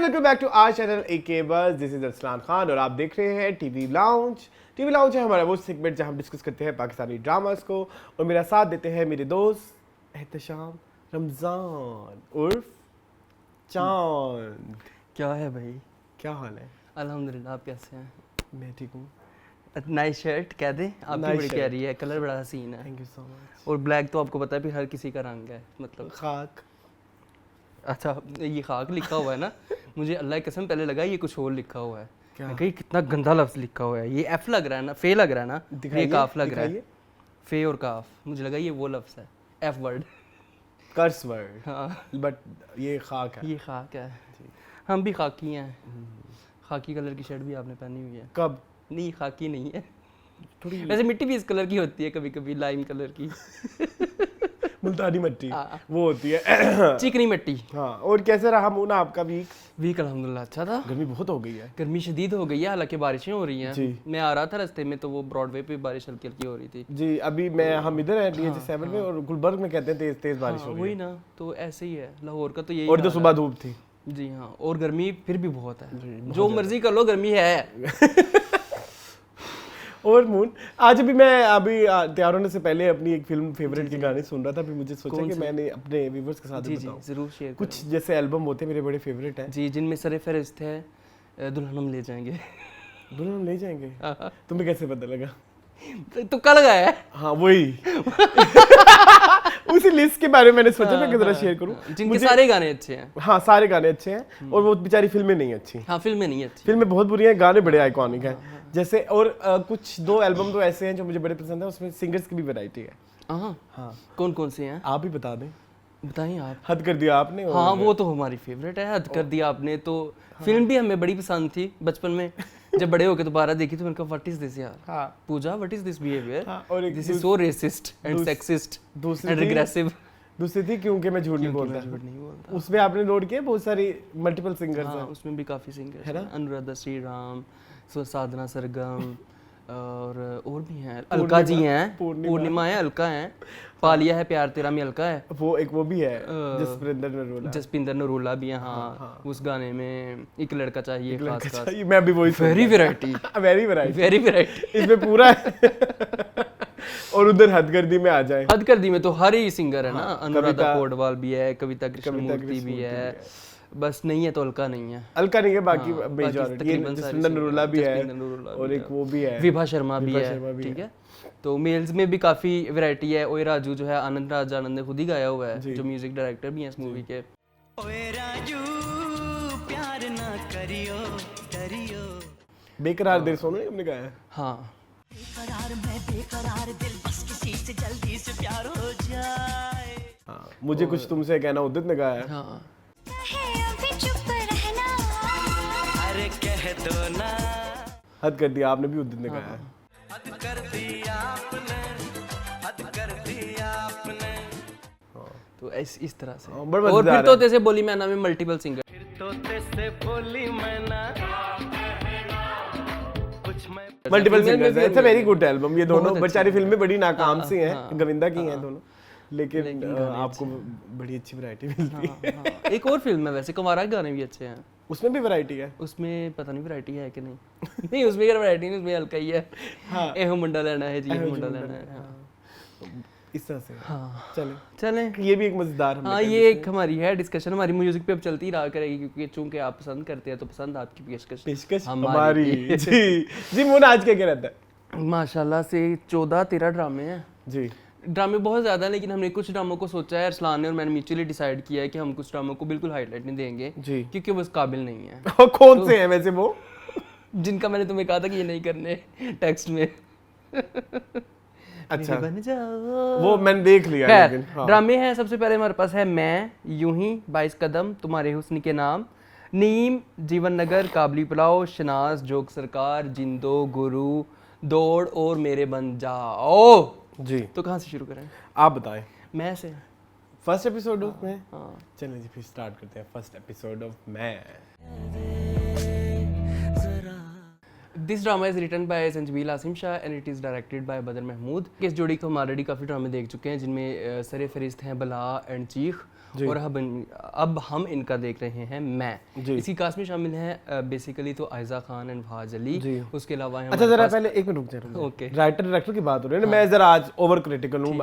Welcome back to our channel AK बस। This is Arsalan Khan और आप देख रहे हैं टीवी लाउंज। टीवी लाउंज है हमारा वो सेगमेंट जहां हम डिस्कस करते हैं पाकिस्तानी ड्रामास को, और मेरा साथ देते हैं मेरे दोस्त एहतशाम रमज़ान उर्फ चांद। क्या है भाई? क्या हाल है? अल्हम्दुलिल्लाह, आप कैसे हैं? मैं ठीक हूँ। नाइस शर्ट कह दे, आपकी Nice बड़ी shirt. प्यारी है, कलर बड़ा हसीन है। Thank you so much. और ब्लैक तो आपको पता है भी हर किसी का रंग है, मतलब खाक। अच्छा ये खाक लिखा हुआ है ना, मुझे अल्लाह की कसम पहले लगा ये कुछ और लिखा हुआ है। क्या? मैं कही कितना गंदा लफ्ज़ लिखा हुआ है, ये एफ लग रहा है ना, फे लग रहा है ना, ये काफ लग रहा है, फे और काफ, मुझे लगा ये वो लफ्ज़ है, एफ वर्ड, कर्स वर्ड। हाँ बट ये खाक है। ये खाक है। हम भी खाकी हैं। खाकी कलर की शर्ट भी आपने पहनी हुई है। कब? नहीं खाकी नहीं है, थोड़ी वैसे मिट्टी भी इस कलर की होती है कभी कभी, लाइम कलर की। मुल्तानी मिट्टी हाँ। वो होती है। चिकनी मिट्टी। हाँ, और कैसे रहा मुना आपका वीक अल्हम्दुलिल्लाह अच्छा था। गर्मी बहुत हो गई है। गर्मी शदीद हो गई है, हालांकि बारिशें हो रही हैं। जी। मैं आ रहा था रास्ते में तो वो ब्रॉडवे पे बारिश हल्की हल्की हो रही थी। जी, अभी हम इधर हैं DH7 में, और गुलबर्ग में कहते हैं तेज तेज बारिश हो रही वही है। ना, तो ऐसे ही है, लाहौर का तो यही और तो हाल सुबह धूप थी। है। जी हाँ, और गर्मी फिर भी बहुत है, बहुत जो मर्जी कर लो गर्मी है। और मून आज भी मैं तैयार होने से पहले अपनी एक फिल्म फेवरेट के गाने सुन रहा था, फिर मुझे सोचा कि मैंने अपने व्यूअर्स के साथ जी जी बताऊं। जरूर शेयर कुछ जैसे एल्बम होते हैं मेरे बड़े फेवरेट हैं। जी, जिनमें सरे फहरिस्त है दुल्हनम ले जाएंगे। दुल्हन ले जाएंगे। तुम्हें कैसे पता लगा? तुक्का लगाया है। हाँ वही। उसी लिस्ट के बारे में मैंने सोचा मैं किधर शेयर करूं। जिनके सारे गाने अच्छे हैं। हाँ, सारे गाने अच्छे हैं, और वो बेचारी फिल्में नहीं अच्छी। हाँ फिल्में नहीं अच्छी, फिल्में बहुत बुरी हैं, गाने बड़े आइकॉनिक हैं। जैसे और कुछ दो एल्बम तो ऐसे हैं जो मुझे बड़े पसंद है, उसमें सिंगर्स की भी वैरायटी है। हाँ कौन कौन से हैं आप ही बता दें। बताइए आप। हद कर दिया आपने। और हाँ वो तो हमारी फेवरेट है, हद कर दिया आपने तो। फिल्म भी हमें बड़ी पसंद थी बचपन में, जब बड़े होके दोबारा देखी तो मैंने कहा व्हाट इज दिस यार। हाँ। पूजा व्हाट इज दिस बिहेवियर, और एक this is so resist and sexist and regressive. दूसरी थी क्योंकि मैं झूठ नहीं बोलता। नहीं बोलता। उसमें आपने नोट किया बहुत सारी मल्टीपल सिंगर्स हाँ हैं। उसमें भी काफी सिंगर्स है हैं, ना? अनुराधा श्रीराम, साधना सरगम, और भी हैं, अलका जी हैं, पूर्णिमा है, अलका है, पालिया है, प्यार तेरा में अलका है, वो भी है जसविंदर नरोला। जसपिंदर नरूला भी है। हाँ उस गाने में एक लड़का चाहिए खास खास, मैं भी वही very variety, very variety, very variety. इसमें पूरा है। और उधर हदगर्दी में आ जाए, हद कर दी में तो हर ही सिंगर है ना, अनुराधा कविता- पौडवाल भी है, कविता कृष्णमूर्ति भी है, बस नहीं है तो अलका नहीं है। अलका नहीं है, बाकी हाँ, मेजॉरिटी तकरीबन सारी जसविंदर नरूला भी है, जसविंदर नरूला और भी एक है। वो भी है, विभा शर्मा भी विभा शर्मा है, भी ठीक है। है। तो मेल्स में भी काफी वैरायटी है। ओए राजू जो है आनंद राज आनंद ने खुद ही गाया हुआ है, जो म्यूजिक डायरेक्टर भी हैं इस मूवी के। ओए राजू प्यार ना करियो करियो, बेकरार दिल सोनू ने हमने गाया है। हाँ बेकरार मैं बेकरार दिल, बस किसी से जल्दी से प्यार हो जाए। हाँ, मुझे कुछ तुमसे कहना उदित ने गाया है। हाँ अरे कह दो ना, हद कर दिया आपने भी उदित ने गाया है। हद कर दिया आपने, हद कर दिया आपने, तो इस तरह से। हाँ, बड़ा और फिर मजेदार तो है। जैसे बोली मैना में मल्टीपल सिंगर। फिर तोते से बोली मैना, कुछ मैं मल्टीपल सिंगर्स है। It's a very good album. ये दोनों बहुत अच्छी बेचारी फिल्में बड़ी नाकाम हाँ, सी हैं, हाँ, गोविंदा की हैं दोनों, लेकिन गाने आपको बड़ी अच्छी वैरायटी मिलती है। हाँ, एक और फिल्म है वैसे, कुमारा के गाने भी अच्छे हैं। उसमें भी वैरायटी है। उसमें पता नहीं वैरायटी है कि नहीं। नहीं उसमें क्या वैरायटी नहीं, उसमें हल्का ही है। हाँ। एहो मुंडा लेना है जी, एहो मुंडा लेना है। हाँ। इस तरह से। हाँ चले, चलें। ये भी एक मजेदार हमने हाँ कर ये एक हमारी है डिस्कशन, हमारी म्यूजिक पे अब चलती रहा करेगी, क्योंकि चूंकि आप पसंद करते हैं तो पसंद आपकी पेशकश हमारी। जी मुन आज क्या रहता है? माशाल्लाह से 14-13 ड्रामे हैं जी। ड्रामे बहुत ज़्यादा है, लेकिन हमने कुछ ड्रामों को सोचा है, अरसलान ने और मैंने म्यूचुअली डिसाइड किया है कि हम कुछ ड्रामों को बिल्कुल हाईलाइट नहीं देंगे जी, क्योंकि वो इस काबिल नहीं है। और कौन से हैं वैसे वो जिनका मैंने तुम्हें कहा था कि ये नहीं करने टेक्स्ट में। अच्छा, बन जाओ वो मैंने देख लिया। खैर लेकिन हाँ। ड्रामे हैं। सबसे पहले हमारे पास है मैं, यूं ही, 22 कदम, तुम्हारे हुस्न के नाम, नीम, जीवन नगर, काबली पुलाव, शनाज, जोक सरकार, जिंदो, गुरु, दौड़ और मेरे बन जाओ। जी, तो कहाँ से शुरू करें? आप बताएं। मैं से। फर्स्ट एपिसोड ऑफ मैं। हाँ चलिए जी फिर स्टार्ट करते हैं first episode of Mein. This drama is written by Zanjabeel Asim Shah and it is directed by Badar Mehmood. इस जोड़ी को हम ऑलरेडी काफ़ी ड्रामे देख चुके हैं जिनमें सरे फरिश्त हैं बला एंड चीख, और अब हम इनका देख रहे हैं मैं। इसी कास्ट में शामिल हैं बेसिकली तो आयजा खान एंड फहाज अली, उसके अलावा अच्छा जरा पहले एक मिनट रुक जाए, ओके राइटर डायरेक्टर की बात हो रही है ना, मैं जरा आज ओवर क्रिटिकल हूँ,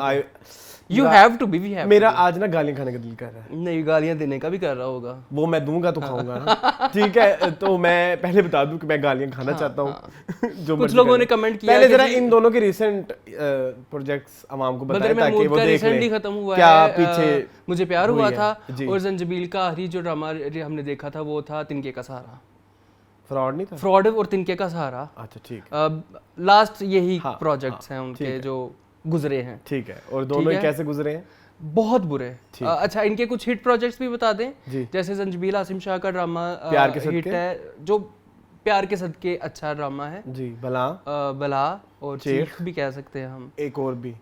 you have to be, we have. मेरा आज ना गालियां खाने का दिल कर रहा है। नहीं, गालियां देने का भी कर रहा होगा, वो मैं दूंगा तो खाऊंगा ना। ठीक है, तो मैं पहले बता दूं कि मैं गालियां खाना चाहता हूँ। जो कुछ लोगों ने कमेंट किया पहले जरा इन दोनों के रिसेंट प्रोजेक्ट्स आवाम को बताएं ताकि वो देख लें रिसेंटली खत्म हुआ क्या है, पीछे मुझे प्यार हुआ था, और जंजीबील का आखिरी जो ड्रामा हमने देखा था वो था तिनके का सहारा। फ्रॉड नहीं था, फ्रॉड और तिनके का सहारा। अच्छा ठीक, लास्ट यही प्रोजेक्ट्स हैं उनके जो गुजरे हैं। ठीक है, और दोनों ही कैसे गुजरे हैं? बहुत बुरे। अच्छा, इनके कुछ हिट प्रोजेक्ट्स भी बता दें, जैसे संजबील आसिम शाह का ड्रामा प्यार के हिट है, जो प्यार के सदके अच्छा ड्रामा है जी, बला और चीख भी कह सकते हैं हम। एक और भी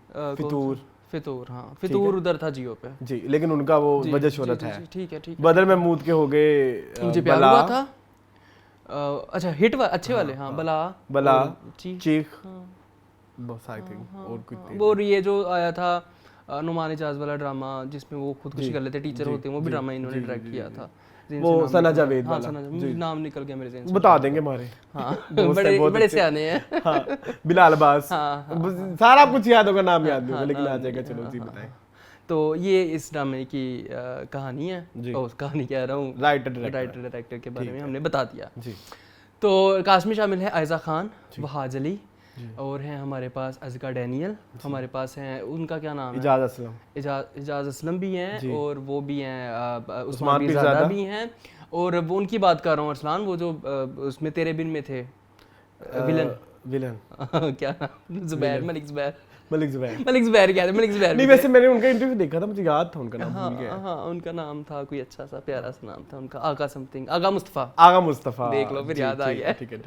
फितूर, हाँ फितूर उधर था जियो पे जी, लेकिन उनका वो वजह शोहरत है। ठीक है, ठीक है। बदर महमूद के हो गए मुझे प्यार हुआ था, अच्छा हिट अच्छे वाले, हाँ बला चीख, बस आई थिंक, और कुछ वो ये जो आया था नुमान इजाज वाला ड्रामा जिसमें वो खुदकुशी कर लेते टीचर होते हैं, वो भी ड्रामा इन्होंने डायरेक्ट किया था। वो सना जावेद वाला, नाम निकल गया मेरे ज़हन से, बता देंगे हमारे। हाँ बड़े सियाने हैं। हाँ, बिलाल अब्बास, सारा कुछ याद होगा, नाम याद नहीं होगा, लेकिन आ जाएगा। चलो जी बताएं। तो ये इस ड्रामे की कहानी है, कहानी कह रहा हूँ, राइटर डायरेक्टर के बारे में हमने बता दिया जी। तो कास्ट में शामिल है आयजा खान, फहाज अली, और हैं हमारे पास अज़का डैनियल, हमारे पास हैं, उनका क्या नाम है, इजाज़ असलम भी हैं, और वो भी हैं उस्मान पीरज़ादा भी हैं, और वो उनकी बात कर रहा हूँ अरसलान, वो जो उसमें तेरे बिन में थे विलन क्या नाम, ज़ुबैर, मलिक ज़ुबैर क्या है, मलिक ज़ुबैर नहीं, वैसे मैंने उनका इंटरव्यू देखा था, मुझे याद था उनका नाम, भूल गया। हाँ, उनका नाम था कोई अच्छा सा प्यारा सा नाम था उनका, आगा मुस्तफ़ा, देख लो फिर याद आ गया। ठीक है।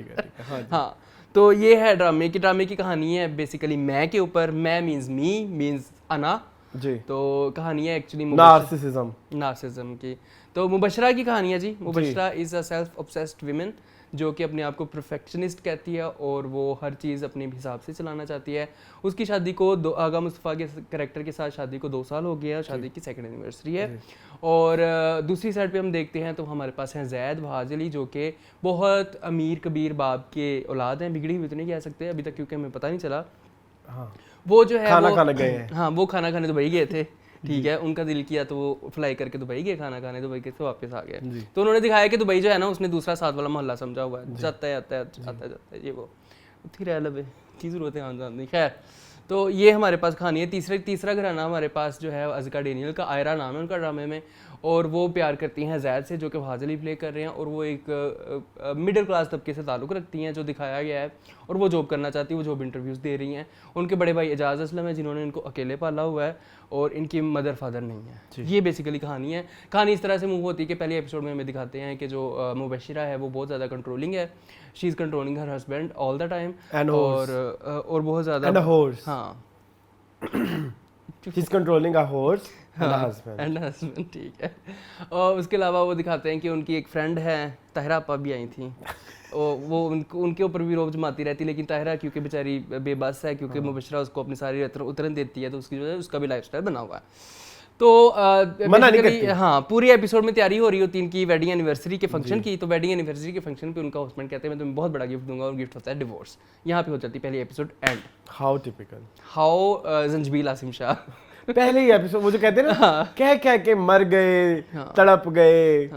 हाँ, तो ये है ड्रामे की कहानी है बेसिकली मैं के ऊपर। मैं मीन्स अना जी, तो कहानी है एक्चुअली नार्सिसिज्म की। तो मुबशरा की कहानी है जी। Mubashra is a self obsessed women जो कि अपने आप को परफेक्शनिस्ट कहती है, और वो हर चीज़ अपने हिसाब से चलाना चाहती है। उसकी शादी को आगा मुस्तफ़ा के कैरेक्टर के साथ शादी को 2 साल हो गया, शादी की 2nd एनिवर्सरी है। और दूसरी साइड पे हम देखते हैं तो हमारे पास हैं ज़ैद फहाज अली, जो कि बहुत अमीर कबीर बाप के औलाद हैं, बिगड़ी हुई तो नहीं कह सकते अभी तक क्योंकि हमें पता नहीं चला। हाँ, वो जो है खाना खाने गए हैं। हाँ, वो खाना खाने दुबई गए थे, ठीक है, उनका दिल किया तो वो फ्लाई करके दुबई गए खाना खाने, दुबई के तो वापस आ गए। तो उन्होंने दिखाया कि दुबई जो है ना उसने दूसरा साथ वाला मोहल्ला समझा हुआ है, जाता है ये वो उठी रह लबे की जरूरत है आने। खैर, तो ये हमारे पास कहानी है। तीसरा घराना हमारे पास जो है अज़का डैनियल का, आयरा नाम है उनका ड्रामे में, और वो प्यार करती हैं ज़ैद से जो कि फहाज अली प्ले कर रहे हैं, और वो एक मिडिल क्लास तबके से ताल्लुक़ रखती हैं जो दिखाया गया है, और वो जॉब करना चाहती है, वो जॉब इंटरव्यूज़ दे रही हैं। उनके बड़े भाई एजाज़ असलम है जिन्होंने इनको अकेले पाला हुआ है, और इनकी मदर फादर नहीं है। ये बेसिकली कहानी है। कहानी इस तरह से मूव होती है कि पहले एपिसोड में हमें दिखाते हैं कि जो मुबशरा है वो बहुत ज़्यादा कंट्रोलिंग है, she is controlling her husband all the time, और बहुत ज़्यादा, हाँ He's controlling a horse and a husband. And a husband, ठीक है। और उसके अलावा वो दिखाते हैं कि उनकी एक फ्रेंड है, ताहिरा आपा भी आई थी, और वो उनके ऊपर भी रोब जमाती रहती, लेकिन ताहिरा क्योंकि बेचारी बेबस है, क्योंकि मुबशरा उसको अपनी सारी उतरन देती है, तो उसकी वजह से उसका भी लाइफस्टाइल बना हुआ है। तो हाँ, पूरी एपिसोड में तैयारी हो रही होती है इनकी वेडिंग एनिवर्सरी के फंक्शन की। तो वेडिंग एनिवर्सरी के फंक्शन पे उनका हस्बैंड कहते हैं मैं तुम्हें बहुत बड़ा गिफ्ट दूंगा, और गिफ्ट होता है डिवोर्स। यहाँ पे हो जाती है पहली episode end. How Zanjabeel Asim Shah पहले ही एपिसोड वो जो कहते हैं ना, कह के मर गए, तड़प गए,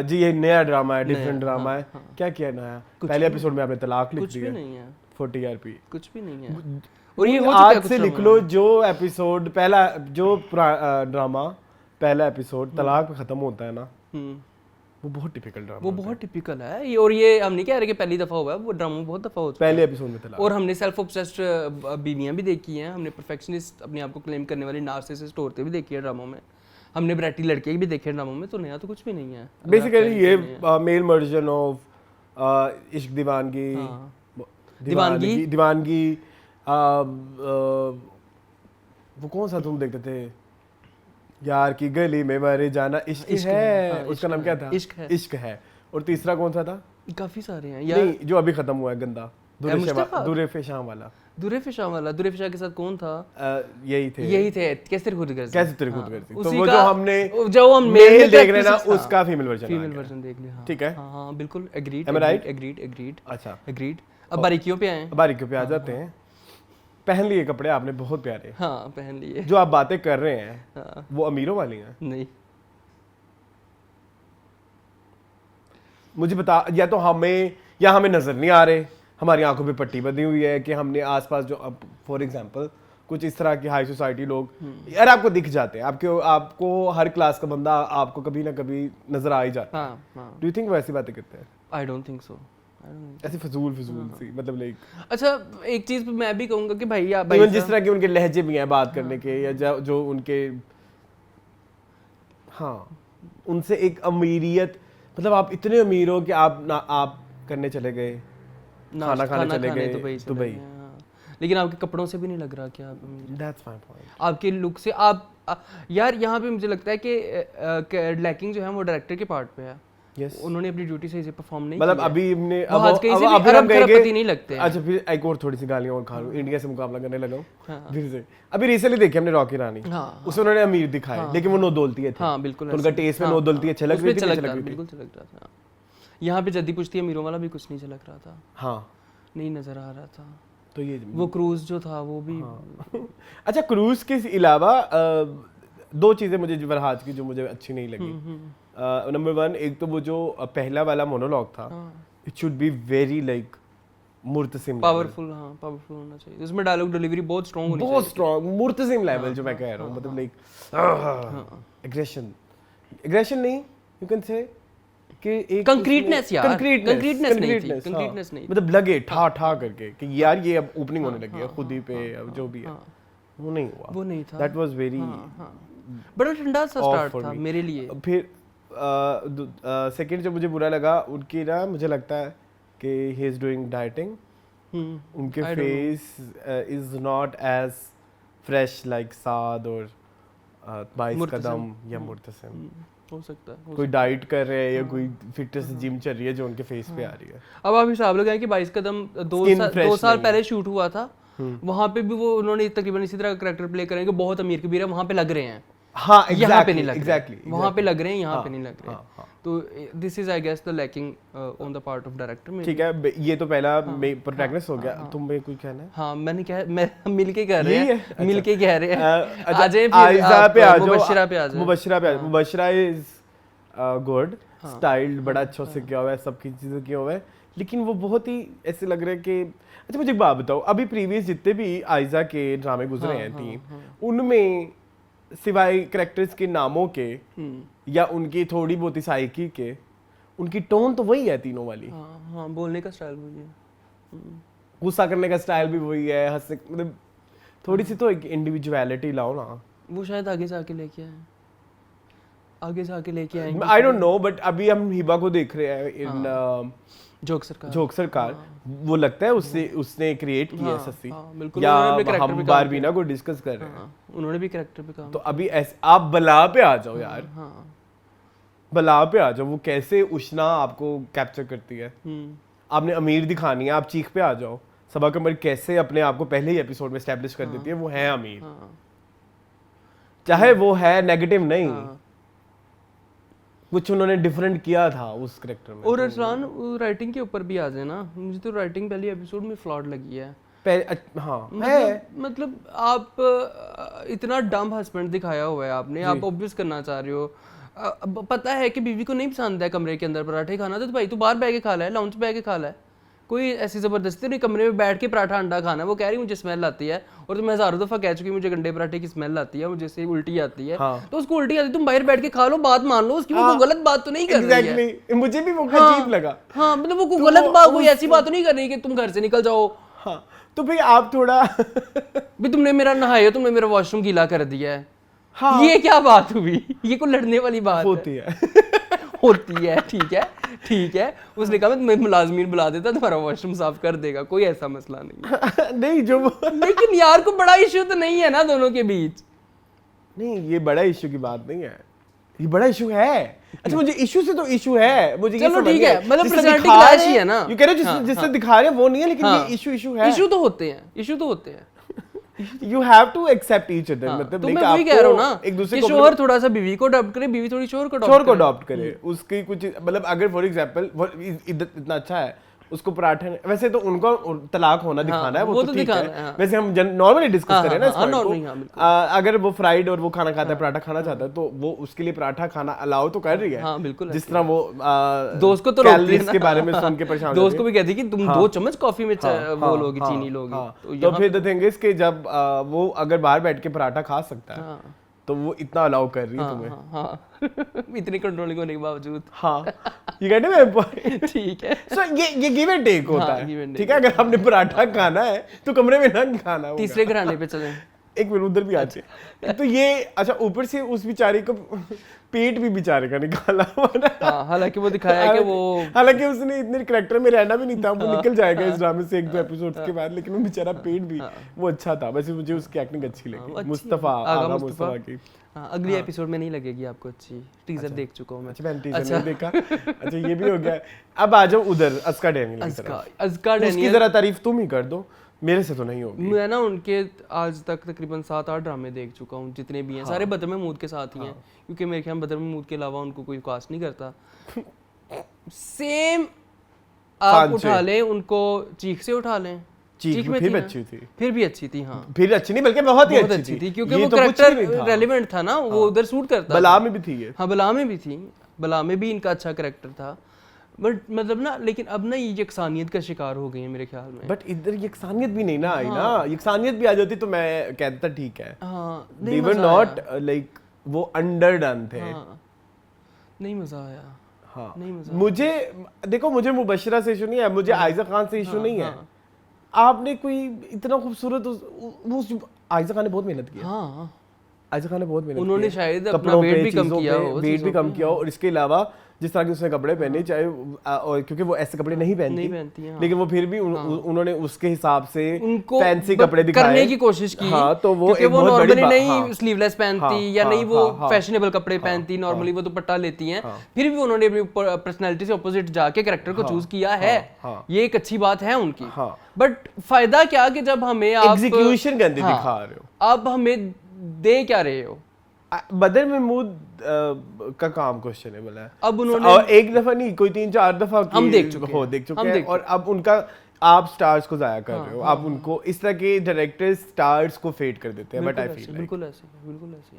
जी ये नया ड्रामा है, डिफरेंट ड्रामा है, क्या किया नया? पहले एपिसोड में आपने तलाक लिख दिया, 40 RP, कुछ भी नहीं है। और ये आज से लिख लो जो एपिसोड पहला, जो ड्रामा पहला एपिसोड तलाक पे खत्म होता है ना, वो बहुत टिपिकल ड्रामा, वो बहुत टिपिकल है ये। और ये हम नहीं कह रहे कि पहली दफ़ा हुआ है, वो ड्रामा बहुत दफ़ा हो चुका है, पहले एपिसोड में तलाक। और हमने सेल्फ ऑब्सेस्ड बीवियाँ भी देखी हैं, हमने परफेक्शनिस्ट अपने आप को क्लेम करने वाली नार्सिसिस्ट औरतें भी देखी है ड्रामों में, हमने वैरायटी लड़के भी देखे ड्रामों में। तो नया तो कुछ भी नहीं है बेसिकली, ये मेल वर्जन ऑफ इश्क दीवानगी। वो कौन सा तुम देखते थे यार की गली में मरे जाना, इश्क है, उसका नाम क्या था? इश्क है। और तीसरा कौन सा था? काफी सारे हैं यार, नहीं जो अभी खत्म हुआ है गंदा, मुश्तफा? दुरेफ़े शाम वाला दुरेफ़े शाह वाला, दुरेफ़े शाह के साथ कौन था? यही थे कैसे तेरी खुदगर्जी। कैसे तेरी खुदगर्जी। तो उसी वो का- जो हमने जो हम मेल देख रहे हैं ना उसका फीमेल फीमेल वर्जन वर्जन देख लिया। हाँ, ठीक है। हाँ हाँ बिल्कुल agreed Am I right? Agreed अच्छा एग्रीड। अब बारीकियों पे आए। बारीकियों पे आ जाते हैं। पहन लिए कपड़े आपने बहुत प्यारे, हाँ पहन लिए। जो आप बातें कर रहे हैं हाँ, वो अमीरों वाली हैं। नहीं मुझे बता, या तो हमें नजर नहीं आ रहे, हमारी आंखों पे पट्टी बंधी हुई है कि हमने आसपास जो फॉर एग्जांपल कुछ इस तरह की हाई सोसाइटी लोग यार आपको दिख जाते हैं, आपको हर क्लास का बंदा आपको कभी ना कभी नजर आ ही जाता है। हाँ हाँ डू यू थिंक वैसी बातें करते हैं? I don't think so. ऐसी फजूल सी, मतलब लाइक अच्छा एक चीज मैं भी कहूंगा कि भाई आप इवन जिस तरह के उनके लहजे भी हैं बात करने के, या जो उनके, हाँ उनसे एक अमीरियत, मतलब आप इतने अमीर हो कि आप करने चले गए, खाना खाने चले गए दुबई। हाँ। लेकिन आपके कपड़ों से भी नहीं लग रहा कि आप अमीर हैं। That's my point. आपके लुक से यार यहाँ पे मुझे लगता है कि लैकिंग जो है वो डायरेक्टर के पार्ट पे है। यस, उन्होंने अपनी ड्यूटी सही से परफॉर्म नहीं मतलब की है। अभी हमने वो आज कहीं से भी अभी अरब हम कहेंगे खरबपति नहीं लगते हैं। अच्छा फिर एक और थोड़ी सी गालियां और खा लूं, इंडिया से मुकाबला करने लगा हूं हाँ। फिर से। अभी रिसेंटली देखी हमने रॉकी रानी, हाँ, उसमें उन्होंने अमीर दिखाए लेकिन वो नो दौलतिये थे। हाँ बिल्कुल तो उनका टेस्ट में नो दौलतिये छलक रही थी, नहीं छलक रही थी। बिल्कुल छलक रहा था। यहाँ पे जद्दी पुश्ती अमीरों वाला भी कुछ नहीं छलक रहा था, हाँ नहीं नजर आ रहा था। तो ये वो क्रूज जो था वो भी अच्छा क्रूज के अलावा दो चीजें मुझे फरहाद की जो मुझे अच्छी नहीं लगी। नंबर वन, एक तो वो जो पहला वाला मोनोलॉग था, it should be very like Murtasim, powerful. हाँ पावरफुल होना चाहिए, उसमें डायलॉग डिलीवरी बहुत स्ट्रांग होनी बहुत स्ट्रांग मुर्तसिम लेवल जो मैं कह रहा हूँ, मतलब लाइक एग्रेशन नहीं, यू कैन से कि एक कंक्रीटनेस यार, कंक्रीटनेस नहीं थी, हाँ। कंक्रीटनेस नहीं, मतलब लगे ठा करके कि यार ये अब ओपनिंग होने लगी है खुद ही पे, अब जो भी है वो नहीं हुआ, वो नहीं था। दैट वाज वेरी बड़ा ठंडा सा स्टार्ट था मेरे लिए। फिर सेकंड जो मुझे बुरा लगा उनकी ना, मुझे लगता है कि ही इज डूइंग डाइटिंग, उनके face is not as fresh like Saad और 22 कदम या मुर्तसिम। हो सकता है कोई डाइट कर रहे हैं या कोई फिटनेस जिम चल रही है जो उनके फेस पे आ रही है। अब आप हिसाब लगाएं कि 22 कदम 2 साल पहले शूट हुआ था, वहां पे भी वो उन्होंने तकरीबन इसी तरह का कैरेक्टर प्ले करेंगे, बहुत अमीर कबीर है, वहां पे लग रहे हैं। हाँ यहाँ पे नहीं लग एग्जैक्टली वहां पे लग रहे हैं, यहाँ पे नहीं लग रहे हैं। तो this is I guess the lacking on the part of director. ठीक है, ये तो पहला प्रोटैगनिस्ट हो गया। तुम्हें कोई कहना है? हाँ मैंने कहा, मैं मिलके कह रहे यही हैं, है? मिलके कह रहे हैं। अच्छा, आ जाए आइज़ा पे आ जाओ, मुबश्शिरा पे आ जाओ। मुबश्शिरा इज गुड, स्टाइल्ड बड़ा अच्छा से किया हुआ है, सबकी चीजें किया हुआ है, लेकिन वो बहुत ही ऐसे लग रहा है कि अच्छा मुझे एक बात बताओ, अभी प्रीवियस जितने भी आइज़ा के ड्रामे गुजरे हैं 3, उनमें सिवाय कैरेक्टर्स के नामों के या उनकी थोड़ी बहुत ही साइकी के, उनकी टोन तो वही है तीनों वाली। हाँ बोलने का स्टाइल वही है, गुस्सा करने का स्टाइल भी वही है, हंसने, मतलब थोड़ी सी तो एक इंडिविजुअलिटी लाओ ना। वो शायद आगे जाके लेके आए, आगे जाके लेके आएंगे। आई डोंट नो, बट अभी हम हिबा को देख रहे हैं इन जोक सरकार, वो लगता है उसने क्रिएट किया है सस्सी, बिल्कुल। या हम बारबीना को डिस्कस कर रहे हैं, उन्होंने भी कैरेक्टर पे काम। तो अभी ऐसे आप बला पे आ जाओ यार, बला पे आ जाओ, वो कैसे उष्णा आपको कैप्चर करती है। आपने अमीर दिखानी है, आप चीख पे आ जाओ। सबा कमर कैसे अपने आप को पहले ही एपिसोड में एस्टैब्लिश कर देती है, वो है अमीर, चाहे वो है नेगेटिव नहीं, कुछ उन्होंने डिफरेंट किया था उस कैरेक्टर में। और अरसलान राइटिंग के ऊपर भी आ जाए ना, मुझे तो राइटिंग पहली एपिसोड में फ्लॉड लगी है। हाँ है, मतलब आप इतना डम हस्बैंड दिखाया हुआ है आपने, आप ऑब्वियस करना चाह रहे हो। पता है कि बीवी को नहीं पसंद है कमरे के अंदर पराठे खाना, तो भाई तू बाहर बैठ के खा ला है, लाउंज पे बैठ के खा ला है। कोई ऐसी जबरदस्ती नहीं कमरे में बैठ के पराठा अंडा खाना है। वो कह रही मुझे स्मेल आती है, और तो मैं हजारों दफा कह चुकी मुझे गंडे पराठे की स्मेल आती है, मुझे से उल्टी आती है। तो उसको उल्टी आती है, तुम बाहर बैठ के खा लो, बात मान लो उसकी। वो गलत बात तो नहीं कर रही है। Exactly. मुझे भी वो अजीब लगा। हाँ मतलब वो कोई गलत बात, कोई ऐसी बात तो नहीं कर रही कि तुम घर से निकल जाओ। हाँ तो भाई आप थोड़ा भी तुमने मेरा नहाया, तुमने मेरा वॉशरूम गीला कर दिया है। हाँ। ये क्या बात हुई? ये कोई लड़ने वाली बात होती है होती है, ठीक है। उसने कहा मैं मुलाजमीन बुला देता, तुम्हारा वॉशरूम साफ कर देगा, कोई ऐसा मसला नहीं। नहीं जो लेकिन यार को बड़ा इश्यू तो नहीं है ना दोनों के बीच? नहीं, ये बड़ा इश्यू की बात नहीं है, ये बड़ा इशू है। अच्छा मुझे इशू से तो इशू है, मुझे ये चलो समझ ठीक नहीं है, मतलब जिससे personality दिखा clash रहे ही हैं, है ना। ये कह रहे हो जिससे दिखा रहे हैं वो नहीं है, लेकिन ये इशू है। इशू तो होते हैं, इशू तो होते हैं। You have to accept each other, मतलब तो like मैं वही कह रहा हूँ ना एक दूसरे कि को शोहर थोड़ा सा बीवी को अडॉप्ट करे, बीवी थोड़ी शोहर को अडॉप्ट करे, उसकी कुछ मतलब अगर फॉर एग्जांपल इतना अच्छा है उसको पराठा वैसे तो उनका तलाक होना दिखाना है, वो तो ठीक है। वैसे हम नॉर्मली डिस्कस करें ना इस पॉइंट को, अगर वो फ्राइड और वो खाना खाता है, पराठा खाना चाहता है, तो वो उसके लिए पराठा खाना अलाउ तो कर रही है। हाँ, बिल्कुल जिस तरह वो दोस्त को तो कैलोरीज के बारे में सुन के परेशान, दोस्त को भी कहती कि तुम 2 चम्मच कॉफी में वो लोगी, चीनी लोगी। तो फिर द थिंग इज कि जब वो अगर बाहर बैठ के पराठा खा सकता है तो वो इतना अलाउ कर रही है तुम्हें, इतनी कंट्रोलिंग होने के बावजूद। हाँ, ये कहने में पॉइंट ठीक है। सो ये गिव एंड टेक होता है, ठीक है। अगर आपने पराठा खाना है तो कमरे में ना खाना होगा। तीसरे घराने पे चलें, एक मिनट उधर भी आते हैं। तो ये अच्छा, ऊपर से उस बेचारी को पेट भी बेचारे का निकाला हुआ ना। हाँ, हालांकि वो दिखाया है कि वो, हालांकि उसने इतने कैरेक्टर में रहना भी नहीं था, वो निकल जाएगा इस ड्रामे से 1-2 एपिसोड्स के बाद, लेकिन वो बेचारा पेट भी वो अच्छा था। वैसे मुझे उसकी एक्टिंग अच्छी लगी, मुस्तफा आगा मुस्तफा की। अगली एपिसोड में नहीं लगेगी आपको अच्छी, टीजर देख चुका हूं मैं। अच्छा, मैंने टीजर नहीं देखा। अच्छा, ये भी हो गया। अब आ जाओ उधर अस्का डैनियल की तरफ। अस्का डैनियल, उसकी जरा तारीफ तुम ही कर दो, मेरे से तो नहीं होगी। मैं ना उनके आज तक तकरीबन 7-8 ड्रामे देख चुका हूँ, जितने भी हैं सारे बद्र महमूद के साथ ही हैं, क्योंकि मेरे ख्याल बद्र महमूद के अलावा उनको कोई कास्ट नहीं करता। सेम आप उठा लें उनको, चीख से उठा लें, चीख में फिर अच्छी थी, फिर भी अच्छी थी। हाँ, फिर अच्छी नहीं बल्कि बहुत ही अच्छी थी, क्योंकि वो कैरेक्टर रेलेवेंट था ना, वो उधर सूट करता। बला में भी थी ये। हाँ, बला में भी थी, बला में भी इनका अच्छा कैरेक्टर था। बट मतलब ना, लेकिन अब ना ये यकसानियत का शिकार हो गई है मेरे ख्याल में। बट इधर यकसानियत भी नहीं ना आई ना, यकसानियत भी आ जाती तो मैं कहता ठीक है। दे वर नॉट लाइक वो अंडरडन थे। नहीं मजा आया। हाँ, नहीं मजा। मुझे देखो, मुझे मुबशरा से इशू नहीं है, मुझे आयजा खान से इशू नहीं है। आपने कोई इतना खूबसूरत आयजा खान ने बहुत मेहनत की। हाँ, आयजा खान ने बहुत मेहनत, उन्होंने शायद अपना वेट भी कम किया हो, वेट भी कम किया हो, और इसके अलावा जिस तरह के उसने कपड़े पहने, चाहे और क्योंकि वो ऐसे कपड़े नहीं पहनती हैं, लेकिन वो फिर भी उन्होंने उसके हिसाब से फैंसी कपड़े दिखाए, करने की कोशिश की। हाँ, तो वो क्योंकि वो नॉर्मली नहीं स्लीवलेस हाँ, पहनती या नहीं वो फैशनेबल कपड़े पहनती, नॉर्मली वो दुपट्टा लेती हैं, फिर भी उन्होंने अपनी पर्सनैलिटी से ऑपोजिट जाके कैरेक्टर को चूज किया है। ये एक अच्छी बात है उनकी। बट फायदा क्या कि जब हमें आप एग्जीक्यूशन गंदी दिखा रहे हो, अब हमें दे क्या रहे हो। बदर महमूद का काम क्वेश्चनेबल है। अब उन्होंने और एक दफा नहीं, कोई 3-4 दफा हम देख चुके हैं, और अब उनका आप स्टार्स को जाया कर रहे हो। आप उनको इस तरह के डायरेक्टर स्टार्स को फेड कर देते हैं। बट आई फील बिल्कुल ऐसे, बिल्कुल ऐसे,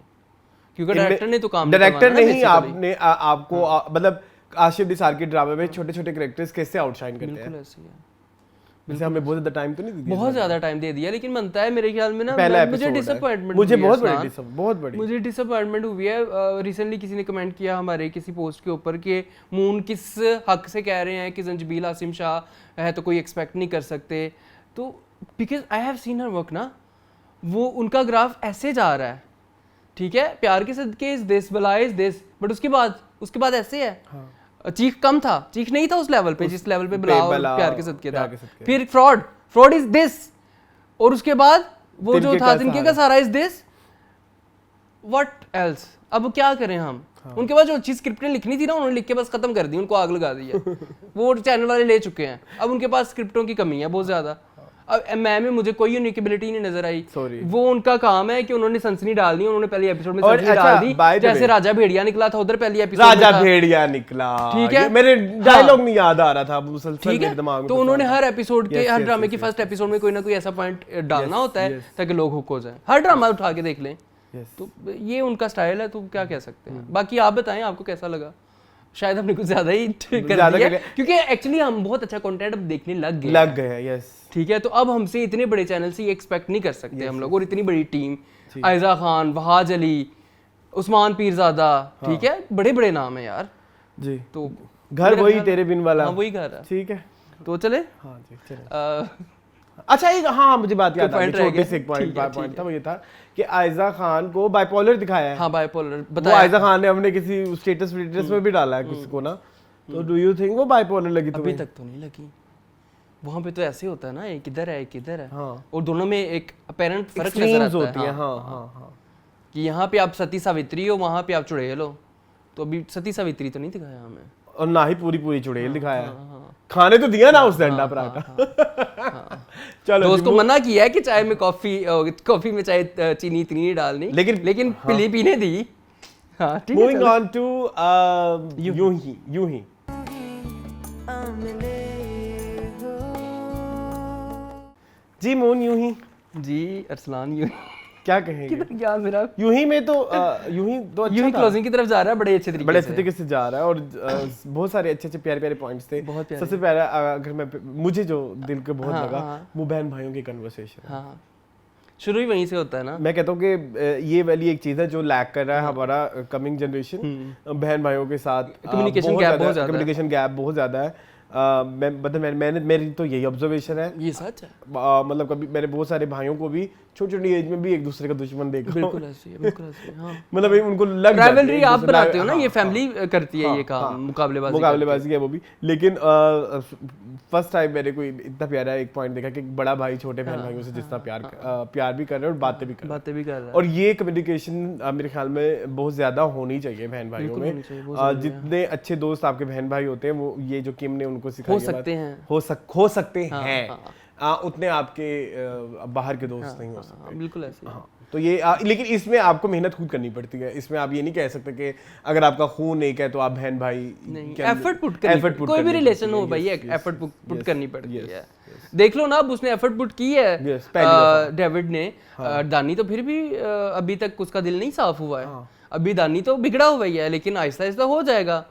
क्योंकि डायरेक्टर ने तो काम डायरेक्टर नहीं, आपने आपको मतलब आशिफ निसार के ड्रामे में छोटे छोटे कैरेक्टर्स कैसे आउटशाइन करते हैं। बिल्कुल ऐसे है। वैसे हमने बहुत ज्यादा टाइम तो नहीं दिया, बहुत ज्यादा टाइम दे दिया, लेकिन बनता है मेरे ख्याल में ना। मुझे डिसअपॉइंटमेंट, मुझे बहुत मुझे डिसअपॉइंटमेंट हुई है। रिसेंटली किसी ने कमेंट किया हमारे किसी पोस्ट के ऊपर कि मून किस हक से कह रहे हैं कि जंजबील आसिम शाह है तो कोई एक्सपेक्ट नहीं कर सकते। तो because I have seen her work ना, वो उनका ग्राफ ऐसे जा रहा है, ठीक है, प्यार के सदके इज दिस, बला इज दिस, बट उसके बाद ऐसे है। चीख कम था, चीख नहीं था उस लेवल पे जिस लेवल पे बला और प्यार के सदके था। फिर फ्रॉड इज दिस, और उसके बाद वो जो था तिनके का सारा इज दिस, व्हाट एल्स। अब क्या करें हम। उनके पास जो अच्छी स्क्रिप्टें लिखनी थी ना, उन्होंने लिख के बस खत्म कर दी, उनको आग लगा दी है। वो चैनल वाले ले चुके हैं, अब उनके पास स्क्रिप्टों की कमी है बहुत ज्यादा। अब मैं में मुझे कोई यूनिकेबिलिटी नहीं नजर आई। वो उनका काम है कि उन्होंने सनसनी डाल दी, उन्होंने पहले एपिसोड में सनसनी डाल दी, जैसे राजा भेड़िया निकला था उधर पहली एपिसोड में राजा भेड़िया निकला, ठीक है, मेरे डायलॉग नहीं याद आ रहा था मुसलसल मेरे दिमाग में। तो उन्होंने हर एपिसोड के हर ड्रामे के फर्स्ट एपिसोड में कोई ना कोई ऐसा पॉइंट डालना होता है ताकि लोग हुक हो जाएं, हर ड्रामा उठा के देख लें। तो ये उनका स्टाइल है, तो क्या कह सकते हैं। बाकी आप बताएं आपको कैसा लगा। शायद हमने कुछ ज्यादा ही कर दिया, क्योंकि एक्चुअली हम बहुत अच्छा कंटेंट अब देखने लग गए हैं। यस, ठीक है, तो अब हमसे इतने बड़े चैनल से ये एक्सपेक्ट नहीं कर सकते हम लोग, और इतनी बड़ी टीम, आयजा खान, वहाज अली, उस्मान पीरजादा, ठीक है, बड़े बड़े नाम है यार जी। तो घर वही तेरे बिन वाला, वही घर है, ठीक है, तो चले। हाँ जी, चले। अच्छा, एक हाँ मुझे बात याद आ गई, छोटे से एक पॉइंट था, वो ये था कि आयजा खान को बाइपोलर दिखाया है। हाँ, बाइपोलर बताया, वो आयजा खान ने हमने किसी स्टेटस में भी डाला है किसी को ना, तो डू यू थिंक वो बाइपोलर लगी तुम्हें? अभी तक तो नहीं लगी, वहाँ पे तो ऐसे होता है ना, एक इधर है एक इधर है, हाँ, और दोनों में एक अपेरेंट फर्क नजर आता है। हाँ, कि यहाँ पे आप सती सावित्री हो, वहाँ पे आप चुड़ैल हो, तो अभी सती सावित्री तो नहीं दिखाया हमें। और ना ही पूरी चुड़ैल दिखाया, खाने तो दिया ना उसने अंडा पराठा। चलो दोस्त को मना किया है कि चाय में कॉफी में चाय चीनी इतनी नहीं डालनी, लेकिन पिली पीने दी। हाँ ठीक है। मूविंग ऑन टू यूं ही जी मून यूं ही जी अरसलान यूं क्या कहेंगे? क्या मेरा यूं ही में तो यूं ही तो अच्छा यूं ही था। क्लोजिंग की तरफ जा रहा है बड़े अच्छे तरीके से जा रहा है और बहुत सारे अच्छे प्यारे पॉइंट्स थे। बहुत प्यारे। सबसे प्यारा अगर मुझे जो दिल को बहुत लगा वो बहन भाइयों की कन्वर्सेशन। हाँ शुरू ही वहीं से होता है ना। मैं कहता हूँ कि ये वाली एक चीज़ है जो लैक कर रहा है हमारा कमिंग जनरेशन, बहन भाइयों के साथ कम्युनिकेशन गैप बहुत ज़्यादा है। मेरी तो यही ऑब्जर्वेशन है, ये सच है। मतलब कभी मैंने बहुत सारे भाइयों को भी छोटी एज में भी एक दूसरे का दुश्मन देखा। बिल्कुल ऐसे ही है, बिल्कुल ऐसे ही, हाँ। मतलब उनको लग राइवलरी आप बनाते हो ना, ये फैमिली करती है ये काम, मुकाबलेबाजी है वो भी। लेकिन फर्स्ट टाइम मैंने कोई इतना प्यारा एक पॉइंट देखा कि बड़ा भाई छोटे बहन भाइयों से जितना प्यार भी कर रहे हैं और बातें भी कर रहे हैं। और ये कम्युनिकेशन मेरे ख्याल में बहुत ज्यादा होनी चाहिए बहन भाइयों में। जितने अच्छे दोस्त आपके बहन भाई होते हैं वो ये जो किम ने उनको सिखाया हो सकते हैं उतने आपके बाहर के दोस्त नहीं हो सकते। बिल्कुल ऐसे। हाँ तो ये लेकिन इसमें आपको मेहनत खुद करनी पड़ती है। इसमें आप ये नहीं कह सकते कि अगर आपका खून एक है तो आप बहन भाई नहीं, एफर्ट पुट कोई भी रिलेशन हो भाई एफर्ट पुट करनी पड़ती है। देख लो ना, अब उसने एफर्ट पुट की है डेविड ने। दानी तो फिर भी अभी तक उसका दिल नहीं साफ हुआ है, अभी दानी तो बिगड़ा हुआ ही है, लेकिन आहिस्ता आहिस्ता हो जाएगा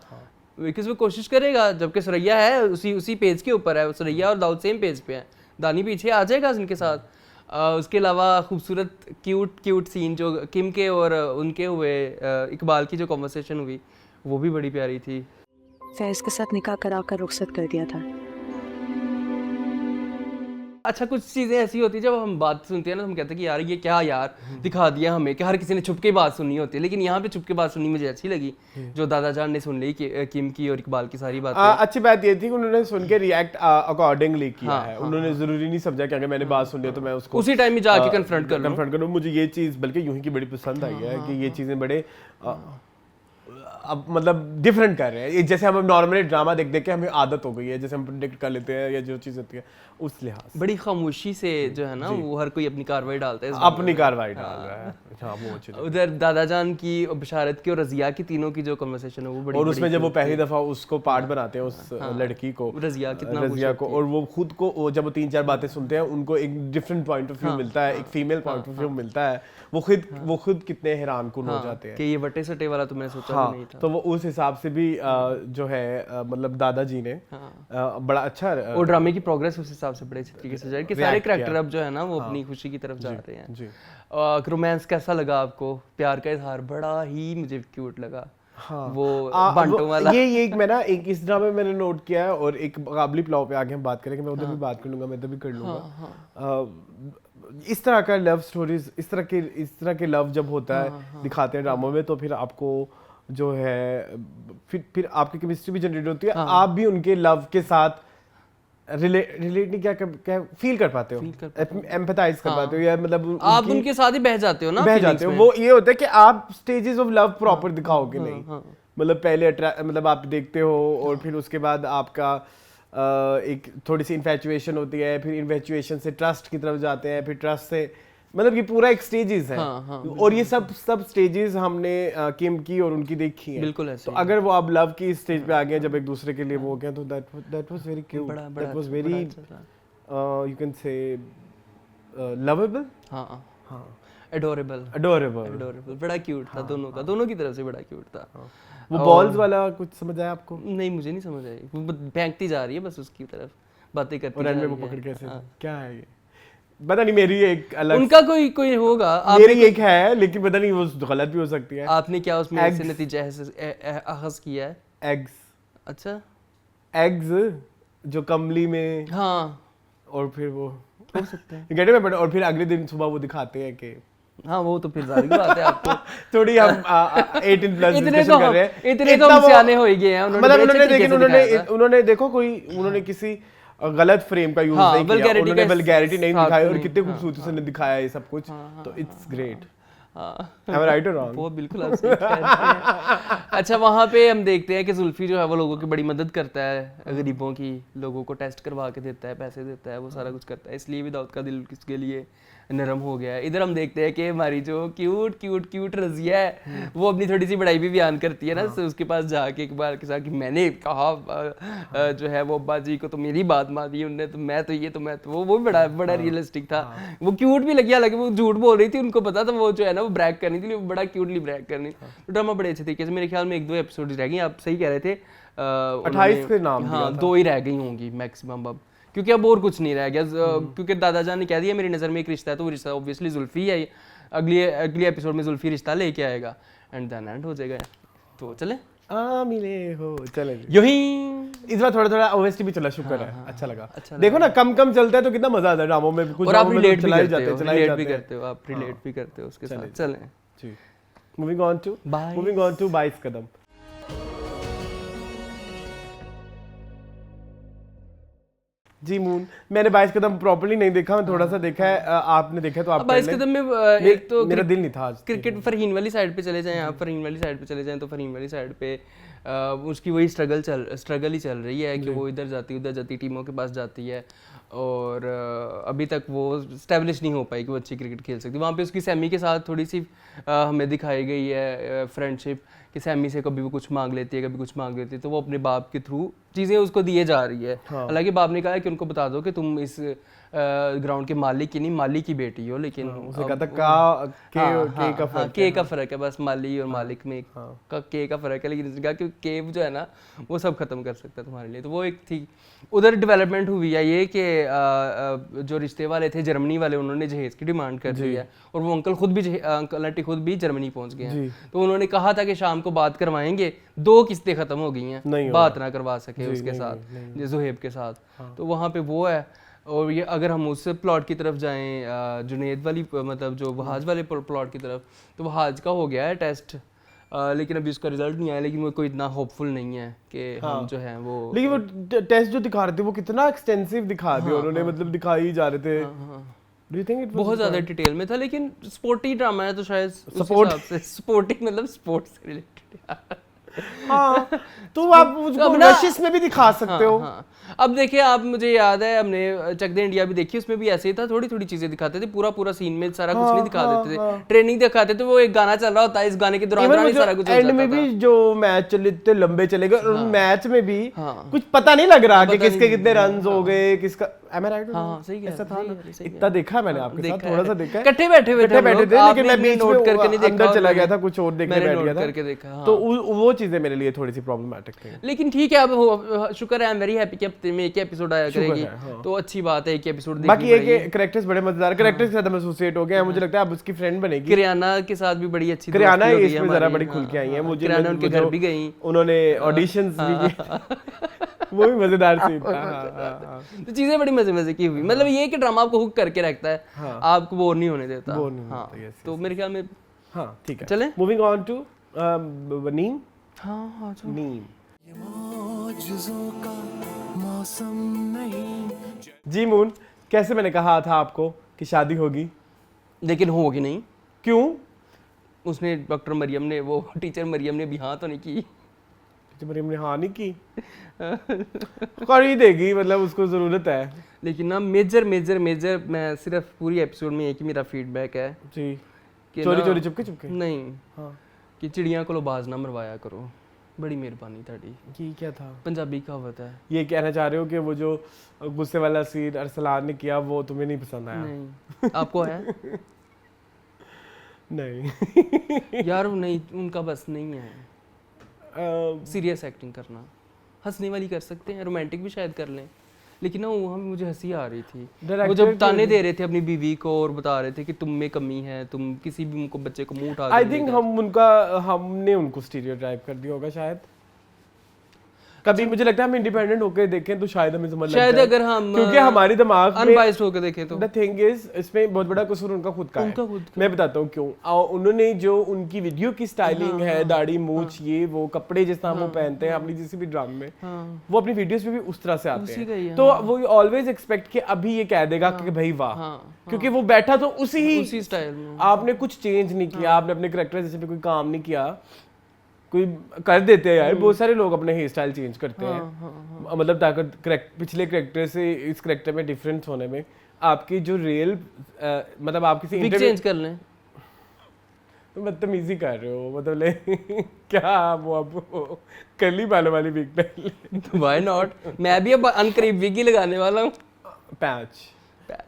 बिकॉज वो कोशिश करेगा। जबकि सुरैया है उसी पेज के ऊपर है, सुरैया और दाऊद सेम पेज पे है, दानी पीछे आ जाएगा इनके साथ। उसके अलावा खूबसूरत क्यूट सीन जो किम के और उनके हुए, इकबाल की जो कॉन्वर्सेशन हुई वो भी बड़ी प्यारी थी। फैज़ के साथ निकाह कराकर रुखसत कर दिया था। अच्छा कुछ चीज़ें ऐसी होती है जब हम बात सुनते हैं ना तो हम कहते हैं कि यार ये क्या यार दिखा दिया हमें, कि हर किसी ने छुप के बात सुननी होती है। लेकिन यहाँ पे छुप के बात सुननी मुझे अच्छी लगी, जो दादा जान ने सुन ली किम की और इकबाल की सारी बातें। अच्छी बात ये थी कि उन्होंने सुन के रिएक्ट अकॉर्डिंगली किया है। उन्होंने जरूरी नहीं समझा कि अगर मैंने बात सुन ली तो मैं उसको उसी टाइम में जाके कन्फ्रंट करूँ। मुझे ये चीज़ बल्कि यूं ही की बड़ी पसंद आई है कि ये चीज़ें बड़े अब मतलब डिफरेंट कर रहे हैं। जैसे हम नॉर्मली ड्रामा देख के हमें आदत हो गई है, जैसे हम प्रेडिक्ट कर लेते हैं या जो चीज़ होती है उस लिहाज बड़ी खामोशी से जो है ना वो हर कोई अपनी कार्रवाई डालता है, अपनी कार्रवाई डाल रहा है। हाँ वो अच्छी उधर दादा जान की और बिशारत की और रजिया की तीनों की जो कन्वर्सेशन है वो बड़ी, और उसमें जब वो पहली दफा उसको पार्ट बनाते हैं उस लड़की को, रजिया को, और वो खुद को जब वो 3-4 बातें सुनते हैं उनको एक डिफरेंट पॉइंट ऑफ व्यू मिलता है, एक फीमेल पॉइंट ऑफ व्यू मिलता है। वो खुद कितने हैरान कुन हो जाते हैं कि ये वटे सटे वाला तो मैंने सोचा भी नहीं था। तो वो उस हिसाब से भी जो है मतलब दादाजी ने बड़ा अच्छा, और ड्रामे की प्रोग्रेस उस हिसाब से बड़े अच्छे तरीके से जाए कि सारे कैरेक्टर अब जो है ना वो अपनी खुशी की तरफ जा रहे हैं। रोमांस कैसा लगा आपको? प्यार का इजहार बड़ा ही मुझे क्यूट लगा। हाँ, वो बांटो वाला ये एक मैं ना एक इस ड्रामे में मैंने नोट किया है। और एक काबली पुलाव पे आगे हम बात करेंगे, मैं उधर भी बात कर लूंगा, मैं इधर भी कर लूंगा। इस तरह का लव स्टोरीज, इस तरह के लव जब होता है दिखाते हैं ड्रामों में, तो फिर आपको जो है फिर आपकी केमिस्ट्री भी जनरेट होती है। आप भी उनके लव के साथ रिलेट नहीं क्या फील कर पाते हो, एम्पैथाइज कर पाते हो, या मतलब आप उनके साथ ही बह जाते हो ना, बह जाते हो। वो ये होता है कि आप स्टेजेस ऑफ लव प्रॉपर दिखाओगे नहीं। मतलब पहले मतलब आप देखते हो और फिर उसके बाद आपका एक थोड़ी सी इन्फैचुएशन होती है, फिर इन्फैचुएशन से ट्रस्ट की तरफ जाते हैं, फिर ट्रस्ट से मतलब ये पूरा एक स्टेजेस है। और ये सब स्टेजेस हमने किम की और उनकी देखी है। बिल्कुल ऐसे। तो अगर वो अब लव की स्टेज पे आ गए जब एक दूसरे के लिए वो हो गए, तो that was very cute, that was very you can say lovable. हाँ एडोरेबल, बड़ा क्यूट था। दोनों की तरफ से बड़ा क्यूट था। वो बॉल्स वाला कुछ समझ आया आपको? नहीं, मुझे नहीं समझ आई। वो फेंकती जा रही है बस उसकी तरफ, बातें करती जा रही है। वो पकड़ कैसे, क्या है ये पता नहीं। मेरी एक अलग, उनका कोई होगा, मेरी एक है, लेकिन पता नहीं वो गलत भी हो सकती है। आपने क्या उसमें ऐसे नतीजा अखज़ किया है? एग्स। अच्छा, एग्स जो कमली में, हाँ, और फिर वो हो सकता है गड्ढे में पड़े, और फिर अगले दिन सुबह वो दिखाते हैं कि हाँ, वो तो फिर जारी की बात है। आपको थोड़ी हम 18 प्लस डिस्कशन कर रहे हैं, इतने तो हम सियाने हो ही गए हैं। मतलब उन्होंने देखो उन्होंने किसी गलत फ्रेम का यूज नहीं किया, उन्होंने वल्गैरिटी नहीं दिखाई, और कितने खूबसूरती से दिखाया ये सब कुछ। तो it's great. Am I right or wrong? वो बिल्कुल आप सही कह रहे हैं। अच्छा, वहाँ पे हम देखते हैं कि जुल्फी जो है वो लोगों की बड़ी मदद करता है, गरीबों की, लोगों को टेस्ट करवा के देता है, पैसे देता है, वो सारा कुछ करता है, इसलिए भी दाऊद का दिल किसके लिए नरम हो गया है। इधर हम देखते हैं कि हमारी जो क्यूट क्यूट क्यूट रजिया है वो अपनी थोड़ी सी बड़ाई भी बयान करती है ना, तो उसके पास जाके एक बार के साथ कि मैंने कहा जो है वो अब्बा जी को तो मेरी बात मानी उनने, तो मैं तो ये तो मैं तो वो भी बड़ा बड़ा रियलिस्टिक था। वो क्यूट भी लगी, हालांकि वो झूठ बोल रही थी, उनको पता था वो जो है ना वो ब्रैग करनी थी, वो बड़ा क्यूटली ब्रैग करनी। तो ड्रामा बड़े अच्छे तरीके से, मेरे ख्याल में 1-2 एपिसोड रह गई, आप सही कह रहे थे 28 के नाम दिया हाँ था। 2 ही रह गई होंगी मैक्सिमम अब, क्योंकि अब और कुछ नहीं रह गया। क्योंकि दादाजान ने कह दिया मेरी नज़र में एक रिश्ता है, तो वो रिश्ता ऑब्वियसली जुल्फी है। अगली एपिसोड में जुल्फी रिश्ता लेके आएगा एंड देन एंड हो जाएगा। तो चले मिले हो, चले जी। यूं ही इस बार थोड़ा थोड़ा OST भी चला, शुक्र है, अच्छा लगा। देखो ना, कम कम चलता है तो कितना मजा आता है ड्रामों में, कुछ और आप ड्रामों में रिलेट भी चलाए करते जाते हो, हैं, चलाए रिलेट भी जाते हैं। करते हो, आप रिलेट भी करते हो उसके साथ। चलें। चलें जी, मूविंग ऑन टू 22 कदम। जी मून, मैंने 22 कदम प्रॉपर्ली नहीं देखा, मैं थोड़ा सा देखा है, आपने देखा तो आप 22 कदम में एक तो मेरा दिल नहीं था आज। क्रिकेट फरहीन वाली साइड पे चले जाएं, आप फरहीन वाली साइड पे चले जाएं, तो फरहीन वाली साइड पे उसकी वही स्ट्रगल ही चल रही है कि वो इधर जाती उधर जाती, टीमों के पास जाती है, और अभी तक वो स्टैब्लिश नहीं हो पाई कि वो अच्छी क्रिकेट खेल सकती। वहाँ पे उसकी सैमी के साथ थोड़ी सी हमें दिखाई गई है फ्रेंडशिप, कि सैमी से कभी वो कुछ मांग लेती है, कभी कुछ मांग लेती है, तो वो अपने बाप के थ्रू चीज़ें उसको दिए जा रही है। हालांकि बाप ने कहा है कि उनको बता दो कि तुम इस ग्राउंड के मालिक की नहीं, माली की बेटी हो, लेकिन उसे कहा था के का फर्क है, बस माली और मालिक में के का फर्क है, लेकिन उसने कहा कि के जो है ना वो सब खत्म कर सकता है तुम्हारे लिए। तो वो एक थी, उधर डेवलपमेंट हुई है ये कि जो रिश्ते वाले थे जर्मनी वाले, उन्होंने जहेज की डिमांड कर दी है, और वो अंकल आंटी खुद भी जर्मनी पहुंच गए हैं। तो उन्होंने कहा था कि शाम को बात करवाएंगे, 2 किस्तें खत्म हो गई हैं, बात ना करवा सके उसके साथ, जुहेब के साथ। तो वहाँ पे वो है। और ये अगर हम उस प्लॉट की तरफ जाएं, जुनेद वाली मतलब जो वहाज वाले प्लॉट की तरफ, तो वहाज का हो गया है टेस्ट, लेकिन अभी उसका रिजल्ट नहीं आया, लेकिन वो कोई इतना होपफुल नहीं है कि हम जो है वो, लेकिन वो टेस्ट जो दिखा रहे थे वो कितना एक्सटेंसिव दिखा दिया उन्होंने, मतलब दिखाई ही जा रहे थे। डू यू थिंक इट बहुत ज्यादा डिटेल में था, लेकिन स्पोर्टी ड्रामा है तो शायद स्पोर्टी मतलब स्पोर्ट्स से रिलेटेड। हाँ, तो आप उसको रशिस में भी दिखा सकते हो। हाँ। अब देखिए, आप मुझे याद है हमने चक दे इंडिया भी देखी, उसमें भी ऐसे ही था, थोड़ी थोड़ी चीजें दिखाते थे, पूरा सीन में सारा कुछ नहीं दिखा देते थे। ट्रेनिंग दिखाते थे, वो एक गाना चल रहा होता है, इस गाने के दौरान ही सारा कुछ हो जाता था। एंड में भी जो मैच चले इतने लंबे चले गए, और मैच में भी कुछ पता नहीं लग रहा कि किसके कितने रन हो गए, किसका। Am I right? हाँ, सही है, ऐसा था ना? सही है। इतना देखा है मैंने आपके साथ, थोड़ा सा देखा है। इकट्ठे बैठे हुए थे, लेकिन मैं बीच नोट करके नहीं में देखा, अंदर चला गया था, कुछ और देखने बैठ गया था, करके देखा। तो वो चीजें मेरे लिए थोड़ी सी प्रॉब्लमेटिक थी। लेकिन ठीक है, अब शुक्र है, आई एम वेरी हैप्पी कि हफ्ते में एक एपिसोड आया करेगी, तो अच्छी बात है, एक एपिसोड। बाकी एक कैरेक्टर्स बड़े मजेदार, कैरेक्टर्स के साथ हम एसोसिएट हो गए, मुझे लगता है अब उसकी फ्रेंड बनेगी। किरियाना के साथ भी बड़ी अच्छी, किरियाना इसमें जरा बड़ी खुल के आई है, मुझे किरियाना उनके घर भी गई, उन्होंने ऑडिशंस भी किए, वो भी मजेदार सीन था। तो चीजें बड़ी मजे की हुई, मतलब ये कि ड्रामा आपको हुक करके रखता है, आपको बोर नहीं होने देता। हाँ, तो मेरे ख्याल में हाँ ठीक है, चले मूविंग ऑन टू नीम। हाँ नीम जी मून, कैसे मैंने कहा था आपको कि शादी होगी, लेकिन होगी नहीं। क्यों? उसने डॉक्टर मरियम ने, वो टीचर मरियम ने भी हाँ तो नहीं की, मरियम ने हाँ नहीं की, कर ही देगी, मतलब उसको जरूरत है। लेकिन ना मेजर मैं सिर्फ पूरी एपिसोड में एक ही मेरा फीडबैक है जी, कि चोरी चुपके नहीं, हाँ, कि चिड़िया को बाज ना मरवाया करो, बड़ी मेहरबानी ताड़ी। की क्या था? पंजाबी कहावत है। ये कहना चाह रहे हो कि वो जो गुस्से वाला सीन अरसलान ने किया वो तुम्हें नहीं पसंद आया? नहीं, आपको है? नहीं यार नहीं, उनका बस नहीं है सीरियस एक्टिंग करना। हंसने वाली कर सकते हैं, रोमांटिक भी शायद कर लें, लेकिन ना वहाँ में मुझे हंसी आ रही थी। वो जब ताने दे रहे थे अपनी बीवी को और बता रहे थे कि तुम में कमी है, तुम किसी भी उनको बच्चे को मुंह उठा, आई थिंक हमने उनको स्टीरियोटाइप कर दिया होगा शायद। कभी मुझे लगता है हम इंडिपेंडेंट होकर देखें तो शायद हमें समझ शायद लगता है। अगर हम क्योंकि हमारी दिमाग में अनबाइस्ड होकर देखें तो द थिंग इज इसमें बहुत बड़ा कसूर उनका खुद का उनका है। खुद मैं बताता हूँ क्यों। उन्होंने जो उनकी वीडियो की स्टाइलिंग है, दाढ़ी मूछ, ये वो कपड़े जिस तरह वो पहनते हैं अपनी जिस भी ड्रामे में, वो अपनी वीडियोस में भी उस तरह से आते उसी का ही हैं। है, तो वो ऑलवेज एक्सपेक्ट कि अभी ये कह देगा कि भाई वाह, क्योंकि वो बैठा तो उसी स्टाइल में। आपने कुछ चेंज नहीं किया, आपने अपने करेक्टर जैसे भी कोई काम नहीं किया। कोई कर देते हैं यार, बहुत सारे लोग अपने हेयर स्टाइल चेंज करते हैं, मतलब ताकि पिछले करेक्टर से इस करेक्टर में डिफरेंस होने में आपकी जो रियल मतलब आप किसी विग चेंज कर लें। बदतमीजी कर रहे हो, मतलब क्या वो अब कर्ली बालों वाली विग पहन ले। व्हाई नॉट, मैं भी अब अनकरीब विग ही लगाने वाला हूँ। पैच।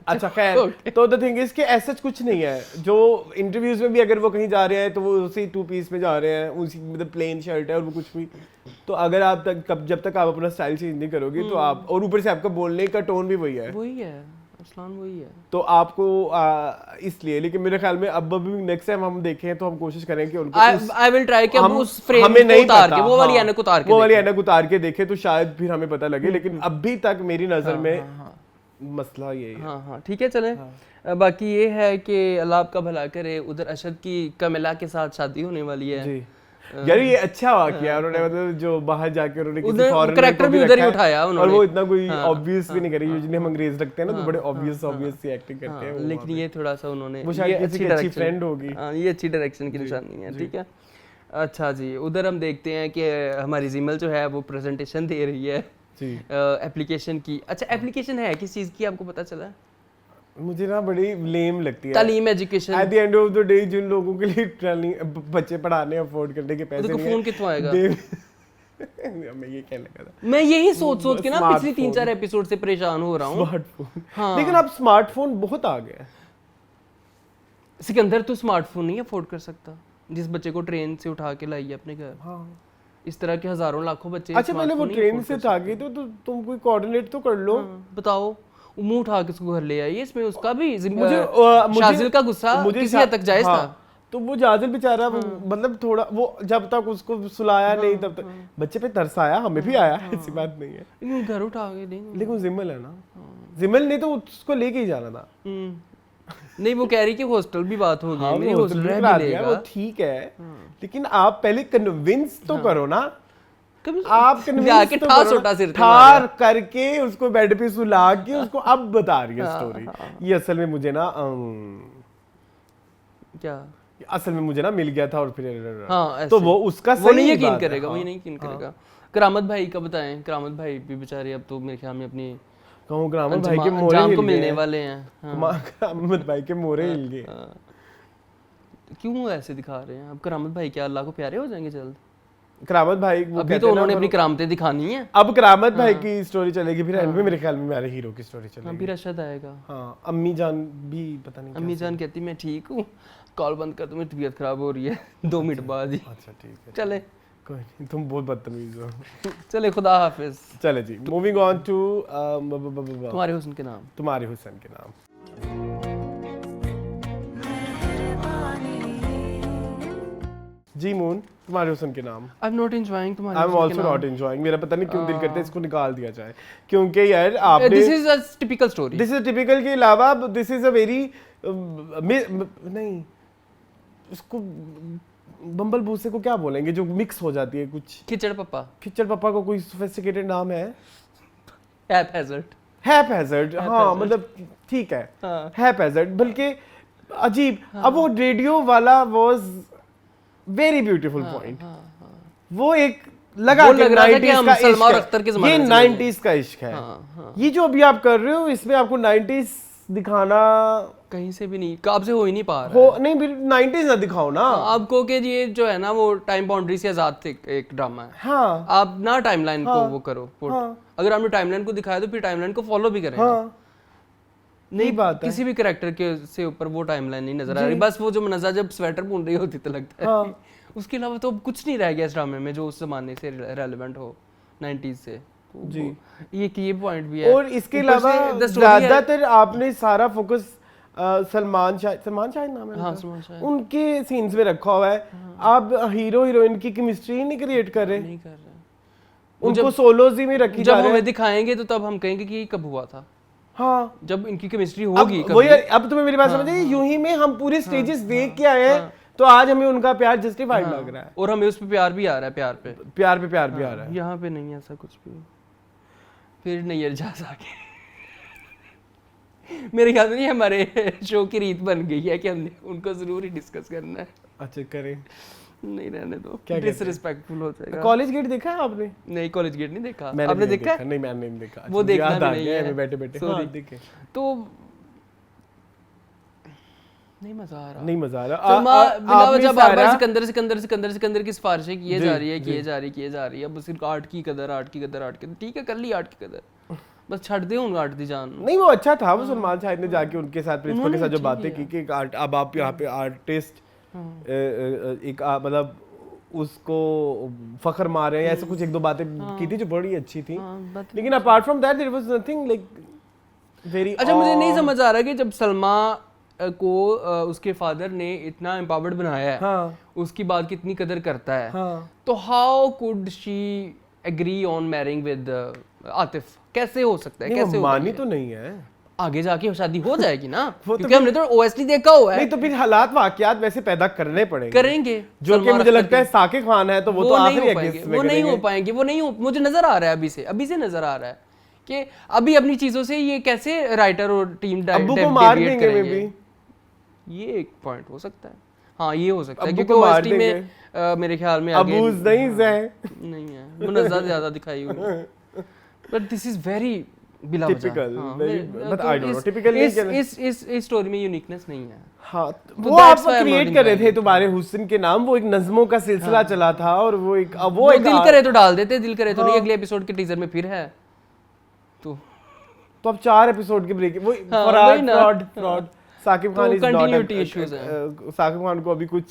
अच्छा खैर, तो द थिंग इज कि ऐसा कुछ नहीं है। जो इंटरव्यूज में भी अगर वो कहीं जा रहे हैं तो वो उसी 2 पीस में जा रहे हैं, उसी मतलब प्लेन शर्ट है और वो कुछ भी। तो अगर आप जब तक आप अपना स्टाइल चेंज नहीं करोगे तो आप, और ऊपर से आपका बोलने का टोन भी वही है, असलान वही है, तो आपको इसलिए। लेकिन मेरे ख्याल में अब भी नेक्स्ट टाइम हम देखें तो हम कोशिश करें कि उनको आई विल ट्राई कि हम उस फ्रेम हमें नहीं उतार पता, के वो वाली ऐनक उतार के वो वाली ऐनक उतार के देखें तो शायद फिर हमें पता लगे। लेकिन अभी तक मेरी नजर में मसला ये है। हाँ ठीक है चलें। बाकी ये है कि अल्लाह आपका भला करे। उधर अशद की कमिला के साथ शादी होने वाली है जी। यार ये अच्छा वाकया उन्होंने, मतलब जो बाहर जाके उन्होंने किसी उधर फॉरेनर करैक्टर को भी भी उधर ही रखा है, उठाया और उन्होंने। वो इतना कोई ऑब्वियस भी नहीं करे। यूजुअली हम अंग्रेज रखते हैं ना तो बड़े ऑब्वियस सी एक्टिंग करते हैं वो लेकिन वहाँ ये थोड़ा सा उन्होंने, वो शायद ये किसी की अच्छी फ्रेंड होगी। हाँ ये अच्छी डायरेक्शन की निशानी है। ठीक है अच्छा जी, उधर हम देखते हैं कि हमारी जिमल जो है वो प्रेजेंटेशन दे रही है जी एप्लीकेशन की। अच्छा एप्लीकेशन है किस चीज़ की आपको पता चला? मुझे ना बड़ी लेम लगती है तालीम education. At the end of the day जिन लोगों के लिए बच्चे पढ़ाने अफोर्ड करने के पैसे नहीं है, फोन कितों आएगा? मैं ये कहने लगा था, मैं यही सोच के ना पिछली स्मार्टफोन। 3-4 एपिसोड से परेशान हो रहा हूँ। स्मार्टफोन। हाँ। लेकिन अब स्मार्टफोन बहुत आ गया है। सिकंदर तो स्मार्टफोन नहीं अफोर्ड कर सकता जिस बच्चे को ट्रेन से उठा के लाइए अपने घर। हाँ। इस तरह के हजारों लाखों बच्चे अच्छा पहले वो smartphone नहीं ट्रेन afford से कर था गई तो तुम कोई कोऑर्डिनेट तो कर लो। बताओ वो मुंह उठा के उसको घर ले आइए, इसमें उसका भी मुझे शाजिल का गुस्सा किसी हद तक जायज था। तो वो जाजिल बेचारा मतलब थोड़ा वो जब तक उसको सुलाया नहीं तब तक बच्चे पे तरस आया, हमें भी आया, ऐसी बात नहीं है। लेकिन घर उठा के देंगे। लेकिन जिमल है ना, जिमल ने तो उसको लेके ही जाना था। नहीं वो कह रही कि हॉस्टल भी बात होगी, हाँ, मेरी वो हॉस्टल भी रह करा भी दिया, लेगा। वो ठीक है। लेकिन आप पहले कन्विंस तो करो ना। कभी आप जाके कन्विंस तो ठास करो उठा ना। सिर पे ठार करके उसको बेड पे सुला के उसको अब बता रही है स्टोरी। ये असल में मुझे ना क्या असल में मुझे ना मिल गया था और फिर हाँ तो वो उसका वो नहीं सही यकीन बात है, करेगा, हाँ। वो नहीं यकीन करेगा। करामत भाई का बताएं, करामत भाई भी बेचारे अब तो मेरे ख्याल में अपनी कहूँ करामत भाई के मोरे अंजाम हिल को गए मिलने हैं। वाले हैं। हाँ। करामत भाई के मोरे हिल गए। क्यों ऐसे दिखा रहे हैं? अब करामत भाई क्या अल्लाह को प्यारे हो जाएंगे जल्द? करामत भाई वो अभी कहते तो हैं ना, उन्होंने अपनी करामतें दिखानी है। अब करामत भाई की स्टोरी चलेगी, फिर एंड में मेरे ख्याल में मेरे हीरो की स्टोरी चलेगी। फिर अरशद आएगा। हाँ अम्मी जान भी पता नहीं अम्मी जान कहती मैं ठीक हूँ, कॉल बंद कर, तुम्हें तबीयत खराब हो रही है 2 मिनट बाद ही। अच्छा ठीक है चले कोई नहीं, तुम बहुत बदतमीज हो। चले खुदा हाफिज। चले जी, मूविंग ऑन टू तुम्हारे हुस्न के नाम। तुम्हारे हुसैन के नाम। जी मून, तुम्हारे हुसैन के नाम। आई एम नॉट एंजॉयिंग तुम्हारे आई एम हुस्न के आल्सो नाम। Not enjoying. मेरा पता नहीं क्यों दिल करता है इसको निकाल दिया जाए, क्योंकि यार आपने this is a typical story. This is typical के अलावा दिस इज अ वेरी नहीं उसको बम्बल भूसे को क्या बोलेंगे जो मिक्स हो जाती है कुछ। खिचड़ पप्पा, खिचड़ पप्पा को कोई सोफिस्टिकेटेड नाम है? हैपहैज़र्ड। हैपहैज़र्ड, हाँ मतलब ठीक है, हैपहैज़र्ड बल्कि अजीब। अब वो रेडियो वाला वाज वेरी ब्यूटीफुल पॉइंट। वो एक लगा वो कि लग रहा था कि 90s हम का सलमान इश्क अख्तर के है, ज़माने ये में चले गए। 90s का इश्क है। ये जो अभी आप कर रहे हो इसमें आपको 90s दिखाना कहीं से भी नहीं, काब से हो ही नहीं पा रहा हो नहीं, फिर 90s ना दिखाओ ना। आपको कि ये जो है ना वो टाइम बाउंड्री से आजाद थे, एक ड्रामा है। हाँ आप ना टाइमलाइन को वो करो पुट। अगर आपने टाइमलाइन को दिखाया तो फिर टाइमलाइन को फॉलो भी करें। हाँ नहीं बात है। किसी भी कैरेक्टर के से ऊपर वो टाइमलाइन नहीं नजर आ रही। बस वो जो मनजा जब स्वेटर बुन रही होती तो लगता है हाँ। उसके अलावा तो अब कुछ नहीं रह गया इस ड्रामे में जो उस जमाने से रेलेवेंट हो 90s से। तो जी। ये पॉइंट भी है। और इसके ऊपर से अलावा the story है- ज्यादातर आपने सारा फोकस सलमान शाहिद नाम है हाँ, उनका? सलमान शाहिद। उनके सीन्स में रखा हुआ है। आप हीरो हीरोइन की केमिस्ट्री नहीं क्रिएट कर रहे। नहीं कर रहे। उनको सोलोज ही में रखी जा जब रहे हमें हैं। दिखाएंगे तो तब हम कहेंगे कि ये कब हुआ था, हाँ जब इनकी केमिस्ट्री अब होगी वही कभी। अब तुम्हें मेरी बात समझ आई, यूं ही में हम पूरे स्टेजेस देख के आए हैं, तो आज हमें उनका प्यार जस्टिफाइड लग रहा है। और हमें उस पे प्यार भी आ रहा है, प्यार पे। प्यार पे प्यार भी आ रहा है। यहाँ पे नहीं है ऐसा कुछ भी। फिर नैयर जहाज आ गए। मेरे ख्याल में नहीं, हमारे शो की रीत बन गई है कि हमने उनको जरूर ही डिस्कस करना है। अच्छा करें। नहीं रहने दो, क्या कहते हैं? डिसरिस्पेक्टफुल हो जाएगा। कॉलेज गेट देखा है आपने? नहीं, कॉलेज गेट नहीं देखा। मैंने आपने भी नहीं देखा? नहीं मैंने नहीं देखा। वो अच्छा, देखना याद भी आ नहीं गया है। हमें बैठे बैठे। Sorry। हाँ देखे। तो नहीं मजा आ रहा। नहीं मजा आ रहा। सलमा बिना आपने वजह बार-बार सारा- सिकंदर सिकंदर सिकंदर सिकंदर की सिफारिशें किए जी, जा रही है, जी। किए जा रही है, किए जा रही है। अब सिर्फ आर्ट की कदर, आर्ट की कदर, आर्ट की कदर। ठीक है, कर ली आर्ट की कदर, बस छੱਡ दे उन आर्ट दी जान। नहीं वो अच्छा था, वो सलमान शाहिद ने जाके उनके साथ प्रिंसिपल के साथ जो बातें की कि एक आर्ट, अब आप यहाँ पे आर्टिस्ट एक मतलब उसको फखर मार रहे हैं, ऐसे कुछ एक दो बातें की थी जो बड़ी अच्छी थी। लेकिन apart from that there was nothing like very. अच्छा, मुझे नहीं समझ आ रहा कि जब सलमा को उसके फादर ने इतना एम्पावर्ड बनाया है, हाँ उसकी बात कितनी कदर करता है, हाँ तो how could she agree on marrying with Atif? कैसे हो सकता है? नहीं, कैसे वो होगा मानी ये? तो नहीं है। आगे जाके शादी हो जाएगी ना, वो तो क्योंकि हमने तो ओएसटी देखा हुआ है। नहीं तो फिर हालात वाकयात वैसे पैदा करने पड़ेंगे, करेंगे जो कि सलमान मुझे अख्तर लगता है की। साकिब खान है तो वो तो नहीं आखिरी हो पाएंगे, एग्जिस्ट में वो नहीं हो करेंगे। पाएंगे, वो नहीं हो, मुझे नजर आ रहा है अभी से नजर आ रहा है कि अभी अपनी चीजों से ये कैसे राइटर और टीम अब्बू को मार देंगे मे करेंगे। बी। ये एक पॉइंट हो सकता है, हाँ ये हो सकता है, अब्बू क्योंकि को मार ओएसटी में मेरे ख्याल में आगे अबूज नहीं है। नहीं है, मुनज़्ज़ा ज्यादा दिखाई हुई। बट दिस इज वेरी बिला वजह। Typical, हाँ, very- मैं- but तो I don't know, इस- typical नहीं इस कहना। इस स्टोरी में यूनिकनेस नहीं है। हाँ तो वो आप that's why I'm create not कर रहे थे enjoying तुम्हारे हुस्न के नाम, वो एक नज़्मों का सिलसिला चला था और वो एक वो दिल करे तो डाल देते, दिल करे तो नहीं। हाँ। अगले एपिसोड के टीजर में फिर है तो अब 4 एपिसोड की ब्रेक वो हाँ, फराड वही ना। फ्रॉड साकिब तो Khan is not continuity issues Saqib Khan को अभी कुछ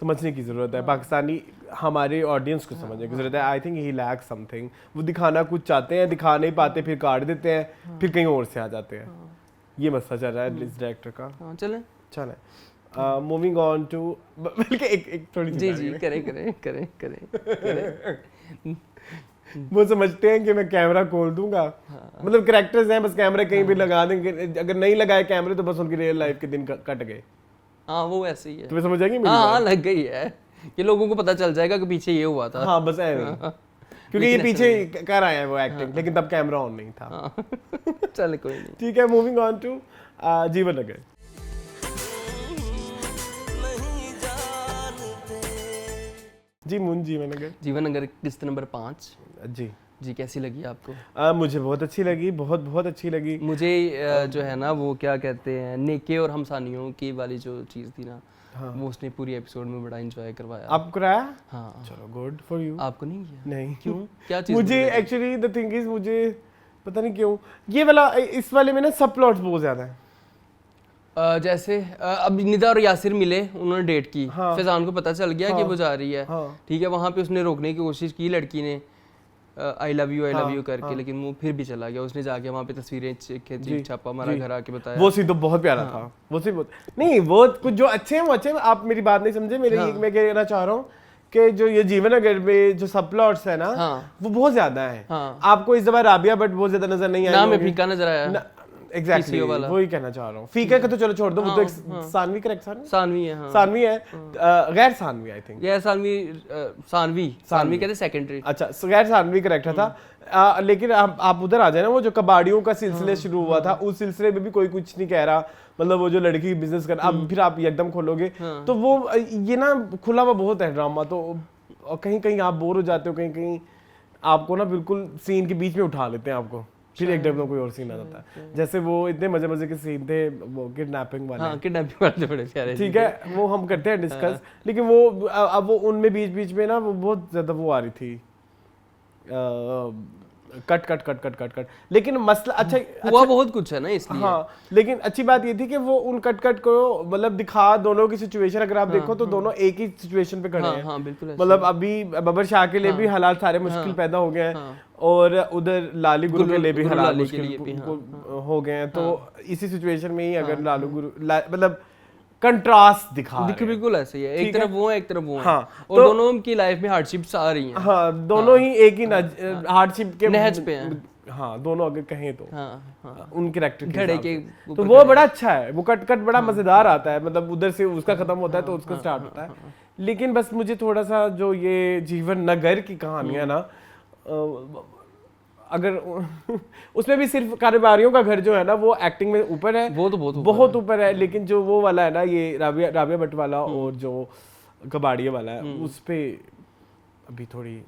समझने की जरूरत है, पाकिस्तानी हमारे ऑडियंस को समझने की जरूरत है। I think he lack something, वो दिखाना कुछ चाहते हैं, दिखा नहीं पाते, फिर काट देते हैं, फिर कहीं और से आ जाते हैं। ये मसला चल रहा है इस डायरेक्टर का। हाँ चलें चले मूविंग ऑन टू बल्कि एक थोड़ी सी जी बात जी है। करें वो समझते हैं कि मैं कैमरा खोल दूंगा, मतलब कैरेक्टर्स हैं, बस कैमरा कहीं भी लगा देंगे, अगर नहीं लगाए कैमरे तो बस उनकी रियल लाइफ के दिन कट गए। हाँ वो ऐसे ही है। तुम्हें समझ आएगी मेरी हाँ बात? लग गई है, ये लोगों को पता चल जाएगा कि पीछे ये हुआ था। हाँ बस ऐसे ही। क्योंकि ये पीछे कर आया है वो एक्टिंग, लेकिन तब कैमरा ऑन नहीं था। हाँ चल कोई नहीं। ठीक है, मूविंग ऑन टू जीवन नगर। जी मुन जीवन नगर। जीवन नगर किस्त नंबर 5 जी जी, कैसी लगी आपको? मुझे बहुत अच्छी लगी, बहुत बहुत अच्छी लगी। मुझे जो है ना वो क्या कहते हैं, नेके और हमसानियों की वाली जो चीज़ थी ना, वो उसने पूरी एपिसोड में बड़ा एंजॉय करवाया। आपको कराया? हाँ। चलो गुड फॉर यू। आपको नहीं किया? नहीं क्यों? क्या चीज़? मुझे एक्चुअली द थिंग इज, मुझे पता नहीं क्यों ये वाला, इस वाले में ना सब प्लॉट्स बहुत ज्यादा है। जैसे अब निदा और यासिर मिले, उन्होंने डेट की, हाँ। फैजान को पता चल गया कि वो जा रही है, हाँ। ठीक है, वहाँ पे उसने रोकने की कोशिश की लड़की ने, आई लव यू करके, लेकिन वो फिर भी चला गया। उसने जाके वहाँ पे तस्वीरें खींची, छापा मारा, घर आके बताया। वो सीन तो बहुत प्यारा था, वो सीन बहुत नहीं, वो कुछ जो अच्छे हैं वो अच्छे हैं। आप मेरी बात नहीं समझे, मेरे एक मैं कहना चाह रहा हूँ कि जो ये जीवन नगर में जो सब प्लॉट्स है ना, वो बहुत ज्यादा है। हाँ। आपको इस दफा राबिया बट बहुत ज्यादा नजर नहीं आई नाम में होंगी। फीका नजर आया। एग्जैक्टली वाला। वही कहना चाह रहा हूँ। फीका का तो चलो छोड़ दो, वो तो एक सानवी, करेक्ट सानवी, सानवी है। हाँ। सानवी है, गैर सानवी आई थिंक। ये सानवी कहते सेकेंडरी। अच्छा गैर सानवी करेक्ट था। लेकिन आप उधर आ जाए ना, वो जो कबाड़ियों का सिलसिले शुरू हुआ था, उस सिलसिले में भी कोई कुछ नहीं कह रहा, मतलब वो जो लड़की बिजनेस कर, अब फिर आप एकदम खोलोगे तो वो ये ना खुला हुआ बहुत है ड्रामा, तो कहीं कहीं आप बोर हो जाते हो, कहीं कहीं आपको ना बिल्कुल सीन के बीच में उठा लेते हैं आपको, फिर एक डब में कोई और सीन आ जाता है। जैसे वो इतने मजे मजे के सीन थे वो किडनैपिंग वाले। हाँ, किडनैपिंग वाले बड़े प्यारे। ठीक है, वो हम करते हैं डिस्कस, लेकिन वो अब वो उनमें बीच बीच में ना वो बहुत ज्यादा वो आ रही थी, cut cut cut cut cut cut. लेकिन मसला अच्छा हुआ बहुत कुछ है ना इसलिए। हाँ, लेकिन अच्छी बात ये थी कि वो उन कट कट को मतलब दिखा दोनों की सिचुएशन, अगर आप देखो तो दोनों एक ही सिचुएशन पे खड़े हैं। हाँ बिल्कुल। मतलब अभी बबर शाह के लिए भी हालात सारे मुश्किल पैदा हो गए हैं, और उधर लाली गुरु के लिए भी हालात मुश्किल हो गए हैं। तो इसी सिचुएशन में ही अगर लालू गुरु मतलब कंट्रास्ट दिखा रहे हैं। बिल्कुल ऐसे ही है, एक ठीक है। तरफ वो है एक तरफ वो है। हाँ, और तो- दोनों की लाइफ में हार्डशिप्स आ रही हैं। हाँ, दोनों ही एक ही हार्डशिप के नहज पे हैं। हाँ, दोनों अगर कहें तो हाँ हाँ उन कैरेक्टर के घड़े हिसाब के से। ऊपर तो वो खड़े बड़ा अच्छा है, वो कट कट बड़ा मजेदार आता है, मतलब उधर से उसका खत्म होता है तो उसका स्टार्ट होता है। लेकिन बस मुझे थोड़ा सा जो ये जीवन नगर की कहानी है ना, अगर उसमें भी सिर्फ कारोबारियों का घर जो है ना वो एक्टिंग में ऊपर है, वो तो बहुत ऊपर बहुत ऊपर है। लेकिन जो वो वाला है ना, ये राबिया भट्ट वाला और जो कबाड़िया वाला है, उस पे अभी थोड़ी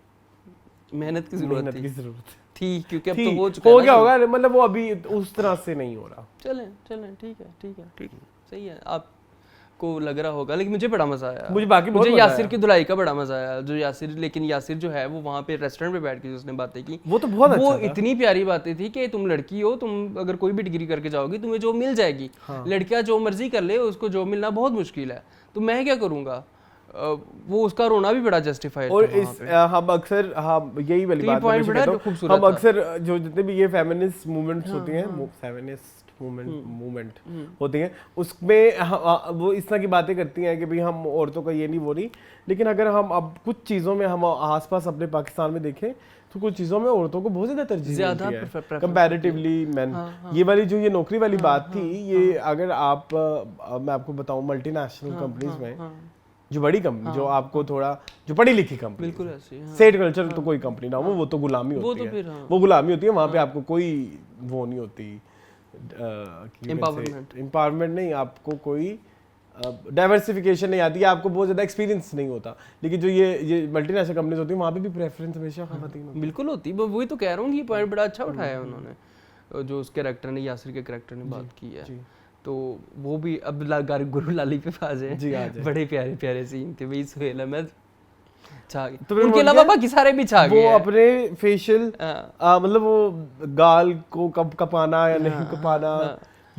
मेहनत की जरूरत मेहनत थी की जरूरत थी क्योंकि अब थी। तो हो चुका है हो ना गया शुरू। होगा, मतलब वो अभी उस तरह से नहीं हो रहा। चलें चलें ठीक है ठीक है ठीक है सही है। आपको लग रहा होगा लेकिन मुझे बड़ा मजा आया। मुझे बाकी बहुत मुझे मजा यासिर आया। की धुलाई का बड़ा मजा आया। जो यासिर, लेकिन यासिर जो है वो वहाँ पे रेस्टोरेंट पे बैठ के जो उसने बातें की वो तो बहुत वो अच्छा था। इतनी प्यारी बातें थी कि तुम लड़की हो, तुम अगर कोई भी डिग्री करके जाओगी तुम्हें जॉब मिल जाएगी। लड़कियां जो मर्जी कर ले उसको जॉब मिलना बहुत मुश्किल है, तो मैं क्या करूँगा। वो उसका रोना भी बड़ा जस्टिफाइड और इस हम अक्सर यही वाली तो ये बात मैं point हमेशा बड़ा कहता हूँ, खूबसूरत हम था। अक्सर जो जितने भी ये फेमिनिस्ट मूवमेंट्स होती हैं, फेमिनिस्ट मूवमेंट होती हैं, उसमें वो इस तरह की बातें करती हैं कि भाई हम औरतों का ये नहीं वो नहीं। लेकिन अगर हम अब कुछ चीज़ों में हम आसपास अपने पाकिस्तान में देखें तो कुछ चीज़ों में औरतों को बहुत ज़्यादा तरजीह ज़्यादा मिलती है prefer कंपैरेटिवली मैन। ये वाली जो ये नौकरी वाली बात थी, ये अगर आप मैं आपको बताऊं मल्टीनेशनल कंपनीज में जो बड़ी कंपनी जो आपको थोड़ा जो पढ़ी लिखी कंपनी, बिल्कुल ऐसे हाँ। सेट कल्चर तो कोई कंपनी ना हो, वो तो गुलामी वो होती तो है। फिर हाँ। वो गुलामी होती है, वहाँ पे आपको कोई वो नहीं होती Empowerment। एम्पावरमेंट नहीं, आपको कोई डाइवर्सिफिकेशन नहीं आती है, आपको बहुत ज़्यादा एक्सपीरियंस नहीं होता। लेकिन जो ये मल्टीनेशनल कंपनीज होती हैं वहाँ पे भी प्रेफरेंस हमेशा खवातीन होती बिल्कुल होती है। वही तो कह रहा हूँ कि ये पॉइंट बड़ा अच्छा उठाया है उन्होंने, जो उस कैरेक्टर ने, यासिर के कैरेक्टर ने बात की है। जी। तो वो भी अब गुरु लाली पे आ जाए। जी, आ जाए। बड़े प्यारे प्यारे सीन थे भाई। सुहेल अहमद छा गए, तो फिर उनके वो अलावा क्या? बाकी सारे भी छा गए वो हैं। अपने फेशियल हाँ। मतलब वो गाल को कब कपाना या नहीं कपाना,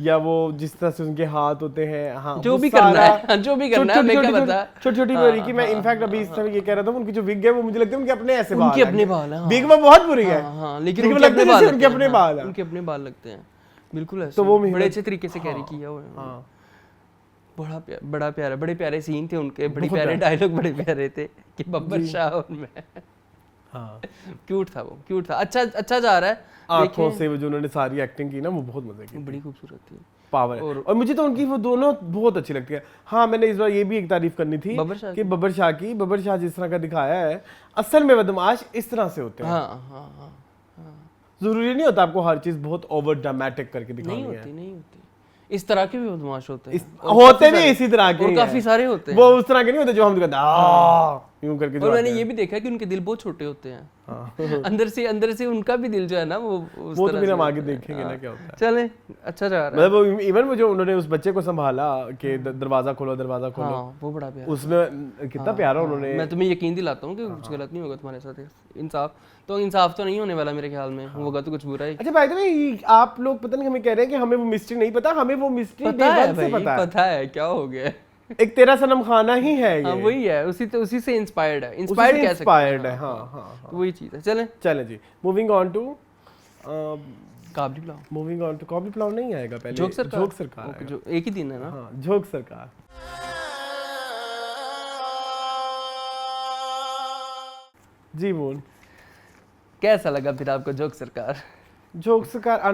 या वो जिस तरह से उनके हाथ होते हैं, हाँ जो वो भी करना सारा- है, जो भी करना है, मैं क्या बता। छोटी छोटी बारीकी। मैं इनफैक्ट अभी इस तरह ये कह रहा था, उनकी जो विग है वो मुझे लगता है उनके अपने ऐसे बाल उनके अपने बाल हैं, हाँ। विग में बहुत बुरी है, हाँ, हाँ, लेकिन लेकिन उनके लगता है अपने बाल जैसे लगते उनके हैं, अपने हाँ, बाल हैं। उनके अपने बाल लगते हैं बिल्कुल ऐसे। तो वो बड़े मेहनत- अच्छे तरीके से कैरी किया हुआ है। हाँ। बड़ा प्यारा, बड़े प्यारे सीन थे उनके, बड़े बहुत प्यारे प्यारे। डायलॉग बड़े प्यारे थे कि बब्बर शाह और मैं। हाँ, क्यूट था वो, क्यूट था। अच्छा जा रहा है। आंखों से वो जो उन्होंने सारी एक्टिंग की ना वो बहुत मजे की, बड़ी खूबसूरत थी। पावर है। और- और मुझे तो उनकी वो दोनों बहुत अच्छी लगती है। हाँ, मैंने इस बार ये भी एक तारीफ करनी थी बब्बर शाह कि बब्बर शाह जिस तरह का दिखाया है, असल में बदमाश इस तरह से होते हैं। हाँ हाँ हाँ, जरूरी नहीं होता आपको हर चीज बहुत ओवर ड्रामेटिक करके दिखानी नहीं है। होती नहीं होती। इस तरह के भी बदमाश होते हैं। और होते काफी भी सारे- इसी तरह के और ही काफी हैं। सारे होते हैं। वो उस तरह के नहीं होते जो हम कहते हैं यूं करके जो और मैंने आते ये हैं। भी देखा कि उनके दिल बहुत छोटे होते हैं। हाँ। अंदर से उनका भी दिल जो है ना वो उस वो तो तरह फिर से हम आगे होता है। देखेंगे ना हाँ। क्या होता है। चले अच्छा जा रहा है। मतलब वो इवन वो जो उन्होंने उस बच्चे को संभाला कि दरवाजा खोलो दरवाजा खोलो, हाँ वो बड़ा प्यारा। उसमें कितना प्यारा उन्होंने। मैं तुम्हें यकीन दिलाता हूँ कि कुछ गलत नहीं होगा तुम्हारे साथ। इंसाफ तो नहीं होने वाला मेरे ख्याल में। होगा तो कुछ बुरा ही। अच्छा भाई, तो आप लोग पता नहीं हमें कह रहे हैं कि हमें वो मिस्ट्री नहीं पता, हमें वो मिस्ट्री पता है से भाई, पता है। पता है क्या हो गया। एक तेरा सनम खाना ही है ये। हाँ वही है, उसी से इंस्पायर्ड है। उसी इंस्पायर्ड से कह सकते inspired हैं। है, हाँ, हाँ, तो वही चीज़ है। चलें चलें जी, मूविंग ऑन टू काबली बुलाओ। कॉबली प्लाव नहीं आएगा पहले। झोंक सरकार। झोंक सरकार ओके, आएगा। जो एक ही दिन है ना। हाँ, झोंक सरकार। जी बोल। कैसा लगा फिर आपको जोक सरकार? झोंक सरकार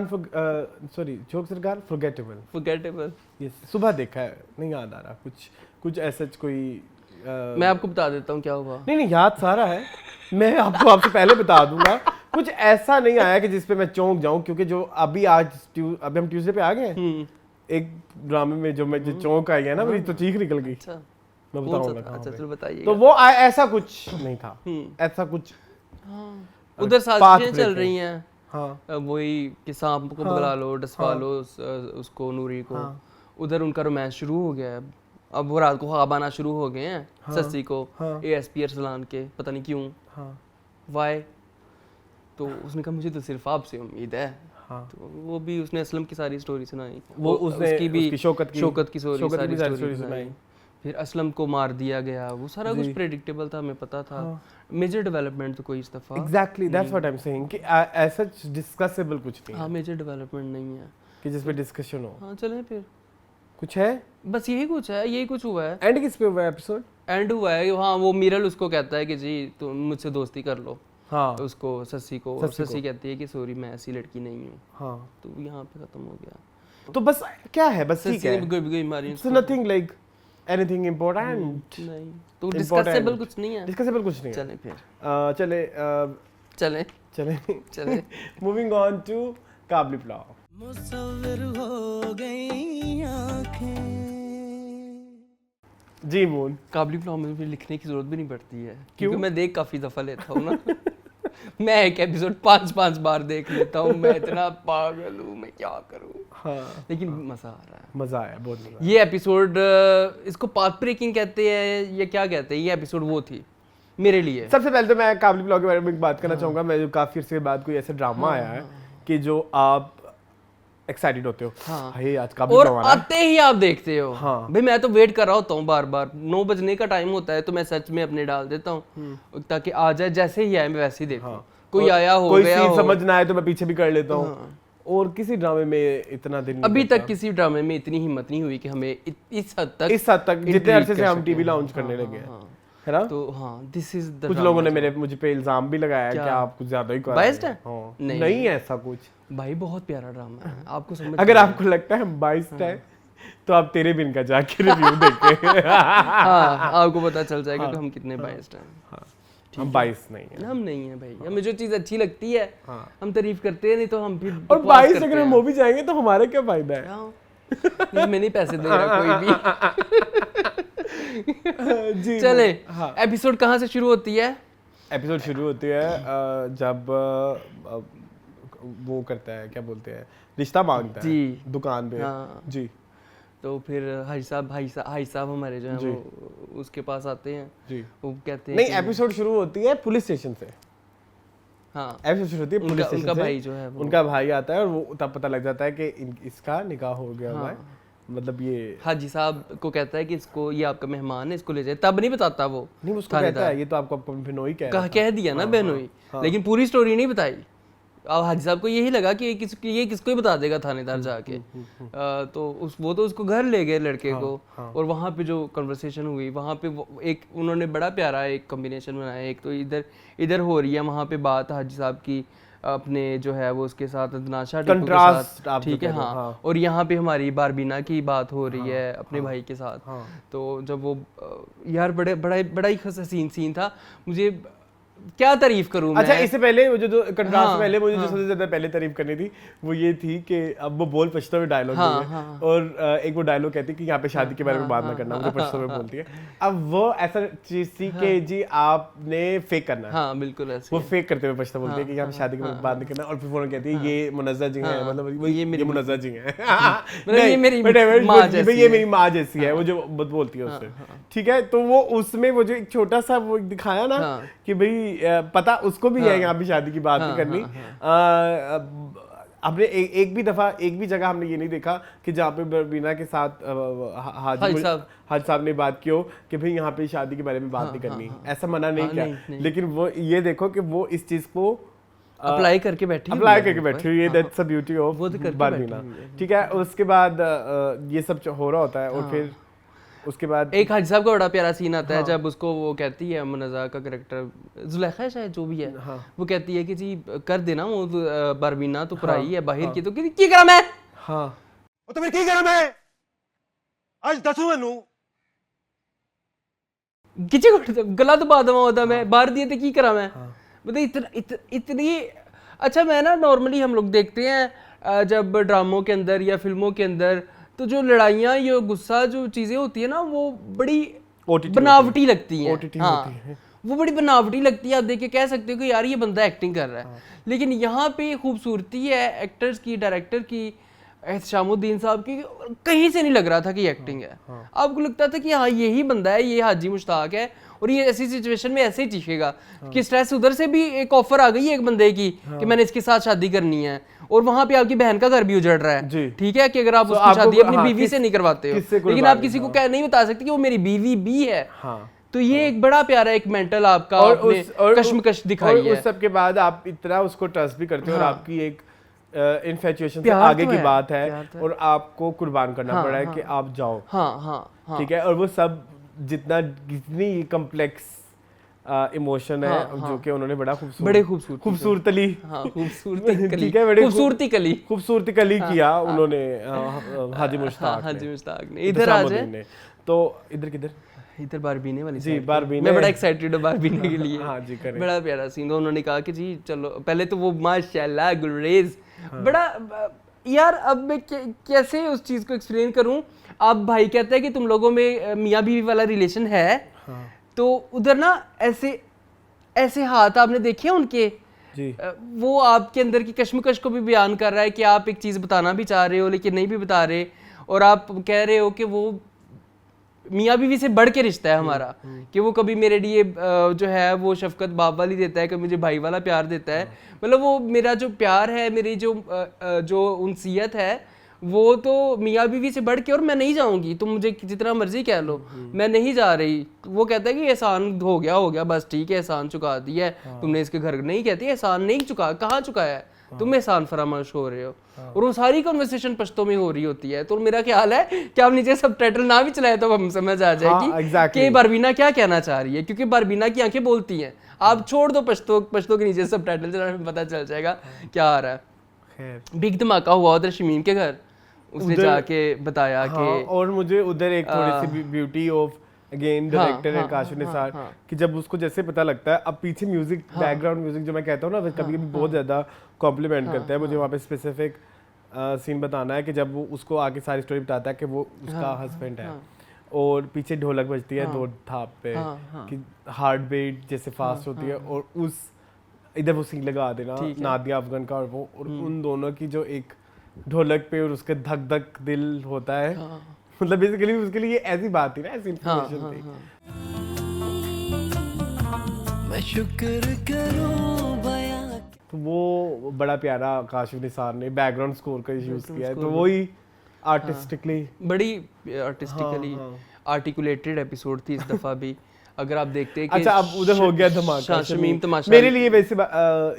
झोंक सरकार फॉरगेटेबल। फॉरगेटेबल। यस, सुबह देखा है, नहीं याद आ रहा कुछ ऐसा कोई मैं आपको बता देता हूँ क्या हुआ। नहीं याद सारा है, मैं आपसे पहले बता दूंगा। कुछ ऐसा नहीं आया कि जिस पे मैं चौंक जाऊं, क्योंकि जो अभी हम ट्यूसडे पे आ गए हैं, एक ड्रामे में जो चौंक आई है ना, मेरी तो चीख निकल गई। अच्छा मैं कौन सा बताऊंगा था? कहाँ अच्छा पे। चलो बताइए। तो वो ऐसा कुछ नहीं था, ऐसा कुछ। उधर पाथ साजिशें चल ब्रेकिंग। रही हैं। हाँ, वही कि सांप को बुला लो, डसवा लो उसको, नूरी को। उधर उनका रोमांस शुरू हो गया है। अब वो रात को ख्वाब आना शुरू हो गए हैं सस्सी को, ASP अरसलान के, पता नहीं क्यों, हाँ, वाई। तो उसने कहा मुझे तो सिर्फ आपसे उम्मीद है। हाँ। तो वो भी उसने असलम की सारी स्टोरी सुनाई। वो उसने उसकी भी उसकी शौकत की सारी सारी स्टोरी सुनाई। फिर असलम को मार दिया गया। वो सारा कुछ प्रेडिक्टेबल था, हमें पता था। मेजर डेवलपमेंट तो कोई इस दफा exactly that's what I am saying कि ऐसा डिस्कसेबल कुछ नहीं हाँ है मेजर डेवलपमेंट नहीं है कि जिस पे डिस्कशन हो। हाँ चलें फिर कुछ है? बस यही कुछ है, यही कुछ हुआ है। एंड किस पे हुआ एपिसोड? एंड हुआ है, हाँ वो मीरल उसको कहता है कि जी तुम मुझसे दोस्ती कर लो, हाँ उसको सस्सी को, और सस्सी कहती है कि सॉरी मैं ऐसी लड़की नहीं हूँ। हाँ, तो यहाँ पे खत्म हो गया। तो बस क्या है, बस ठीक सस्सी है, ने गोई मारी it's nothing like anything important. नहीं, तो डिस्कसेबल कुछ नहीं है। डिस्कसेबल कुछ नहीं है। चलें फिर, चले चलें चले मूविंग ऑन टू काबली पुलाव। मुसव्विर हो गई आंखें। जी मून, काबली पुलाव में फिर लिखने की जरूरत भी नहीं पड़ती है, क्यों? क्योंकि मैं देख काफी दफा लेता हूँ ना। मैं एक एपिसोड 5-5 बार देख लेता हूँ, मैं इतना पागल हूँ, मैं क्या करूँ। हाँ लेकिन मजा आ रहा है। मजा आया, बहुत मजा आया। ये एपिसोड इसको पाथ ब्रेकिंग कहते हैं या क्या कहते हैं, ये एपिसोड वो थी मेरे लिए। सबसे पहले तो मैं काबली पुलाव के बारे में एक बात करना चाहूंगा। मैं जो काफी अर्से के बाद कोई ऐसा ड्रामा आया है कि जो आप एक्साइटेड होते हो, हाँ। हाय आज काबली और पुलाव आ रहा है। आते ही आप देखते हो, हाँ। भाई मैं तो वेट कर रहा होता हूँ बार बार, 9 बजने का टाइम होता है तो मैं सच में अपने डाल देता हूँ ताकि आ जाए, जैसे ही आए मैं वैसे ही देखूँ। कोई आया हो कोई गया सीन हो। समझ ना आए तो मैं पीछे भी कर लेता हूँ। और किसी ड्रामे में इतना दिन नहीं अभी करता। तक किसी ड्रामे में इतनी हिम्मत नहीं हुई कि हमें इस हद तक इस हद तक जितने intrigue अरसे से कर हम सकें। टीवी लॉन्च करने हाँ, लगे हैं, हाँ। है ना? तो हाँ, दिस इज द कुछ लोगों ने मुझे पे इल्जाम भी लगाया कि क्या? आप कुछ ज्यादा ही कर रहे Biased हैं। है? हाँ। नहीं। नहीं है ऐसा कुछ। भाई बहुत प्यारा ड्रामा है, आपको समझ अगर नहीं आपको लगता है बाइस्ड है तो आप तेरे बिन का जाके रिव्यू देखें। हाँ, आपको पता चल जाएगा कि हम कितने बाइस्ड हैं। हम बाइस नहीं है। हम नहीं है भाई, हमें जो चीज अच्छी लगती है हाँ। हम तारीफ करते हैं, नहीं तो हम फिर और बकवास बाइस करते अगर हम हैं। वो भी जाएंगे तो हमारा क्या फायदा है? हाँ। नहीं, मैं नहीं पैसे दे रहा कोई भी। जी चले, हाँ। एपिसोड कहाँ से शुरू होती है? एपिसोड शुरू होती है जब वो करता है, क्या बोलते हैं, रिश्ता मांगता है जी। दुकान पे। हाँ। जी तो फिर भाई साहब हमारे जो जी। हैं वो उसके पास आते हैं, जी। वो कहते हैं नहीं, कि- एपिसोड शुरू होती है पुलिस स्टेशन से। हाँ, एपिसोड शुरू होती है पुलिस स्टेशन उनका से। भाई जो है वो- उनका भाई आता है और वो तब पता लग जाता है कि इसका निकाह हो गया हुआ है। मतलब ये हाजी साहब को कहता है कि इसको, ये आपका मेहमान है, इसको ले जाए। तब नहीं बताता वो, नहीं, उसको कहता है, ये तो आपको बिनोई कह रहा था। कह दिया ना बहनोई, लेकिन पूरी स्टोरी नहीं बताई। अब हाजी साहब को यही लगा कि ये किसको ही बता देगा थानेदार जाके। तो वो तो उसको घर ले गए लड़के को, और वहाँ पे जो कन्वर्सेशन हुई, वहाँ पे एक उन्होंने बड़ा प्यारा एक कॉम्बिनेशन बनाया। एक तो इधर हो रही है वहाँ पे बात हाजी साहब की अपने जो है वो उसके साथ अदनाशा टिप्पू के Contrast साथ, आप जो ठीक है कह रहे हो, हाँ। और यहाँ पे हमारी बारबीना की बात हो रही है अपने भाई के साथ। हाँ। तो जब वो यार बड़ा ही हसीन सीन था, मुझे क्या तारीफ करूं अच्छा, मैं। इससे पहले वो जो कंट्रास्ट हाँ, पहले मुझे जो सबसे ज्यादा पहले तारीफ करनी थी वो ये थी कि अब वो बोल पछता हुए डायलॉग हाँ, है। हाँ। और एक वो डायलॉग कहती है कि यहाँ पे शादी के बारे में बात ना करना, मुझे पछता हुए बोलती है। अब वो ऐसा चीज थी कि जी आपने फेक करना है। हाँ बिल्कुल ऐसे वो फेक करते हुए पछता बोलती है कि यहाँ पे शादी के बारे में बात नहीं करना, और फिर फोन कहती है ये मुनज़्ज़ा जी हैं, मतलब ये मुनज़्ज़ा जी हैं। ये मेरी नहीं, माँ भाई जैसी ये है। मेरी माँ जैसी है, वो जो बोलती है उससे, ठीक है। तो वो उसमें वो जो एक छोटा सा वो दिखाया ना हाँ। कि भाई पता उसको भी है यहाँ पे शादी की बात नहीं करनी। हमने एक भी जगह हमने ये नहीं देखा कि जहाँ पे बीना के साथ हाजी साहब ने बात की हो कि भाई यहाँ पे शादी के बारे में बात नहीं करनी, ऐसा मना नहीं किया। लेकिन वो ये देखो कि वो इस चीज को अप्लाई करके बैठी हुई है। दैट्स द ब्यूटी ऑफ बारबीना, ठीक है। उसके बाद ये सब हो रहा होता है, और फिर उसके बाद एक हाजी साहब का बड़ा प्यारा सीन आता है जब उसको वो कहती है मुनज़्ज़ा का कैरेक्टर जुलेखा शायद जो भी है, वो कहती है कि जी कर देना वो बारबीना तो पराई है बाहर की, तो की करा मैं हाँ ਉਹ ਤਾਂ ਫਿਰ ਕੀ ਕਰਾਂ ਮੈਂ ਅੱਜ ਦੱਸੂ ਮੈਨੂੰ किसी को गला दबा दवा होता मैं बाहर दिए तो की करा मैं, मतलब इतनी अच्छा। मैं ना नॉर्मली हम लोग देखते हैं जब ड्रामों के अंदर या फिल्मों के अंदर, तो जो लड़ाइयाँ या गुस्सा जो चीज़ें होती है ना वो बड़ी बनावटी लगती हैं। हाँ, वो बड़ी बनावटी लगती है। आप देख के कह सकते हो कि यार ये बंदा एक्टिंग कर रहा है, लेकिन यहाँ पे खूबसूरती है एक्टर्स की, डायरेक्टर की, एहतशामुद्दीन साहब की, कहीं से नहीं लग रहा था कि एक्टिंग है। आपको लगता था कि हाँ यही बंदा है, ये हाजी मुश्ताक है, और ये ऐसी सिचुएशन में ऐसे ही चीखेगा कि स्ट्रेस उधर से भी एक ऑफर आ गई है एक बंदे की कि मैंने इसके साथ शादी करनी है, और वहाँ पे आपकी बहन का घर भी उजड़ रहा है, ठीक है, कि अगर आप उसकी शादी अपनी बीवी से नहीं करवाते हो, लेकिन आप किसी को नहीं बता सकते कि वो मेरी बीवी भी है। तो ये एक बड़ा प्यारा एक मेंटल आपका कश्मकश दिखाई है। उस सब के बाद आप इतना उसको ट्रस्ट भी करते हो, और आपकी एक इन्फेचुएशन से प्यार आगे तो की है, बात है प्यार तो है। और आपको कुर्बान करना पड़ा है कि आप जाओ, हाँ हाँ हाँ ठीक है। और वो सब जितनी कम्प्लेक्स इमोशन है जो कि उन्होंने बड़ा बड़े खूबसूरतली हाँ खूबसूरती कली ठीक है, बड़े खूबसूरती कली किया उन्होंने हाजी मुश्ताक हाजी ने, मुश्ताक ने। इधर आ इत्तेशामुद्दीन जाए, ने। तो इधर किधर इधर बारबीने वाली जी, side पे। बारबीने। मैं बड़ा एक्साइटेड हूँ बारबीने के लिए। हाँ जी, करें। बड़ा प्यारा सीन था। उन्होंने कहा कि जी चलो, पहले तो वो माशाल्लाह गुलरेज बड़ा यार, अब मैं कैसे उस चीज़ को एक्सप्लेन करूँ। अब भाई कहता है कि तुम लोगों में मियाँ बीवी वाला रिलेशन है, तो उधर ना ऐसे ऐसे हाथ आपने देखे हैं उनके, जी, वो आपके अंदर की कश्मकश को भी बयान कर रहा है कि आप एक चीज़ बताना भी चाह रहे हो लेकिन नहीं भी बता रहे, और आप कह रहे हो कि वो मियाँ बीवी से बढ़ के रिश्ता है हमारा, कि वो कभी मेरे लिए जो है वो शफकत बाप वाली देता है, कभी मुझे भाई वाला प्यार देता है। मतलब वो मेरा जो प्यार है, मेरी जो उनसीयत है, वो तो मियाँ बीवी से बढ़ के, और मैं नहीं जाऊंगी, तुम मुझे जितना मर्जी कह लो, मैं नहीं जा रही। वो कहता है कि एहसान हो गया बस ठीक है, एहसान चुका दिया है तुमने इसके घर। नहीं कहती एहसान नहीं चुका, कहाँ चुकाया है, तुम एहसान फरामोश हो रहे हो। और वो सारी कन्वर्सेशन पश्तो में हो रही होती है। तो मेरा ख्याल है कि आप नीचे सबटाइटल ना भी चलाए तो हम समझ आ जाए कि बारबीना क्या कहना चाह रही है, क्योंकि बारबीना की आंखें बोलती हैं। आप छोड़ दो पश्तो के नीचे सबटाइटल चलाने में पता चल जाएगा क्या आ रहा है। खैर बिग धमाका हुआ उधर शमीम के घर, उसने जाके बताया कि और मुझे उधर एक थोड़ी सी ब्यूटी ऑफ अगेन डायरेक्टर है काशिफ निसार कि जब उसको जैसे पता लगता है, अब पीछे म्यूजिक बैकग्राउंड म्यूजिक जो मैं कहता हूँ ना, कभी कभी बहुत ज़्यादा कॉम्प्लीमेंट करता है मुझे। वहाँ पे स्पेसिफिक सीन बताना है कि जब वो उसको आके सारी स्टोरी बताता है कि वो उसका हस्बैंड है, और पीछे ढोलक बजती है दो थाप पे कि हार्ट बीट जैसे फास्ट होती है, और उस इधर वो सीन लगा देना नादिया अफगान का, और वो और उन दोनों की जो एक ढोलक पे और उसके धक धक दिल होता है, मतलब बेसिकली उसके लिए ये ऐसी बात थी ना, ऐसी इंफॉर्मेशन थी। मैं शुक्र करूं बयां। तो वो बड़ा प्यारा काशिफ निसार ने बैकग्राउंड स्कोर का यूज किया है, तो वही आर्टिस्टिकली बड़ी आर्टिस्टिकली आर्टिकुलेटेड एपिसोड थी इस दफा भी। अगर आप देखते हैं कि अच्छा, अब उधर हो गया धमाका शमीम तमाशा मेरे लिए वैसे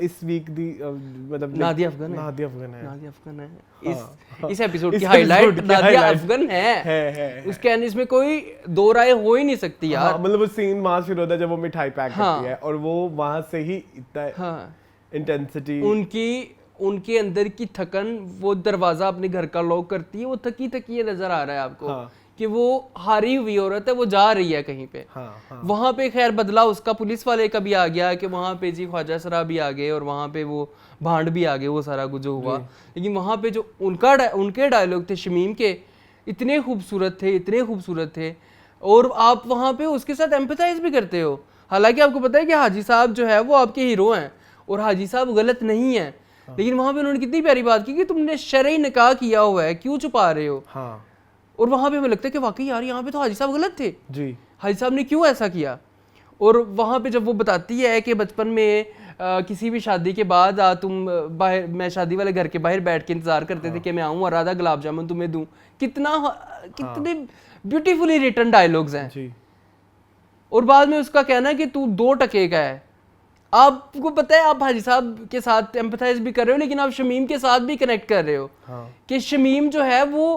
इस वीक दी मतलब नादिया अफगान है। नादिया अफगान है, नादिया अफगान है। इस एपिसोड की हाईलाइट नादिया अफगान है। उसके अंदर इसमें कोई दो राय हो ही नहीं सकती यार। हाँ, मतलब वो सीन वहां शुरू होता है जब वो मिठाई पैक करती है, और वो वहां से ही इतना इंटेंसिटी उनके अंदर की थकन, वो दरवाजा अपने घर का लॉक करती है, वो थकी थकी नजर आ रहा है आपको कि वो हारी हुई औरत है, वो जा रही है कहीं पे। वहां पे खैर बदला उसका पुलिस वाले का भी आ गया कि वहां पे जी ख्वाजा सरा भी आ गए, और वहां पे वो भांड भी आ गए, वो सारा कुछ जो हुआ। लेकिन वहां पे जो उनके डायलॉग थे शमीम के, इतने खूबसूरत थे, और आप वहां पे उसके साथ एम्पैथाइज भी करते हो। हालांकि आपको पता है कि हाजी साहब जो है वो आपके हीरो हैं, और हाजी साहब गलत नहीं है, लेकिन वहां पे उन्होंने कितनी प्यारी बात की कि तुमने शरई निकाह किया हुआ है, क्यों छुपा रहे हो। और वहां पे हमें लगता है कि वाकई यार यहाँ पे तो हाजी साहब गलत थे जी, हाजी साहब ने क्यों ऐसा किया। और वहां पे जब वो बताती है कि बचपन में किसी भी शादी के बाद तुम बाहर, मैं शादी वाले घर के बाहर बैठ के इंतजार करते थे कि मैं आऊँ और आधा गुलाब जामुन तुम्हें दूं। कितने ब्यूटीफुली रिटन डायलॉग्स हैं जी। और बाद में उसका कहना है कि तू 2 टके का है। आपको पता है आप हाजी साहब के साथ एम्पैथाइज भी कर रहे हो, लेकिन आप शमीम के साथ भी कनेक्ट कर रहे हो कि शमीम जो है वो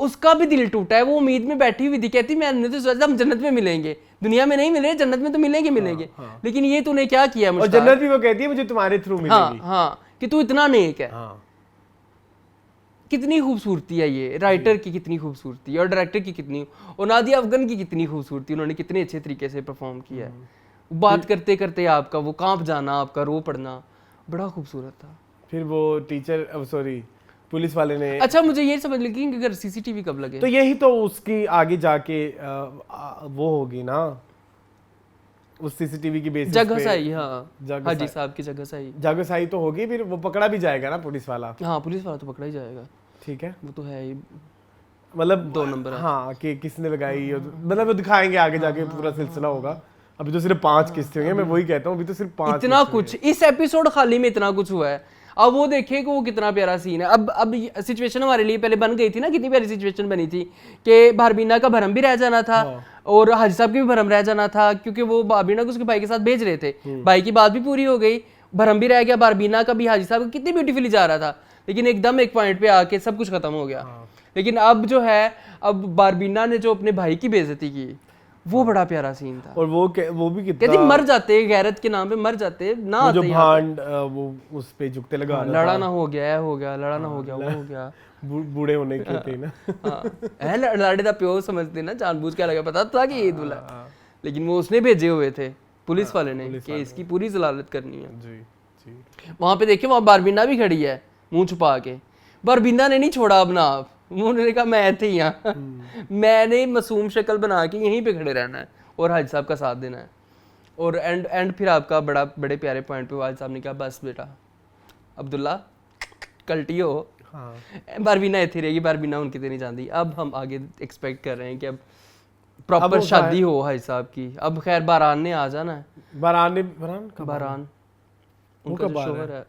उसका भी दिल टूटा है। वो उम्मीद में बैठी हुई थी, कहती मैंने तो सोचा हम जन्नत में मिलेंगे, दुनिया में नहीं मिले, जन्नत में तो मिलेंगे। लेकिन ये तूने क्या किया मुझे। और जन्नत भी वो कहती है मुझे तुम्हारे थ्रू मिलेगी। कि तू इतना नेक है। कितनी खूबसूरती है ये, राइटर की कितनी खूबसूरती है, और डायरेक्टर की कितनी, और नादिया अफगान की कितनी खूबसूरती, उन्होंने कितने अच्छे तरीके से परफॉर्म किया है। बात करते करते आपका वो कांप जाना, आपका रो पड़ना बड़ा खूबसूरत था। फिर वो टीचर सॉरी पुलिस वाले ने, अच्छा मुझे ये समझ लगी कि अगर सीसीटीवी कब लगे, तो यही तो उसकी आगे जाके वो होगी ना, उस सीसीटीवी की बेसिस पे जगह सही। हाजी साहब की जगह सही तो होगी, फिर वो पकड़ा भी जाएगा ना पुलिस वाला। पुलिस वाला तो पकड़ा ही जाएगा, ठीक है, वो तो है ही, मतलब 2 नंबर है। कि किसने लगाई, मतलब वो दिखाएंगे आगे जाके पूरा सिलसिला होगा। अभी तो सिर्फ 5 किस्से होंगे, मैं वही कहता हूँ, अभी तो सिर्फ 5 इतना कुछ इस एपिसोड खाली में इतना कुछ हुआ है। अब वो देखिए कि वो कितना प्यारा सीन है। अब सिचुएशन हमारे लिए पहले बन गई थी ना, कितनी प्यारी सिचुएशन बनी थी कि बारबीना का भरम भी रह जाना था और हाजी साहब के भी भरम रह जाना था, क्योंकि वो बारबीना को उसके भाई के साथ भेज रहे थे। भाई की बात भी पूरी हो गई, भरम भी रह गया, बारबीना का भी हाजी साहब कितनी ब्यूटीफुली जा रहा था। लेकिन एकदम एक पॉइंट पे आके सब कुछ खत्म हो गया। लेकिन अब जो है, अब बारबीना ने जो अपने भाई की बेइज्जती की, वो बड़ा प्यारा सीन था। और वो भी कहती कितना मर जाते गैरत के नाम पे, मर जाते ना वो जो आते यहाँ भांड वो उस पे जुगते लगा पे। रहा लड़ा था, ना हो गया, हो गया, लड़ा ना हो गया, वो हो गया। बूढ़े होने के थे ना। हाँ लाड़े दा प्यो समझते ना, जानबूझ के लगा, पता था कि ये दूल्हा, लेकिन वो उसने भेजे हुए थे पुलिस वाले ने कि इसकी पूरी जलालत करनी है। जी जी। वहां पे देखिए, वहां बारबीना भी खड़ी है मुंह छुपा के। बारबीना ने नहीं छोड़ा अपना आप, उन्होंने कहा मैं थे यहाँ, मैंने मासूम शक्ल बना के यहीं पे खड़े रहना है और हाजी साहब का साथ देना है। और एंड फिर आपका बड़े प्यारे पॉइंट पे हाजी साहब ने कहा बस बेटा अब्दुल्ला कल्टी हो। हाँ बारबीना इतनी रहेगी, बारबीना उनकी तो नहीं जानती। अब हम आगे एक्सपेक्ट कर रहे हैं कि अब प्रॉपर शादी हो हाजी साहब की। अब खैर बारान ने आ जाना है। बारान उनका जो शोहर है,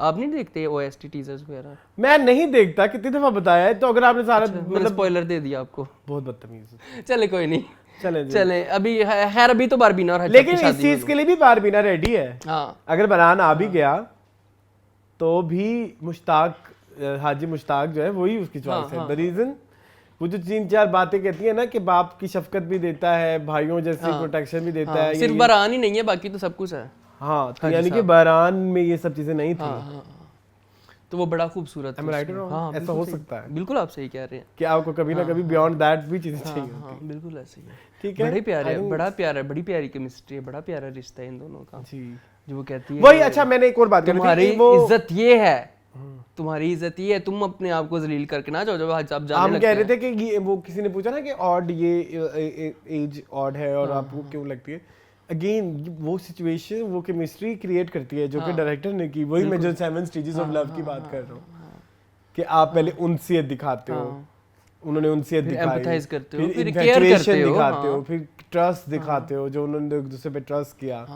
आप नहीं देखते OST टीजर्स वगैरह? मैं नहीं देखता, कितनी दफा बताया है, तो अगर आपने सारा मतलब स्पॉइलर दे दिया आपको, बहुत बदतमीज। चले कोई नहीं, चले जी। चले अभी खैर अभी तो बारबीना और हाजी लेकिन साहब की इस शादी चीज के लिए भी बारबीना रेडी है। हाँ अगर बारान आ भी गया तो भी मुश्ताक, हाजी मुश्ताक जो है वही उसकी चॉइस है। द रीजन वो जो 3-4 बातें कहती है ना कि बाप की शफकत भी देता है, भाइयों जैसी प्रोटेक्शन भी देता है। सिर्फ बारान ही नहीं है, बाकी तो सब कुछ है। हाँ तो यानी कि बारान में ये सब चीजें नहीं थी। तो वो बड़ा खूबसूरत Am I right or wrong? हाँ, ऐसा बिल्कुल हो सही। सकता है बिल्कुल आप सही कह रहे हैं कि आपको कभी ना कभी बियॉन्ड दैट भी चीजें चाहिए हाँ होती। बिल्कुल ऐसे ही है। ठीक है, बड़े प्यारे, बड़ा प्यारा, बड़ी प्यारी केमिस्ट्री है, बड़ा प्यारा रिश्ता है इन दोनों का। जी जो वो कहती है वही। अच्छा मैंने एक और बात करी तुम्हारी थी, वो इज्जत ये है, तुम्हारी इज्जत ये है, तुम अपने आप को जलील करके ना जाओ जब हाजी साहब जाने हम लगते कह हैं। रहे थे कि ये वो किसी ने पूछा ना कि ऑड ये एज ऑड है और आपको क्यों लगती है। अगेन वो सिचुएशन, वो केमिस्ट्री क्रिएट करती है जो कि डायरेक्टर ने की। वही मैं जो 7 स्टेजेस ऑफ लव की बात कर रहा हूँ कि आप पहले उनसियत दिखाते हो, उन्होंने उनसियत दिखाई, एम्पैथाइज करते हो, फिर केयर infatuation करते हो, दिखाते हो, फिर ट्रस्ट दिखाते हो, जो उन्होंने एक दूसरे पे ट्रस्ट किया।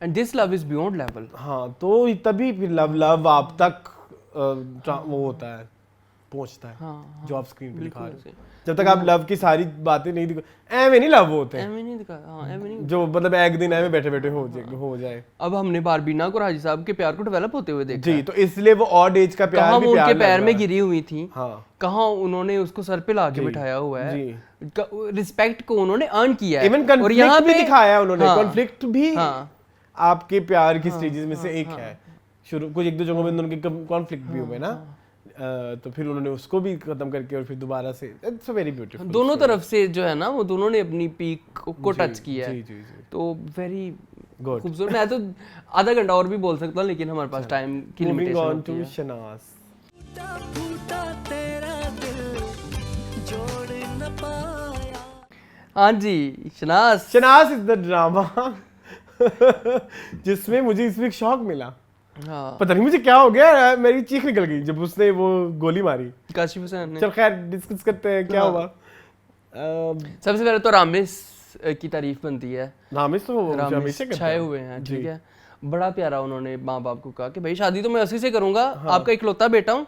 And this love is beyond level. हाँ तो तभी फिर लव आप तक वो होता है, पहुंचता है जो आप स्क्रीन पे दिखा रहे हो। जब तक आप लव की सारी बातें नहीं दिखा, ऐਵੇਂ नहीं लव होते हैं, एवे नहीं दिखा, हाँ एवे नहीं। जो मतलब एक दिन ऐਵੇਂ बैठे बैठे हो जाए। अब हमने बारबीना को हाजी साहब के प्यार को डेवलप होते हुए देखा। जी तो इसलिए वो ऑड एज का प्यार कहाँ भी वो प्यार उनके लग पैर रहा में है। गिरी हुई थी, हाँ कहाँ उन्होंने उसको सर पे लाके बिठाया हुआ है, जी। रिस्पेक्ट को उन्होंने अर्न किया है। इवन और यहाँ कॉन्फ्लिक्ट भी पे दिखाया उन्होंने। हाँ, कॉन्फ्लिक्ट भी हाँ, आपके प्यार की स्टेजेस में से एक है। शुरू कुछ एक दो जगहों में उनके कॉन्फ्लिक्ट भी हुए ना, तो फिर उन्होंने उसको भी खत्म करके और फिर दोबारा से, इट्स अ वेरी ब्यूटीफुल। दोनों तरफ से जो है ना, वो दोनों ने अपनी पीक को टच किया है। जी जी जी तो वेरी गुड। खूबसूरत। मैं तो आधा घंटा और भी बोल सकता हूँ, लेकिन हमारे पास टाइम की मूविंग लिमिटेशन ऑन होती टू है। शनास। फूटा तेरा दिल जोड़ न पाया। हाँ जी, शनास। शनास इज द ड्रामा जिसमें मुझे इस वीक शॉक मिला। हाँ, पता नहीं मुझे क्या हो गया, मेरी चीख निकल गई जब उसने वो गोली मारी। काशिफ हुसैन ने। चल खैर डिस्कस करते हैं क्या हुआ। सबसे पहले तो रामिस की तारीफ बनती है। रामिस तो वो रामिस हमेशा करता छाए है। हुए हैं, जी। ठीक है। बड़ा प्यारा उन्होंने माँ बाप को कहा कि भाई शादी तो मैं उसी से करूंगा, आपका इकलौता बेटा हूँ,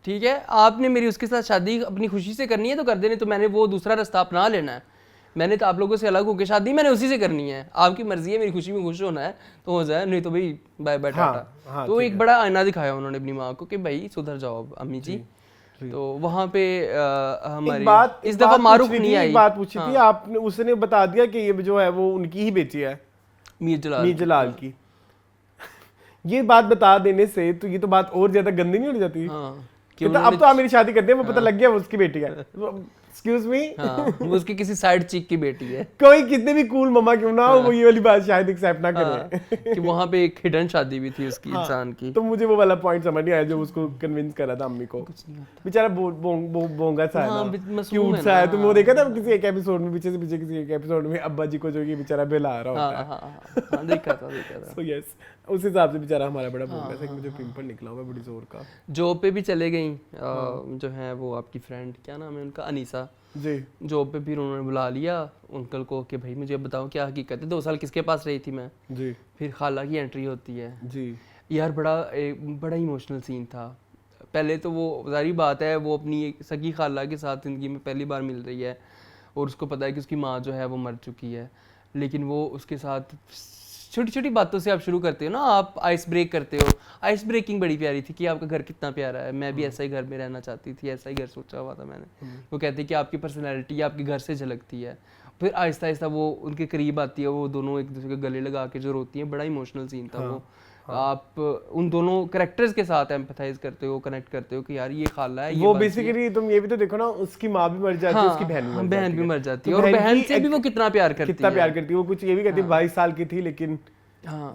ठीक है। आपने मेरी उसके साथ शादी अपनी खुशी से करनी है तो कर देने, तो मैंने वो दूसरा रास्ता अपना लेना है। मैंने तो आप लोगों से अलग होकर शादी मैंने उसी से करनी है, आपकी मर्जी है, मेरी खुशी में खुश होना है तो हो जाए, नहीं तो भाई बाय बाय टाटा। हाँ, तो एक बड़ा आईना दिखाया उन्होंने अपनी माँ को कि भाई सुधर जाओ अब अम्मी जी। तो वहाँ पे हमारी इस दफा मारूफ नहीं आई। एक बात पूछी थी आपने, उसने बता दिया कि ये जो है वो उनकी ही बेटी है, मीर मीर जलाल की। ये बात बता देने से तो ये तो बात और ज्यादा गंदी नहीं हो जाती। कि तो अब तो आप मेरी शादी करते हैं, वो पता लग गया वो उसकी बेटी है। एक्सक्यूज मी, वो उसकी किसी साइड चिक की बेटी है। कोई कितने भी कूल मम्मा क्यों ना हो, वो ये वाली बात शायद एक्सेप्ट ना करे। कि वहाँ पे एक हिडन शादी भी थी उसकी इंसान की। तो मुझे वो वाला पॉइंट समझ नहीं आया जो उसको कन्विंस कर रहा था अम्मी को। बेचारा बोंगा सा है ना, क्यूट सा है। तुमने वो देखा था किसी एक एपिसोड में, पीछे से पीछे किसी एक एपिसोड में अब्बा जी को जो ये बेचारा बेला रहा होता है। देखा था। सो यस, उस हिसाब से बेचारा हमारा बड़ा बोंगा सा, मुझे पिंपल निकला हुआ बड़ी जोर का। जॉब पे भी चले गई जो है वो आपकी फ्रेंड, क्या नाम है उनका, अनीसा जी। जॉब पे फिर उन्होंने बुला लिया अंकल को कि भाई मुझे बताओ क्या हकीकत है, 2 साल किसके पास रही थी मैं। जी फिर खाला की एंट्री होती है। जी यार बड़ा इमोशनल सीन था। पहले तो वो जारी बात है, वो अपनी एक सगी खाला के साथ ज़िंदगी में पहली बार मिल रही है और उसको पता है कि उसकी माँ जो है वो मर चुकी है, लेकिन वो उसके साथ छोटी छोटी बातों से आप शुरू करते हो ना, आप आइस ब्रेक करते हो। आइस ब्रेकिंग बड़ी प्यारी थी कि आपका घर कितना प्यारा है, मैं भी ऐसा ही घर में रहना चाहती थी, ऐसा ही घर सोचा हुआ था मैंने। वो कहते हैं कि आपकी पर्सनैलिटी आपके घर से झलकती है। फिर आहिस्ता आहिस्ता वो उनके करीब आती है, वो दोनों एक दूसरे के गले लगा के जो रोती हैं, बड़ा इमोशनल सीन था वो। आप उन दोनों कैरेक्टर्स के साथ एम्पैथाइज करते हो, कनेक्ट करते हो कि यार ये खाला है, ये वो बाजी है। बेसिकली तुम ये भी तो देखो ना, उसकी माँ भी मर जाती है, उसकी बहन भी मर जाती है। और बहन की से भी वो कितना प्यार करती है, कितना प्यार करती है। वो कुछ ये भी कहती है 22 साल की थी लेकिन हाँ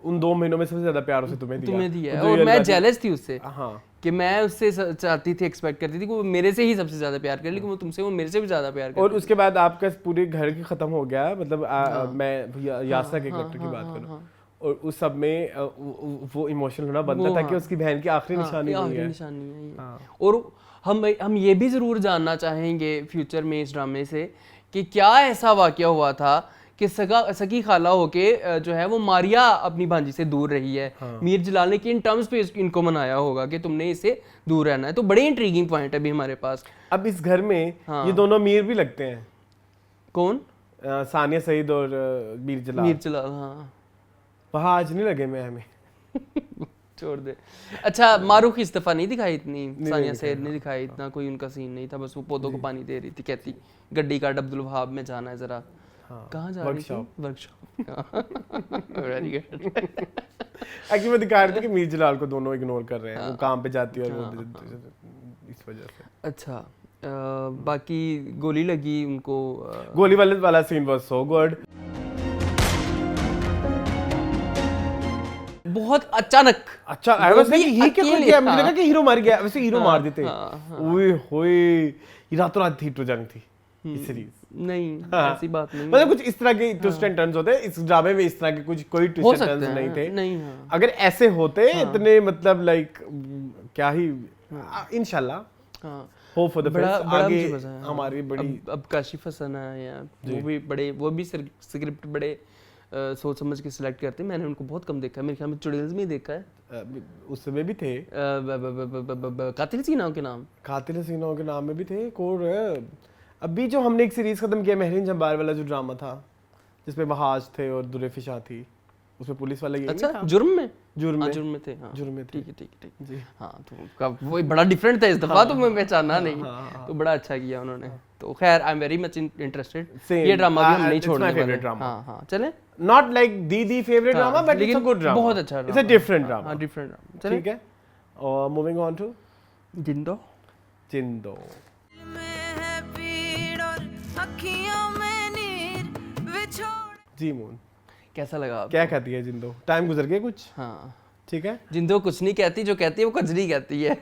उन 2 महीनों में सबसे ज्यादा प्यार उसे तुम्हें दिया है। और मैं जेलस थी उससे हाँ कि मैं उससे चाहती थी, एक्सपेक्ट करती थी कि वो मेरे से ही सबसे ज्यादा प्यार करे, लेकिन वो तुमसे, वो मेरे से भी ज्यादा प्यार और करती उसके बाद आपका पूरे घर की खत्म हो गया, मतलब मैं यासा के कैरेक्टर की बात करूं, और उस सब में वो इमोशनल होना बनता था कि उसकी बहन की आखिरी निशानी नहीं है। निशानी है ये। और हम ये भी जरूर जानना चाहेंगे फ्यूचर में इस ड्रामे से कि क्या ऐसा वाकया हुआ था कि सगी खाला होके जो है वो मारिया अपनी भांजी से दूर रही है। मीर जलाल ने किन टर्म्स पे इनको मनाया होगा कि तुमने इससे दूर रहना है। तो बड़े इंट्रीगिंग पॉइंट है अभी हमारे पास। अब इस घर में ये दोनों मीर भी लगते हैं। कौन? सानिया सईद और मीर जलाल। हाँ वहाँ आज नहीं लगे मैं हमें छोड़ दे। अच्छा, मारूख इस्तीफा नहीं दिखाई इतनी, सानिया सैयद ने दिखाई इतना, कोई उनका सीन नहीं था। बस वो पौधों को पानी दे रही थी, कहती गड्डी का अब्दुल वहाब में जाना है जरा। कहाँ जा रही थी? वर्कशॉप। Very good. एक्चुअली मैं दिखा रही थी कि मीर जलाल को दोनों इग्नोर कर रहे हैं, वो काम पे जाती है और वो इस वजह से। अच्छा, बाकी गोली लगी उनको, गोली वाला सीन वाज सो गुड। बहुत अचानक। अच्छा, आई वाज लाइक ही क्या कर गया, मुझे लगा कि हीरो मर गया, वैसे हीरो मार देते। ओए होए, ये रातों रात हिट हो जानी थी इस सीरीज। नहीं, ऐसी बात नहीं। मतलब कुछ इस तरह के ट्विस्ट एंड टर्न्स होते हैं इस ड्रामे में, इस तरह के कुछ कोई ट्विस्ट एंड टर्न्स नहीं थे। नहीं, अगर ऐसे होते इतने, मतलब लाइक क्या ही, इंशाल्लाह होप फॉर द बेस्ट। आगे हमारी बड़ी अब काशिफ हसन है या वो भी बड़े, वो भी स्क्रिप्ट बड़े सोच समझ के सिलेक्ट करते हैं। मैंने उनको बहुत कम देखा है, मेरे ख्याल में चुड़ैल्स में देखा है। उस समय भी थे कातिल सीनाओं के नाम, कातिल सीनाओं के नाम में भी थे। और अभी जो हमने एक सीरीज खत्म किया, महरीन जब्बार वाला जो ड्रामा था जिसमें महाज थे और दुरे फिशा थी, उसमें पुलिस वाला ये अच्छा, था। जुर्म में थे। हाँ, जुर्म में थे। ठीक है जी। हाँ, तो वो बड़ा डिफरेंट था इस दफा। तो मैं पहचाना नहीं, तो बड़ा अच्छा किया उन्होंने। तो खैर, I am very much interested. ये ड्रामा भी हम नहीं छोड़ने वाले। हाँ, चले। Not like the favourite drama, but it's a good drama, बहुत अच्छा drama, it's a different drama. हां, डिफरेंट ड्रामा, चले। ठीक है, और मूविंग ऑन टू जिंदो। जी मून, कैसा लगा आपको? क्या कहती है जिंदो? टाइम गुजर गया कुछ? हाँ, ठीक है। जिंदो कुछ नहीं कहती, जो कहती है वो कजरी कहती है।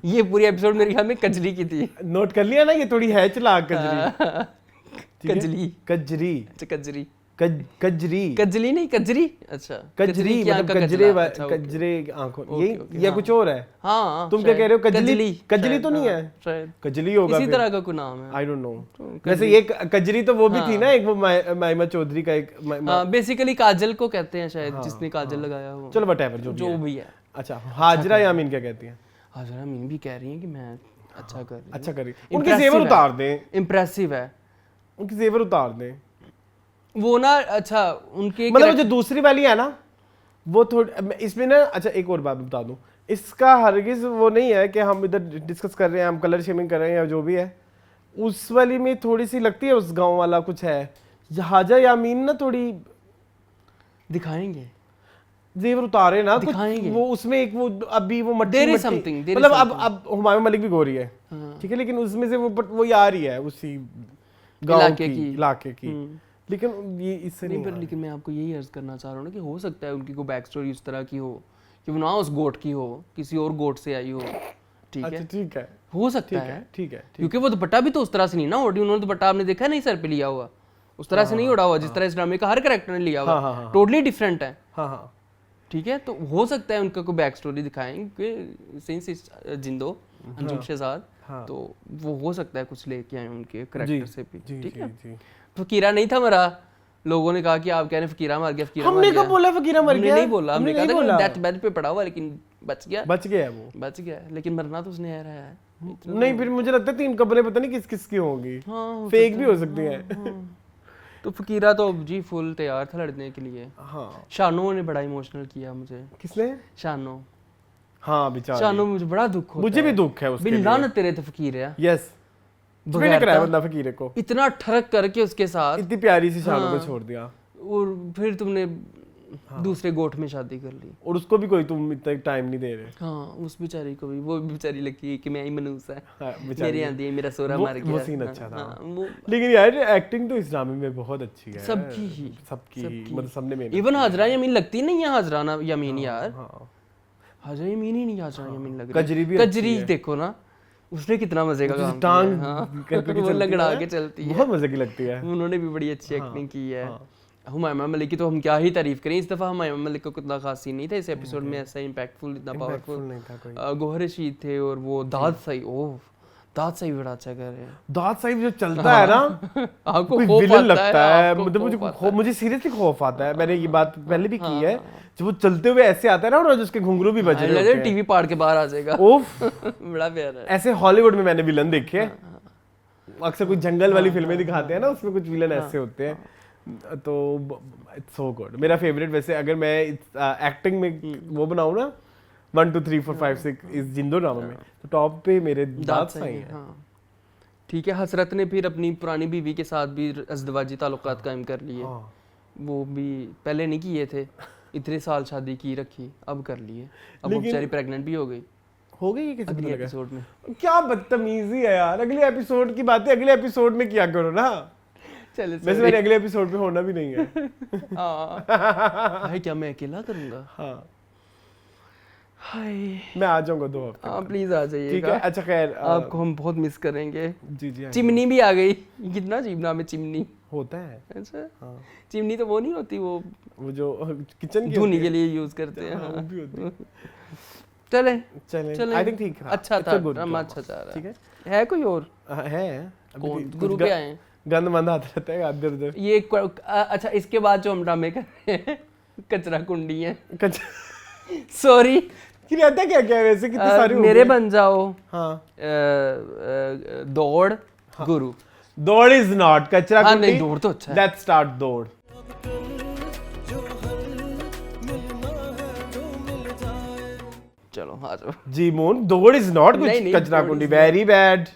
ये पूरी एपिसोड मेरे ख्याल में कजरी की थी। नोट कर लिया ना, ये थोड़ी है चलाक कजरी। कजली, कजरी, अच्छा कजरी, कजरी, कजली नहीं, कजरी। अच्छा, कजरी मतलब कजरे, कजरे आंखों, ये कुछ और है। हाँ, तुम क्या कह रहे हो? कजली, कजली तो नहीं है, शायद कजली होगा, इसी तरह का कोई नाम है, आई डोंट नो। वैसे ये कजरी तो वो भी थी ना, एक वो माइमा चौधरी का एक, बेसिकली काजल को कहते हैं शायद, जिसने काजल लगाया हो। चलो व्हाटएवर, जो भी है। अच्छा, हाजरा यामीन क्या कहती हैं? हाजरा यामीन भी कह रही हैं कि मैं अच्छा कर रही हूं। अच्छा कर रही है। उनके जेवर उतार दें, इंप्रेसिव है, उनके जेवर उतार दें वो ना। अच्छा, उनके मतलब जो दूसरी वाली है ना, वो थोड़ी इसमें ना। अच्छा, एक और बात बता दूं, इसका हरगिज वो नहीं है कि हम इधर डिस्कस कर रहे हैं, हम कलर शेमिंग कर रहे हैं या जो भी है। उस वाली में थोड़ी सी लगती है उस गांव वाला कुछ है। हाजा यामीन ना थोड़ी दिखाएंगे, जेवर उतारे ना दिखाएंगे। वो उसमें एक वो अभी वो मट्टी मतलब अब हुमायूं मलिक भी गोरी है, ठीक है, लेकिन उसमें से वो आ रही है उसी गांव की, इलाके की। लेकिन ये इससे नहीं पर लेकिन मैं आपको यही अर्ज करना चाह रहा हूँ ना कि हो सकता है उनकी कोई बैक स्टोरी उस तरह की हो कि वो ना उस गोट की हो, किसी और गोट से आई हो। ठीक है, ठीक है, हो सकता है, ठीक है, क्योंकि वो दुपट्टा भी तो उस तरह से नहीं ना ओढ़ी। उन्होंने दुपट्टा आपने देखा नहीं सर पे लिया हुआ, उस तरह से नहीं ओढ़ा हुआ जिस तरह इस ड्रामे का हर कैरेक्टर ने लिया हुआ, टोटली डिफरेंट है। हाँ, ठीक है, तो हो सकता है उनका कोई बैक स्टोरी दिखाएंगे, जिंदो अंजुम शहजाद, तो वो हो सकता है कुछ लेके आए उनके कैरेक्टर से भी। ठीक है, फकीरा नहीं था मरा, लोगों ने कहा कि आप कह रहे फकीरा मर गया, फकीरा हमने कब बोला फकीरा मर गया? नहीं बोला, हमने कहा था डेथ बेड पे पड़ा हुआ, लेकिन बच गया वो बच गया, लेकिन मरना तो उसने रहा है। नहीं, फिर मुझे लगता है 3 कब्रें पता नहीं किस किस की होंगी, फेक भी हो सकती हैं। तो फकीरा तो जी फुल तैयार था लड़ने के लिए। हाँ शानो ने बड़ा इमोशनल किया मुझे। किसने? शानो हाँ बेचारी। शानो मुझे बड़ा दुख होता मुझे भी है। दुख है उसके लिए। बिल्लान तेरे तो फकीर है। यस मैंने कराया बंदा फकीरे को, इतना ठरक करके उसके साथ इतनी प्यारी सी शानों को हाँ। छोड़ दिया और फिर तुमने दूसरे गोठ में शादी कर ली। और उसको भी कोई तुम इतना टाइम नहीं दे रहे। हाँ उस बेचारी को भी, वो बेचारी लगी कि मैं ही मनूस है, हाँ, बेचारी मेरे आंधी मेरा सोरा वो- मर गया। वो सीन हाँ, अच्छा था। हाँ, वो लेकिन यार एक्टिंग तो इस ड्रामे में बहुत अच्छी है, सबकी ही सबकी मतलब सबने मेहनत इवन की हाजरा यमीन लगती नहीं है। हाजराना यमीन यार, हाँ हाजरा यमीन ही नहीं, हाजरा यमीन लग रही कजरी भी अच्छी कजरी है। देखो ना, उसने कितना मजे का जैसे काम टांग किया है। हाँ। करके वो चलती लंगड़ा है, के चलती है, बहुत मजे की लगती है। उन्होंने भी बड़ी अच्छी हाँ, एक्टिंग की है। हाँ। हुमायूं मलिक की तो हम क्या ही तारीफ करें, इस दफा हुमायूं मलिक को कितना खास सीन नहीं था इस एपिसोड में, ऐसा इम्पैक्टफुल इतना Impactful पावरफुल नहीं था कोई। गोहर रशीद थे और वो दाद सही, ओह दाद सही बड़ा अच्छा कर रहे हैं। दाद साहिब जो चलता है ना आपको कोई खौफ विलन आता लगता है, आपको मतलब मुझे खौफ आता है। मुझे सीरियसली खौफ आता है। मैंने ये बात पहले भी की है, जब वो चलते हुए ऐसे आता है ना और जिसके घुंघरू भी बज रहे होते हैं, टीवी पाड़ के बाहर आ जाएगा। उफ बड़ा प्यारा है। ऐसे हॉलीवुड में मैंने विलन देखे हैं, अक्सर कोई जंगल वाली फिल्में दिखाते हैं ना, उसमें कुछ विलन ऐसे होते हैं, तो इट्स सो गुड। मेरा फेवरेट वैसे अगर मैं एक्टिंग में वो बनाऊं ना 1 2 3 4 5 6 इस जिंदो ड्रामा में, तो टॉप पे मेरे दाद साई है। हाँ ठीक है। हसरत ने फिर अपनी पुरानी बीवी के साथ भी अज़दवाजी ताल्लुकात कायम कर लिए। हाँ। वो भी पहले नहीं किए थे, इतने साल शादी की रखी, अब कर लिए। अब वो बेचारी प्रेग्नेंट भी हो गई हो गई ये किसी अगले को लगा? एपिसोड में। क्या बदतमीजी है यार, अगले एपिसोड की बातें अगले एपिसोड में किया करो ना। चले वैसे मेरे अगले एपिसोड में होना भी नहीं है। हाय क्या मैं अकेला करूंगा? हाँ हाय मैं आ जाऊंगा 2 हफ्ते। हाँ प्लीज आ ठीक है जाइएगा, अच्छा खैर आपको हम बहुत मिस करेंगे। जी जी चिमनी भी आ गई, कितना अजीब नाम है चिमनी। होता है। अच्छा हाँ चिमनी तो वो नहीं होती, वो वो जो किचन की धुनी होती के है। लिए यूज करते हैं। हाँ, वो हाँ। भी होती है। चले चलें आई थिंक ठीक था, अच्छा It's a था good ड्रामा, drama. अच्छा जा रहा ठीक है। है है कोई और है अभी कौन कुछ गुरु पे आए हैं? गंद मंद आता रहता है इधर उधर। ये अच्छा इसके बाद जो हम ड्रामे कर रहे हैं कचरा कुंडी है, सॉरी कि रहता क्या क्या है वैसे, कितने सारे हो मेरे गए? बन जाओ, हाँ दौड़ गुरु। दौड़ इज नॉट कचरा हाँ, कुंडी। नहीं, दौड़ तो अच्छा है। लेट्स स्टार्ट दौड़। चलो आ जाओ। जी मोन दौड़ इज नॉट नहीं, कुछ नहीं, कचरा दौड़ कुंडी, is very bad.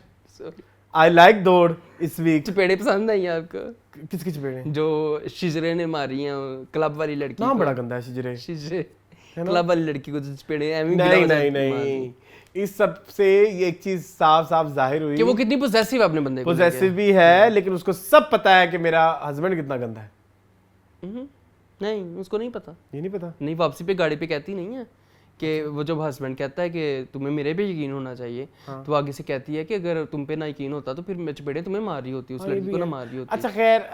Sorry। I like दौड़ इस वीक। चपेड़े पसंद आई आपको? किसकी चपेड़े? जो शिजरे ने मारी हैं क्लब वाली लड़की नाम को। बड़ा गंदा है शिजरे। शिजरे है ना? क्लब वाली लड़की को जो चपेड़े एवं नहीं नहीं नहीं, इस सब से ये एक चीज साफ साफ जाहिर हुई कि वो कितनी पोजेसिव अपने बंदे को लेके। पोजेसिव भी है, लेकिन उसको सब पता है कि मेरा हस्बैंड कितना गंदा है। नहीं उसको नहीं पता, ये नहीं पता। नहीं वापसी पे गाड़ी पे कहती नहीं है कि वो जब हस्बैंड कहता है कि तुम्हें मेरे पे यकीन होना चाहिए, तो आगे से कहती है कि अगर तुम पे ना यकीन होता तो फिर मैं चपेड़े तुम्हें मार रही होती, उस लड़की को ना मार रही होती। अच्छा खैर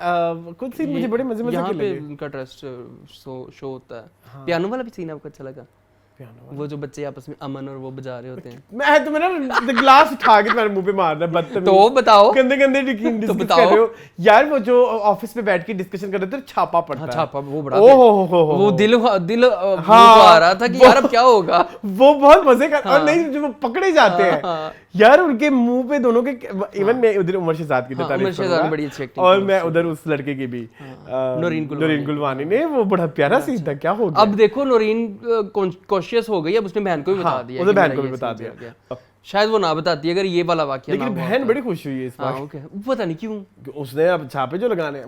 कुछ सीन मुझे बड़े मजे यहाँ के पे लगे। उनका ट्रस्ट शो होता है। पियानो वाला भी सीन आपको अच्छा लगा? पियानो वो जो बच्चे आपस में अमन और वो बजा रहे होते हैं। मैं तुम्हें ना ग्लास उठा के तुम्हारे मुंह पे मारना बदतमीज। तो बताओ। गंदे गंदे डिस्कस कर बताओ। रहे हो यार। वो जो ऑफिस में बैठ के डिस्कशन कर रहे थे, छापा पड़ता हाँ है। छापा वो बड़ा ओहो वो दिल मुंह को हाँ, आ रहा था कि यार अब क्या होगा। वो बहुत मजे का। और नहीं जो वो पकड़े जाते हैं हाँ। यार, उनके मुंह पे दोनों के। इवन मैं उधर उमर शहजाद की हाँ, तारीफ उमर शहजाद करूंगा, ने बड़ी अच्छी acting और की मैं उधर उस लड़के की भी नौरीन नौरीन गुलवानी ने, वो बड़ा प्यारा सीन था। क्या हो गया? अब देखो नौरीन कॉन्शियस हो गई, अब उसने बहन को भी बता हाँ, दिया उसने कि बहन मेरा को भी ये बता सीन चल दिया। गया। शायद वो ना बताती अगर ये वाला वाकया ना लेकिन हुआ बहन होता। बड़ी खुश हुई है इस हाँ बार। ओके, पता नहीं क्यों। उसने अब छापे जो लगाने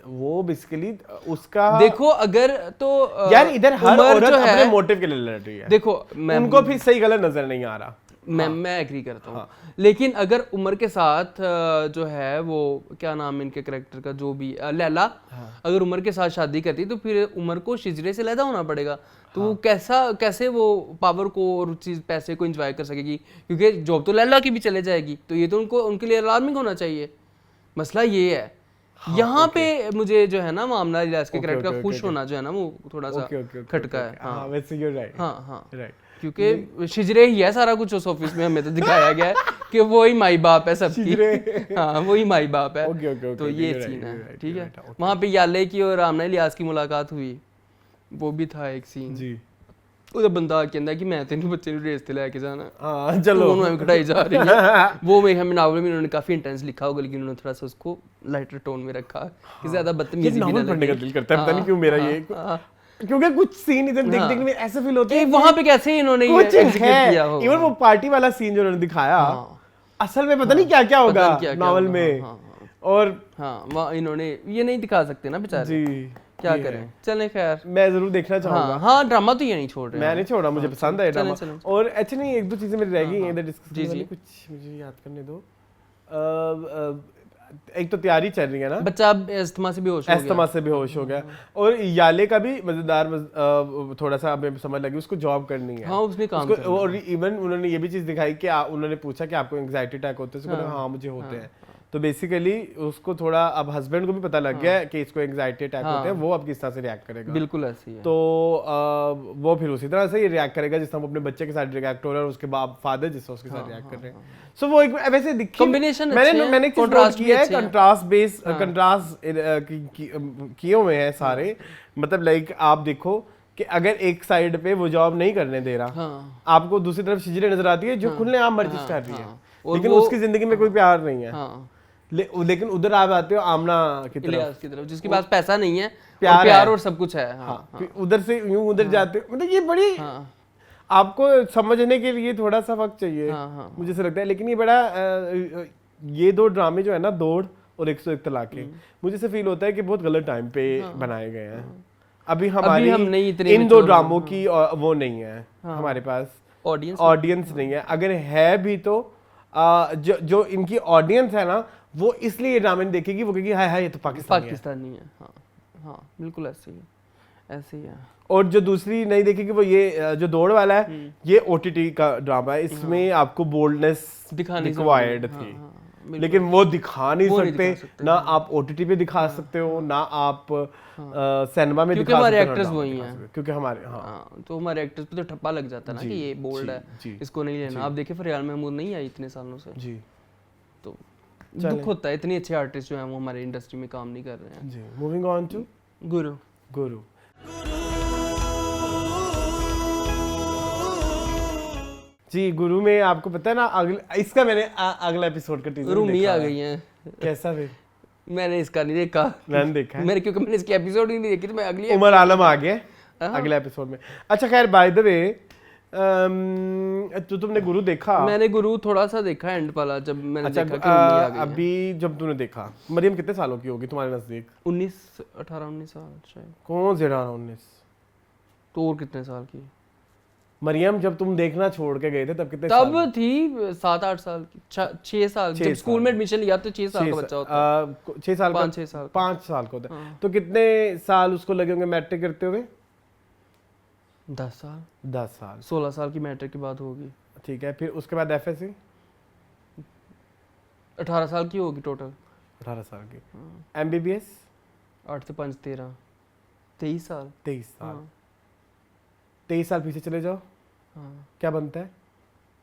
वो बेसिकली उसका। देखो अगर तो यार इधर हर उमर औरत जो है, अपने मोटिव के लिए लड़ रही है। देखो मैं उनको फिर सही गलत नजर नहीं आ रहा। मैं एग्री करता हूँ। लेकिन अगर उमर के साथ जो है वो क्या नाम है इनके कैरेक्टर का, जो भी लैला, अगर उमर के साथ शादी करती तो फिर उमर को शिजरे से लैदा होना पड़ेगा। तो वो कैसे वो पावर को और चीज पैसे को एंजॉय कर सकेगी, क्योंकि जॉब तो लैला की भी चले जाएगी। तो ये तो उनके लिए अलार्मिंग होना चाहिए। मसला ये है यहाँ पे मुझे जो है ना मामला इलाज के कैरेक्टर का खुश होना जो है ना वो थोड़ा सा खटका है। हाँ वैसे यू राइट। हाँ हाँ राइट, क्योंकि शिजरे ही है सारा कुछ उस ऑफिस में, हमें तो दिखाया गया है कि वो ही माई बाप है सबकी। हाँ वो ही माई बाप है। तो ये सीन है, ठीक है। वहाँ पे याले की और आमना इलियास की मुलाकात हुई, वो भी था एक सीन जी। ਉਹਦਾ ਬੰਦਾ ਕਹਿੰਦਾ ਕਿ ਮੈਂ ਤੈਨੂੰ ਬੱਚੇ ਨੂੰ ਰੇਸ ਤੇ ਲੈ ਕੇ जाना। हाँ चलो दोनों में घटाई जा रही है। वो में हमें नावल में उन्होंने काफी इंटेंस लिखा होगा, लेकिन उन्होंने थोड़ा सा उसको लाइटर टोन में रखा कि ज्यादा ये बदतमीजी भी ना नॉवल पढ़ने का लगे। दिल करता है, पता नहीं क्यों मेरा ये, क्योंकि कुछ सीन इधर देख देख में ऐसे फील होते कि हैं वहां पे कैसे इन्होंने कुछ एग्जीक्यूट किया है। हो। इवन वो पार्टी वाला सीन जो उन्होंने दिखाया, असल में पता नहीं क्या क्या पता होगा नहीं क्या-क्या नॉवल होगा, में। हाँ, और हाँ वहाँ इन्होंने ये नहीं दिखा सकते ना बेचारे, जी क्या ये करें। है। चलें खैर, मैं जरूर देखना चाहूंगा। हाँ हाँ ड्रामा तो ये नहीं छोड़ रहे मैं हैं। नहीं छोड़ा, मुझे पसंद है चलें, ड्रामा। चलें। और अच्छा नहीं, एक दो चीजें मेरी रह गई हैं इधर डिस्कस जी, करने वाली, जी। कुछ मुझे याद करने दो। एक तो तैयारी चल रही है ना, बच्चा अब अस्थमा से बेहोश हो गया। अस्थमा से बेहोश हो गया, और याले का भी मजेदार थोड़ा सा हमें समझ लगी, उसको जॉब करनी है। हाँ उसमें काम उसको, करना है। और इवन उन्होंने ये भी चीज दिखाई कि उन्होंने पूछा कि आपको एंग्जाइटी अटैक होते हैं, उसको बोला हाँ मुझे होते हैं। तो बेसिकली उसको थोड़ा अब हस्बैंड को भी पता लग गया है कि इसको एंग्जाइटी अटैक होते हैं, वो अब किस तरह से रिएक्ट करेगा। बिल्कुल ऐसी है। तो वो फिर उसी तरह से ही रिएक्ट करेगा जिस तरह वो अपने बच्चे के साथ रिएक्ट हो रहा है, और उसके बाद फादर जिस तरह उसके साथ रिएक्ट कर रहे हैं। सो वो एक वैसे दिखी Combination अच्छे हैं, मैंने किया contrast भी है, अच्छे हैं। कंट्रास्ट बेस कंट्रास्ट किए हुए हैं सारे। मतलब लाइक आप देखो कि अगर एक साइड पे वो जॉब नहीं करने दे रहा, हाँ आपको दूसरी तरफ शिजरे नजर आती है जो खुले आम मर्जी कर रही है, और लेकिन वो- उसकी जिंदगी में कोई प्यार नहीं है। हाँ लेकिन उधर आप आते हो आमना की तरफ, इलियास की तरफ, जिसके पास पैसा नहीं है, प्यार प्यार है। और सब कुछ है। हाँ फिर उधर से यूं उधर जाते हो, मतलब ये बड़ी हाँ आपको समझने के लिए थोड़ा सा वक्त चाहिए, हाँ। मुझे ऐसा लगता है। लेकिन ये बड़ा ये दो ड्रामे जो है ना, दौड़ और 101 तलाके, मुझे से फील होता है कि बहुत गलत टाइम पे बनाए गए हैं। अभी हमारी हम नहीं इतने इन दो mature ड्रामों की वो नहीं है हमारे पास, ऑडियंस ऑडियंस नहीं है। अगर है भी तो जो इनकी ऑडियंस है ना, वो इसलिए ये ड्रामे नहीं देखेगी, वो कहेगी हाय हाय ये तो पाकिस्तानी है। पाकिस्तानी है। हाँ हाँ बिल्कुल ऐसे ही है, ऐसे ही है। और जो दूसरी नहीं देखेगी वो ये जो दौड़ वाला है, ये ओटीटी का ड्रामा है, इसमें आपको बोल्डनेस दिखाने रिक्वायर्ड हाँ, थी, हाँ, बिल्कुल। लेकिन वो दिखा नहीं वो नहीं सकते, दिखा सकते, ना आप ओटीटी पे दिखा सकते हो, ना आप सिनेमा में क्योंकि दिखा हमारे सकते हो, एक्टर्स ना वही दिखा हैं। सकते, क्योंकि हमारे हाँ हाँ तो हमारे एक्टर्स पे तो ठप्पा लग जाता है ना जी, कि ये बोल्ड जी, है, जी, इसको नहीं लेना। आप देखिए फरियाल महमूद नहीं आई इतने सालों से, जी तो चलें। दुख होता है, इतने अच्छे आर्टिस्ट जो हैं वो हमारे इंडस्ट्री में काम नहीं कर रहे हैं। जी। मूविंग ऑन टू गुरु गुरु। जी गुरु में आपको पता है ना, इसका मैंने अगला एपिसोड का टीजर रूमी देखा आ है। गई हैं। कैसा फिर? मैंने इसका नहीं देखा, मैंने देखा है। मेरे क्योंकि मैंने इसकी एपिसोड ही नहीं देखी, तो मैं अगली उमर आलम आ गए हाँ। अगले एपिसोड में। अच्छा खैर, बाय द वे तो तुमने गुरु देखा? मैंने गुरु थोड़ा सा देखा एंड वाला, जब मैंने अच्छा देखा कि रूमी आ गई हैं। अभी जब तूने देखा, मरियम कितने सालों की होगी तुम्हारे नजदीक? 18-19 साल शायद, कौन से 18-19? तो और कितने साल की? मरियम जब तुम देखना छोड़ के गए थे तब कितने साल तब थी 7-8 साल की, 6 साल। 6 जब स्कूल साल। में एडमिशन लिया तो 6 साल का बच्चा होता है। 6 साल 5-6 साल का। 5 साल का होता है। हाँ। तो कितने साल उसको लगे होंगे मैट्रिक करते हुए? 10 साल, 10 साल। 16 साल की मैट्रिक के बाद होगी। ठीक है, फिर उसके बाद एफएससी 18 साल की होगी टोटल। 18 साल की। हाँ। एमबीबीएस 8 से 5 13 23 साल। 23 साल। हाँ 23 साल पीछे चले जाओ, हाँ, क्या बनता है?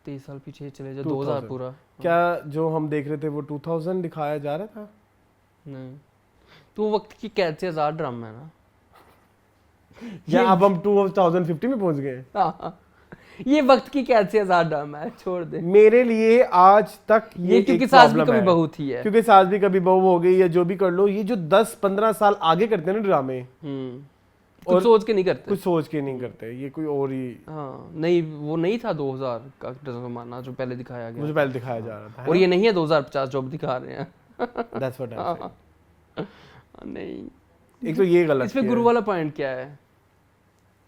23 साल पीछे चले जाओ, 2000 2000 पूरा। क्या जो हम देख रहे थे वो 2000 दिखाया जा रहा था? नहीं, तो वो वक्त की कैद से आजाद ड्रामा है ना। या अब हम 2050 में पहुंच गए? हाँ, ये वक्त की कैद से आजाद ड्रामा है, छोड़ दे। मेरे लिए आज तक ये एक क्योंकि सास भी problem कभी है। बहू थी है। क्योंकि सास भी कभी बहू हो गई, या जो भी कर लो, ये जो 10-15 साल आगे करते हैं ना ड्रामे, कुछ सोच के नहीं करते। कुछ सोच के नहीं करते, ये कोई और ही हाँ नहीं, वो नहीं था 2000 का जमाना जो पहले दिखाया मुझे गया, पहले दिखाया जा रहा था। और ये नहीं है 2050 जो अब दिखा रहे हैं। That's what I'm saying। नहीं, एक तो ये गलत इसमें किया गुरु है। वाला पॉइंट क्या है?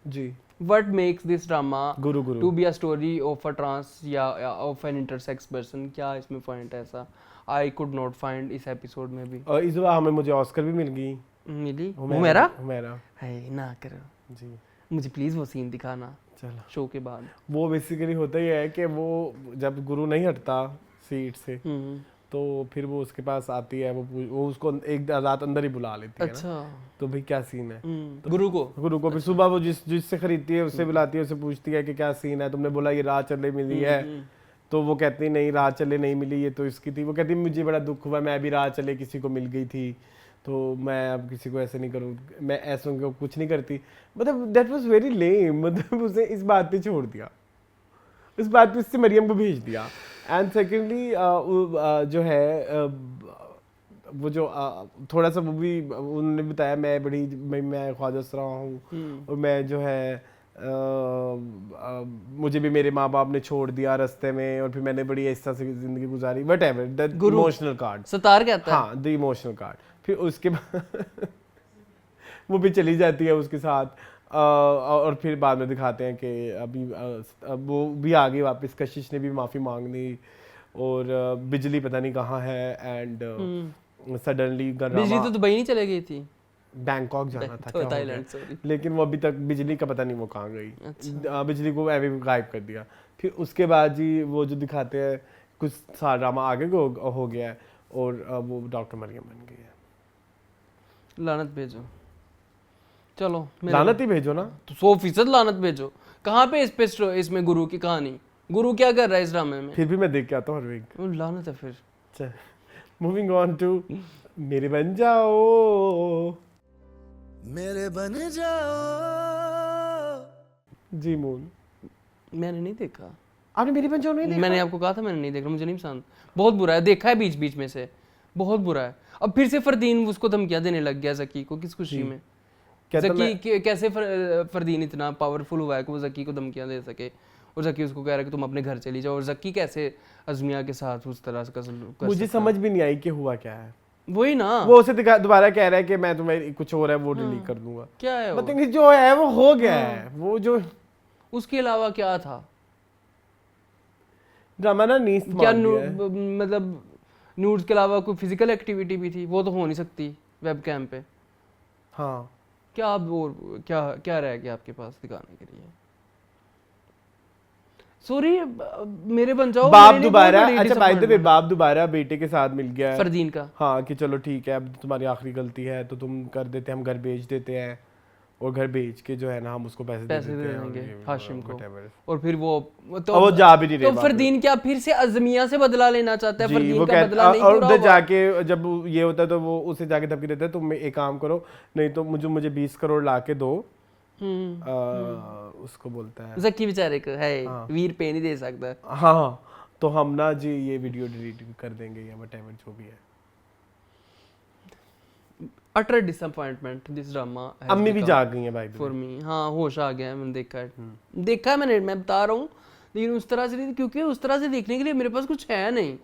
जी What makes this drama Guru to Guru be a story of a trans या of an intersex person? क्या इसमें पॉइंट है ऐसा? I could not find इस एपिसोड में भी। और इस बार हमें मुझे ऑस्कर भी मिल गई। मिली? हुमैरा है ना करो, जी। मुझे प्लीज वो सीन दिखाना चलो, शो के बाद। वो बेसिकली होता ही है कि वो जब गुरु नहीं हटता सीट से, तो फिर वो उसके पास आती है, वो उसको एक रात अंदर ही बुला लेती है ना। अच्छा, तो भाई क्या सीन है? गुरु को गुरु को फिर सुबह वो जिससे खरीदती है उससे बुलाती है, उससे पूछती है कि क्या सीन है, तुमने बोला ये राह चले मिली है, तो वो कहती नहीं राह चले नहीं मिली, ये तो इसकी थी। वो कहती मुझे बड़ा दुख हुआ, मैं भी राह चले किसी को मिल गई थी। तो मैं अब किसी को ऐसे नहीं करूँ, मैं ऐसों को कुछ नहीं करती, मतलब दैट वाज वेरी लेम, मतलब उसने इस बात पे छोड़ दिया, इस बात पे उससे मरियम को भेज दिया। एंड सेकेंडली जो है वो जो थोड़ा सा वो भी उन्होंने बताया मैं ख्वाजा असरा हूँ और मैं जो है मुझे भी मेरे माँ बाप ने छोड़ दिया रास्ते में और फिर मैंने बड़ी ऐसा से जिंदगी गुजारी, whatever the emotional card, Sattar कहता है। हाँ द इमोशनल कार्ड। फिर उसके बाद वो भी चली जाती है उसके साथ और फिर बाद में दिखाते हैं कि अभी अब वो भी आ गई वापस, कशिश ने भी माफ़ी मांग ली और बिजली पता नहीं कहाँ है एंड सडनली बिजली तो दुबई नहीं चले गई थी, बैंकॉक जाना था तो क्या हो गया? Thailand, sorry. लेकिन वो अभी तक बिजली का पता नहीं वो कहाँ गई। अच्छा। बिजली को ऐसे भी गायब कर दिया। फिर उसके बाद जी वो जो दिखाते हैं कुछ सारा ड्रामा आगे को हो गया है और वो डॉक्टर मरियम बन गई है। लानत भेजो, चलो लानत ही भेजो ना, तो 100% लानत भेजो। कहाँ पे इसमें गुरु की कहानी, गुरु क्या कर रहा है इस ड्रामे में? फिर भी मैं देख के आता हूँ हर वीक। वो लानत है फिर। चल मूविंग ऑन टू मेरे बन जाओ, मेरे बन जाओ। जी मून मैंने नहीं देखा। आपने मेरी बन जाओ नहीं देखा? मैंने आपको कहा था मैंने नहीं देखा, मुझे नहीं पसंद, बहुत बुरा है, देखा है बीच बीच में से, बहुत बुरा है। अब फिर से फरदीन उसको धमकियां देने लग गया जकी को, किस खुशी में? कहता जकी कैसे फरदीन इतना पावरफुल हुआ है कि वो जकी को धमकियां दे सके, और जकी उसको कह रहा है कि तुम अपने घर चली जाओ, और जकी कैसे अजमिया के साथ उस तरह का सलूक कर मुझे सकता समझ भी नहीं आई कि हुआ क्या है। वही ना, वो उसे दोबारा कह रहा है कि मैं तुम्हें कुछ और है वो डिलीट कर दूंगा। क्या है वो? मतलब कि जो है वो हो गया है, वो जो उसके अलावा क्या था? ड्रामा ना नीस्त क्या मार दिया है। मतलब न्यूड्स के अलावा कोई फिजिकल एक्टिविटी भी थी? वो तो हो नहीं सकती वेब कैम पे। हाँ क्या आप और क्या क्या रह गया आपके पास दिखाने के लिए? सॉरी, मेरे बन जाओ बाप मेरे लिए दोबारा, बहुत बड़ी अच्छा बाय द वे disappointment बाप दोबारा बेटे के साथ मिल गया है फरदीन का। हाँ कि चलो ठीक है अब तुम्हारी आखिरी गलती है तो तुम कर देते, हम घर भेज देते हैं और घर भेज के जो है ना हम उसको पैसे पैसे दे दे देते हैं देंगे और हाशिम को, whatever। और फिर वो और वो जा भी नहीं रहे तो फरदीन क्या फिर से अजमिया से बदला लेना चाहता है? जी, फरदीन वो का बदला नहीं और पूरा उधर हुआ। जाके जब ये होता है तो वो उसे जाके धमकी देता है तुम एक काम करो नहीं तो मुझे 20 करोड़ ला के दो। उसको बोलता है जकी बेचारे को है हाँ। वीर पे नहीं दे सकता। हाँ तो हम ना जी ये वीडियो डिलीट कर देंगे या व्हाटएवर जो भी है। अटर डिसअपॉइंटमेंट दिस ड्रामा अम्मी भी जाग गई है भाई फॉर मी। हाँ होश आ गया है, मैंने देखा है मैंने, मैं बता रहा हूँ, लेकिन उस तरह से नहीं, क्योंकि उस तरह से देखने के लिए मेरे पास कुछ है नहीं।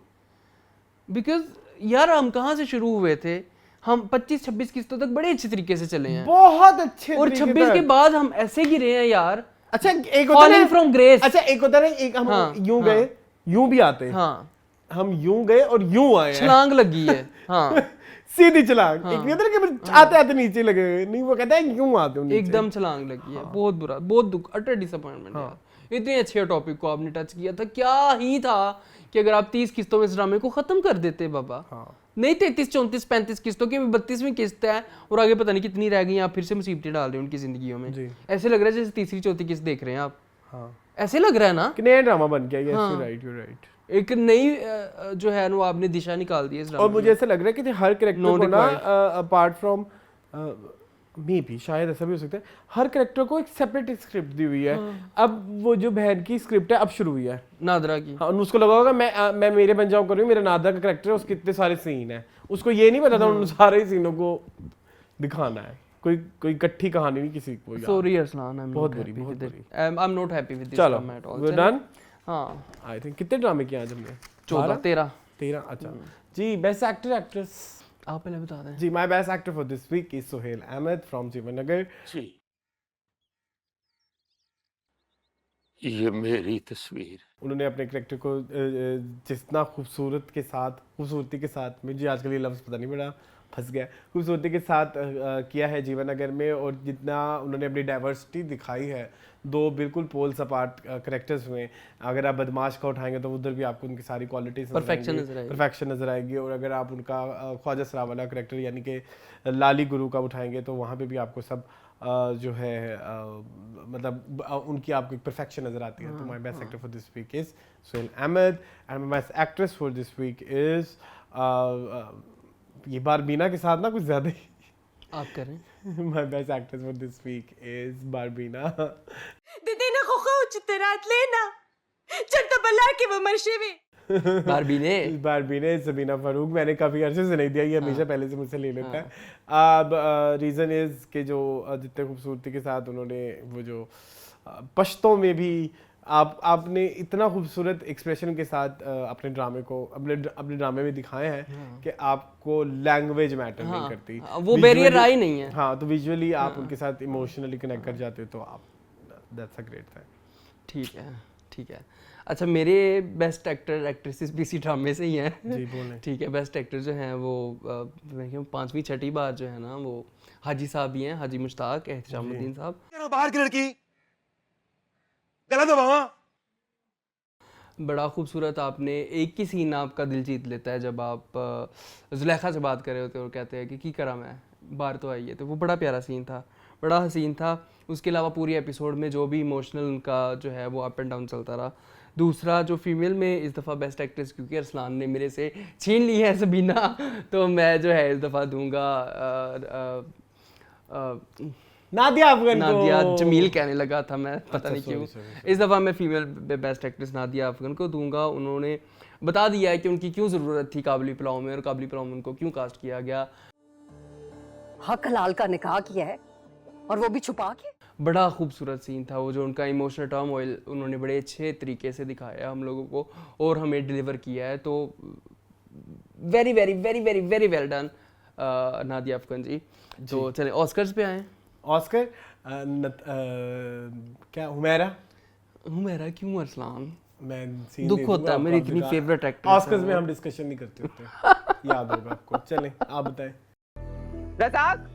बिकॉज यार हम कहाँ से शुरू हुए थे, हम 25-26 किस्तों तक बड़े अच्छे तरीके से चले हैं, बहुत अच्छे और तरीके 26 के तक। बाद हम ऐसे गिरे हैं यार। अच्छा एक होता Falling है from grace। अच्छा एक होता है ना एक हम हाँ, यूं हाँ। गए यूं भी आते हैं, हाँ, हम यूं गए और यूं आए हैं छलांग लगी है। हाँ, सीधी छलांग। एक नहीं होता ना कि आते आते नीचे लगे हुए, नहीं वो कहता है यूं आते हो नीचे। एकदम छलांग लगी है। बहुत बुरा, बहुत दुख, अटर डिसअपॉइंटमेंट यार। इतने अच्छे टॉपिक को आपने टच किया था, क्या ही था कि अगर आप 30 किस्तों में इस ड्रामे को खत्म कर देते बाबा। नहीं 33, 34, 35 किस्तों की 32वीं किस्त है और आगे पता नहीं कितनी रह गई, आप फिर से मुसीबतें डाल रहे हैं उनकी जिंदगियों में। ऐसे लग रहा है जैसे तीसरी चौथी किस्त देख रहे हैं आप। हाँ ऐसे लग रहा है ना, कि नया ड्रामा बन गया। यस हाँ। You right you right. एक नई जो है ना वो आपने दिशा निकाल दी है इस ड्रामे और में। मुझे ऐसा लग रहा है कि हर कैरेक्टर Non को ना required। अपार्ट फ्रॉम मे भी शायद ऐसा भी हो सकता है, हर कैरेक्टर को एक सेपरेट स्क्रिप्ट दी हुई है। अब वो जो बहन की स्क्रिप्ट है अब शुरू हुई है नादरा की। हाँ, उसको लगा होगा मैं मेरे बन जाऊं कर रही हूँ, मेरा नादरा का कैरेक्टर है, उसके इतने सारे सीन है, उसको ये नहीं पता था उन सारे सीनों को दिखाना है। कोई इकट्ठी कहानी नहीं किसी को याद। सॉरी अरसलान, आई एम बहुत नॉट बुरी, हैप्पी बहुत विद बुरी। It. I am not happy with this चलो drama at all. We done. हाँ, आई थिंक कितने ड्रामे किए आज हमने? 14, 13। 13। अच्छा जी, बेस्ट एक्टर एक्ट्रेस आप पहले बता दें। जी। My best actor for this week is Suhail Ahmed from Jeevannagar. जी, ये मेरी तस्वीर। उन्होंने अपने कैरेक्टर को जितना खूबसूरती के साथ मुझे आजकल ये लफ्ज़ पता नहीं पड़ा, फंस गया, खूबसूरती के साथ किया है जीवननगर में, और जितना उन्होंने अपनी डाइवर्सिटी दिखाई है, दो बिल्कुल पोल्स अपार्ट कैरेक्टर्स में। अगर आप बदमाश का उठाएंगे तो उधर भी आपको उनकी सारी क्वालिटीज Perfection नजर आएगी। परफेक्शन नजर आएगी, और अगर आप उनका ख्वाजा सरा वाला कैरेक्टर यानी कि लाली गुरु का उठाएंगे तो वहाँ पे भी आपको सब जो है मतलब उनकी आपको एक परफेक्शन नजर आती है। तो my best actor for this week is Suhail Ahmed and my best actress for this week is ये बारबीना के साथ ना कुछ ज़्यादा ही आप करें। My best actress for this week is Barbina. Hindi na ko chitara at Lena. Chanta bala ki वो मर्शे में बारबीने बारबीने सबीना फारूक, मैंने काफ़ी अर्से से नहीं दिया, ये हमेशा पहले से मुझसे ले लेता है। अब रीज़न इज़ कि जो जितने खूबसूरती के साथ उन्होंने वो जो पश्तों में भी आपने इतना खूबसूरत एक्सप्रेशन के साथ अपने ड्रामे को अपने ड्रामे में दिखाए हैं कि आपको लैंग्वेज मैटर नहीं करती, वो बैरियर आई नहीं है। हाँ, तो विजुअली आप उनके साथ इमोशनली कनेक्ट कर जाते हो, तो आप दैट्स अ ग्रेट थिंग। ठीक है। अच्छा, मेरे बेस्ट एक्टर एक्ट्रेसेस भी इसी ड्रामे से ही हैं। जी बोलें। ठीक है, बेस्ट एक्टर जो हैं वो मैं कहूँ 5वीं 6ठी बार जो है ना वो हाजी साहब ही हैं, हाजी मुश्ताक एहतशामुद्दीन साहब। बाहर की लड़की गलत है मामा। बड़ा खूबसूरत, आपने एक ही सीन आपका दिल जीत लेता है जब आप जुलेखा से बात कर रहे होते हो और कहते हैं कि करा मैं बाहर तो आई है, तो वो बड़ा प्यारा सीन था, बड़ा हसीन था। उसके अलावा पूरी एपिसोड में जो भी इमोशनल उनका जो है वो अप एंड डाउन चलता रहा। दूसरा जो फीमेल में इस दफ़ा बेस्ट एक्ट्रेस, क्योंकि अरसलान ने मेरे से छीन ली है सबीना, तो मैं जो है इस दफ़ा दूंगा नादिया अफगन को। नादिया जमील कहने लगा था मैं, पता नहीं क्यों। sorry. इस दफ़ा मैं female best actress Nadia Afghan को दूंगा। उन्होंने बता दिया है कि उनकी क्यों ज़रूरत थी काबली पुलाव में और काबली पुलाव में उनको क्यों कास्ट किया गया। हक हलाल का निकाह किया है और वो भी छुपा के। बड़ा खूबसूरत सीन था वो, जो उनका इमोशनल टर्मोइल उन्होंने बड़े अच्छे तरीके से दिखाया हम लोगों को और हमें डिलीवर किया है, तो very very very very very well done Nadia Afgan ji. तो चले ऑस्कर्स पे आए। ऑस्कर क्या हुमैरा क्यों अरसलान, मैं सीन दुख नहीं होता दूंगा है, मेरी आपको, इतनी आप फेवरेट एक्टर। ऑस्कर्स में हम डिस्कशन नहीं करते होते याद होगा आपको। चलें आप बताएं। रज़ाक,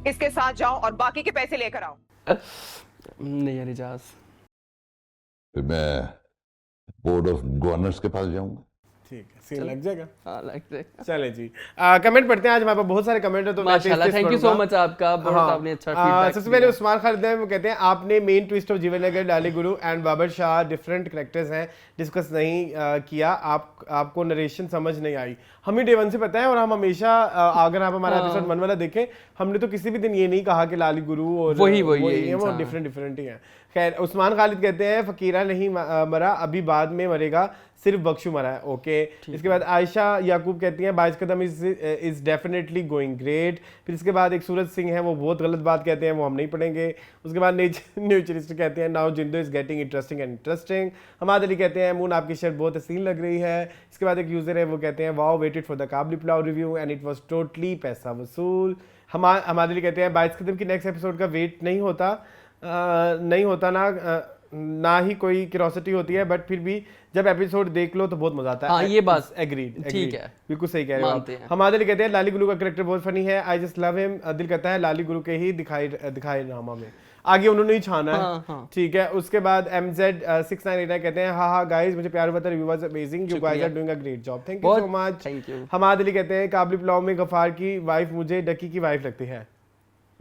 इसके साथ जाओ और बाकी के पैसे लेकर आओ। नहीं यार इजाज, फिर मैं बोर्ड ऑफ गवर्नर्स के पास जाऊंगा। ठीक है, सीन लग जाएगा। हाँ लग जाएगा। चले जी, कमेंट पढ़ते हैं। आज हमारे पास बहुत सारे कमेंट है, तो मैं माशाल्लाह, तेज-तेज थैंक यू सो पढ़ूंगा। मच आपका, बहुत आपने अच्छा फीडबैक। सबसे पहले उस्मान खालिद हैं, वो कहते हैं आपने मेन ट्विस्ट ऑफ जीवन Nagar, Lali Guru and Babar Shah different characters हैं, डिस्कस नहीं किया, आपको नरेशन समझ नहीं आई। हमें डे वन से पता है और हम हमेशा अगर आप हमारा एपिसोड 1 वाला देखें, हमने तो किसी भी दिन ये नहीं कहा कि लाली गुरु और वही है, वो डिफरेंट ही हैं। खैर, उस्मान खालिद कहते हैं फकीरा नहीं मरा, अभी बाद में मरेगा, सिर्फ बख्शू मरा है। ओके, इसके बाद आयशा याकूब कहती हैं 22 कदम इज डेफिनेटली गोइंग ग्रेट। फिर इसके बाद एक सूरज सिंह है, वो बहुत गलत बात कहते हैं, वो हम नहीं पढ़ेंगे। उसके बाद नेचरिस्ट कहते हैं now Zindo is getting interesting. Hammad Ali कहते हैं मून आपकी शर्ट बहुत हसीन लग रही है। इसके बाद एक यूज़र है, वो कहते हैं wow waited for the Kabli Pulao review and it was totally पैसा वसूल। हमाद अली कहते हैं 22 कदम की नेक्स्ट एपिसोड का वेट नहीं होता ना ही कोई क्यूरोसिटी होती है, बट फिर भी जब एपिसोड देख लो तो बहुत मजा आता है। हाँ, ये बात एग्रीड, ठीक है, बिल्कुल सही कह रहे हो। हमारे लिए कहते हैं लाली गुरु का कैरेक्टर बहुत फनी है, आई जस्ट लव हिम। दिल कहता है लाली गुरु के ही दिखाए ड्रामा में, आगे उन्होंने ही छाना है। ठीक है, उसके बाद MZ6989 कहते हैं हाँ गाइस, मुझे प्यार हुआ था, review was amazing, you guys are doing a great job, thank you so much. हमारे लिए कहते हैं काबली पुलाव में गफार की वाइफ मुझे डकी की वाइफ लगती है,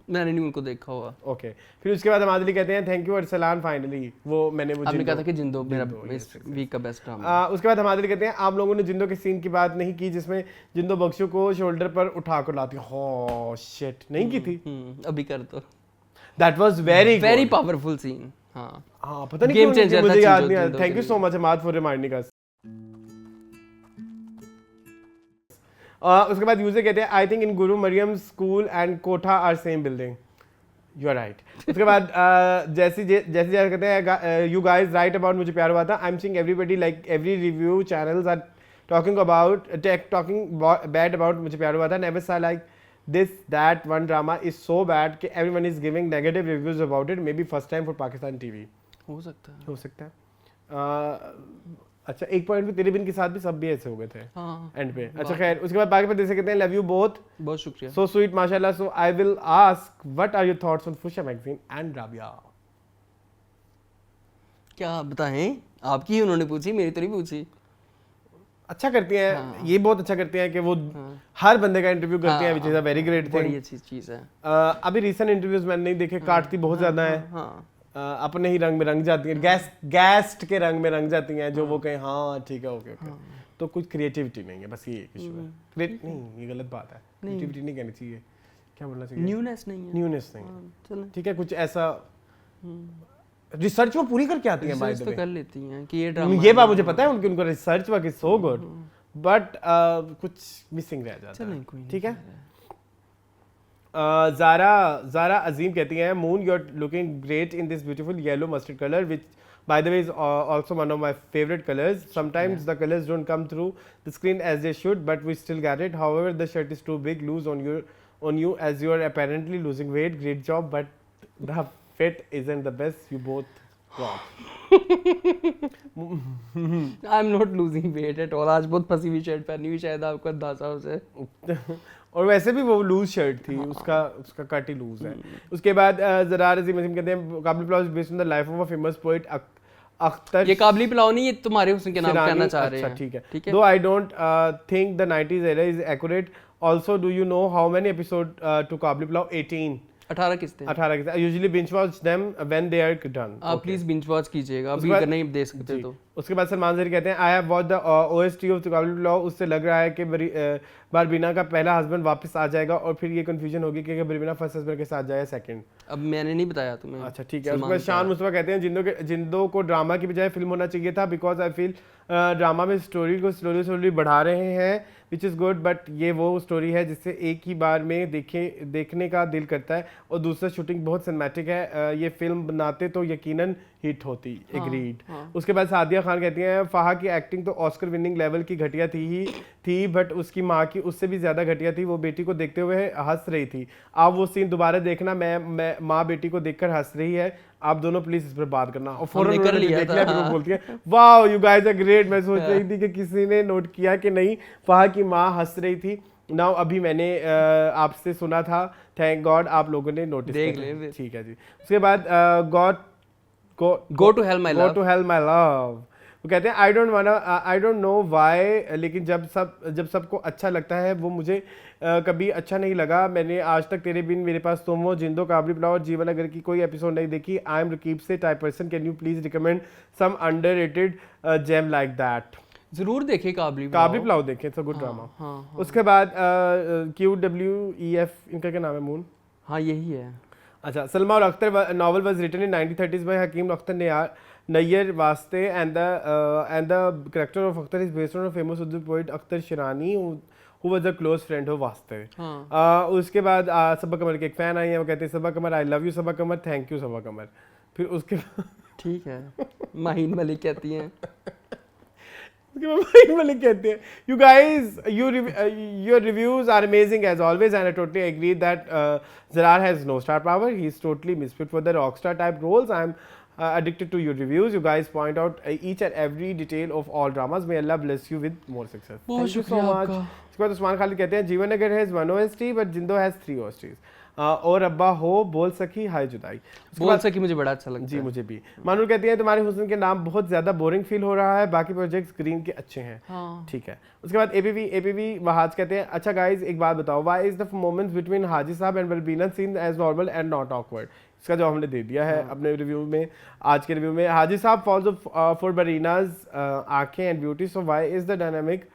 मैंने नहीं उनको देखा हुआ। ओके, फिर उसके बाद हमारे लिए कहते हैं थैंक यू अरसलान फाइनली, वो मैंने आपने कहा था कि जिंदो मेरा इस वीक का बेस्ट ड्रामा। उसके बाद हमारे लिए कहते हैं आप लोगों ने जिंदो के सीन की बात नहीं की जिसमें जिंदो बख्शू को शोल्डर पर उठा कर लाती है। हो शिट, नहीं की थी, अभी कर दो। That was very powerful scene. हाँ पता नहीं गेम क्यों चेंजर मुझे याद नहीं आया। Thank you so much Hamad for reminding us. उसके बाद यूजर कहते हैं I think in Guru Mariam school and Kotha are same building, you are right. उसके बाद जैसे कहते हैं you guys right about Mujhe प्यार हुआ Tha, I am seeing everybody like every review channels are talking bad about Mujhe प्यार हुआ Tha, never saw like this that one drama is so bad कि everyone is giving negative reviews about it, may be first time for Pakistan TV. हो सकता है। अच्छा, एक point पे तेरे बिन के साथ भी सब भी ऐसे हो गए थे एंड पे। अच्छा खैर, उसके बाद बाकी पे जैसे कहते हैं लव यू बोथ, बहुत शुक्रिया, सो स्वीट माशाल्लाह। So I will ask what are your thoughts on Fuchsia Magazine and Rabia. क्या बताएं, आपकी उन्होंने पूछी, मेरी तो नहीं पूछी। अच्छा करती हैं, ये बहुत अच्छा करती हैं कि वो हर बंदे का इंटरव्यू करती हैं, which is a very great thing, बड़ी अच्छी चीज है। अभी रिसेंट इंटरव्यूज मैंने नहीं देखे, काटती बहुत ज्यादा है, अपने ही रंग में रंग जाती हैं, गेस्ट के रंग में रंग जाती हैं, जो वो कहें हाँ ठीक है ओके तो कुछ क्रिएटिविटी नहीं है, बस ये एक इशू है। नहीं, ये गलत बात है, क्रिएटिविटी नहीं कहनी चाहिए, क्या बोलना चाहिए, न्यूनेस नहीं है, न्यूनेस नहीं है। चलो ठीक है, कुछ ऐसा रिसर्च वो पूरी करके आती है, बाय द तो वे कर लेती हैं कि ये ड्रामा, ये बात मुझे पता है, उनको research work is so good, but कुछ मिसिंग रह जाता है। ठीक है। ज़ारा अजीम कहती हैं, Moon you are looking great in this beautiful yellow mustard colour which by the way is also one of my favorite colors. Sometimes the colors don't come through the screen as they should, but we still get it. However, the shirt is too big, loose on you as you are apparently losing weight. Great job, but the fit isn't the best. You both wrong. I'm not losing weight at all. आज बहुत फंसी हुई shirt पहनी हुई, शायद आपको अंदाजा हो जाए। और वैसे भी वो लूज शर्ट थी, उसका कट ही लूज है। उसके बाद ज़रार अजीम अजीम कहते हैं, Kabli Pulao is based on the life of a famous poet Akhtar. ये काबली पुलाव नहीं, ये तुम्हारे हुस्न के नाम कहना चाह रहे हैं। ठीक है। दो I don't think the 90s era is accurate. Also, do you know how many episode to Kabli Pulao? 18 किस्तें। 18 किस्तें। I usually binge watch them when they are done. आप प्लीज बिंज वॉच कीजिएगा, अभी अगर नहीं दे सकते तो। उसके बाद सलमान ज़हरी कहते हैं, I have watch the OST of Kabli Pulao. उससे लग रहा है कि बारबीना का पहला हस्बैंड वापस आ जाएगा और फिर ये कंफ्यूजन होगी कि बारबीना फर्स्ट हस्बैंड के साथ जाए सेकंड। अब मैंने नहीं बताया तुम्हें। अच्छा ठीक है। उसके बाद शान मुस्तफा कहते हैं, जिंदों को ड्रामा की बजाय फिल्म होना चाहिए था, बिकॉज आई फील ड्रामा में स्टोरी को स्लोली बढ़ा रहे हैं, विच इज़ गुड, बट ये वो स्टोरी है जिससे एक ही बार में देखने का दिल करता है, और दूसरा शूटिंग बहुत सिनेमैटिक है। ये फिल्म बनाते तो यकीनन हिट होती। एग्रीड। उसके बाद सादिया खान कहती हैं, फाहा की एक्टिंग तो ऑस्कर विनिंग लेवल की घटिया थी, बट उसकी माँ की उससे भी ज़्यादा घटिया थी। वो बेटी को देखते हुए हंस रही थी। आप वो सीन दोबारा देखना, मैं माँ बेटी को देखकर हंस रही है, आप दोनों प्लीज इस पर बात करना। और फौरन कर लिया देख लिया, फिर वो बोलती है, wow you guys are great. मैं सोच रही थी कि किसी ने नोट किया कि नहीं, फाहा की माँ हंस रही थी। नाउ अभी मैंने आपसे सुना था, थैंक गॉड आप लोगों ने नोटिस किया। ठीक है जी। उसके बाद go to hell my love. वो कहते हैं, आई डोंट नो व्हाई, लेकिन जब सबको अच्छा लगता है वो मुझे कभी अच्छा नहीं लगा। मैंने आज तक तेरे बिन, मेरे पास तुम हो, जिंदो, काबली पुलाव और जीवन अगर की कोई एपिसोड नहीं देखी। आई एम रकीब से type person, can you please recommend some underrated gem like that. जरूर देखें काबली पुलाव देखें, इट्स अ गुड ड्रामा। उसके बाद QWEF, इनका क्या नाम है? मून। हाँ यही है। अच्छा। सलमा और Akhtar novel was written in 1930s by Hakeem Akhtar Nayyar Wasti and the character of Akhtar is based on a famous Urdu poet Akhtar Shirani who was a close friend of वास्ते। उसके बाद सबा कमर के एक फैन आई है, वो कहते हैं, Saba Qamar I love you Saba Qamar, thank you Saba Qamar. फिर उसके ठीक है, माहीन मलिक कहती हैं, माहीन मलिक कहते हैं, you guys your reviews are amazing as always and I totally agree that Zarar has no star power, he is totally misfit for the rockstar type roles. I am addicted to your reviews. You guys point out each and every detail of all dramas. May Allah bless you with more success. Thank you so much. उसके बाद उस्मान खालिद कहते हैं, जीवन नगर has 1 OST but जिंदो has 3 OSTs. और अब्बा हो, बोल सकी, हाय जुदाई। बोल सकी मुझे बड़ा अच्छा लगता है। जी मुझे भी। मानूर कहती है, तुम्हारे हुस्न के नाम बहुत ज़्यादा बोरिंग फील हो रहा है, बाकी प्रोजेक्ट्स ग्रीन के अच्छे हैं। ठीक है। उसके बाद APV वहाज कहते हैं, अच्छा गाइज एक बात बताओ, why is the moments between Haji Sahab and Balbina scene as normal and not awkward? इसका जवाब हमने दे दिया है अपने रिव्यू में, आज के रिव्यू में। हाजी साहब फॉल्स फॉर बरीनाज आंखें and beauty, so why is the dynamic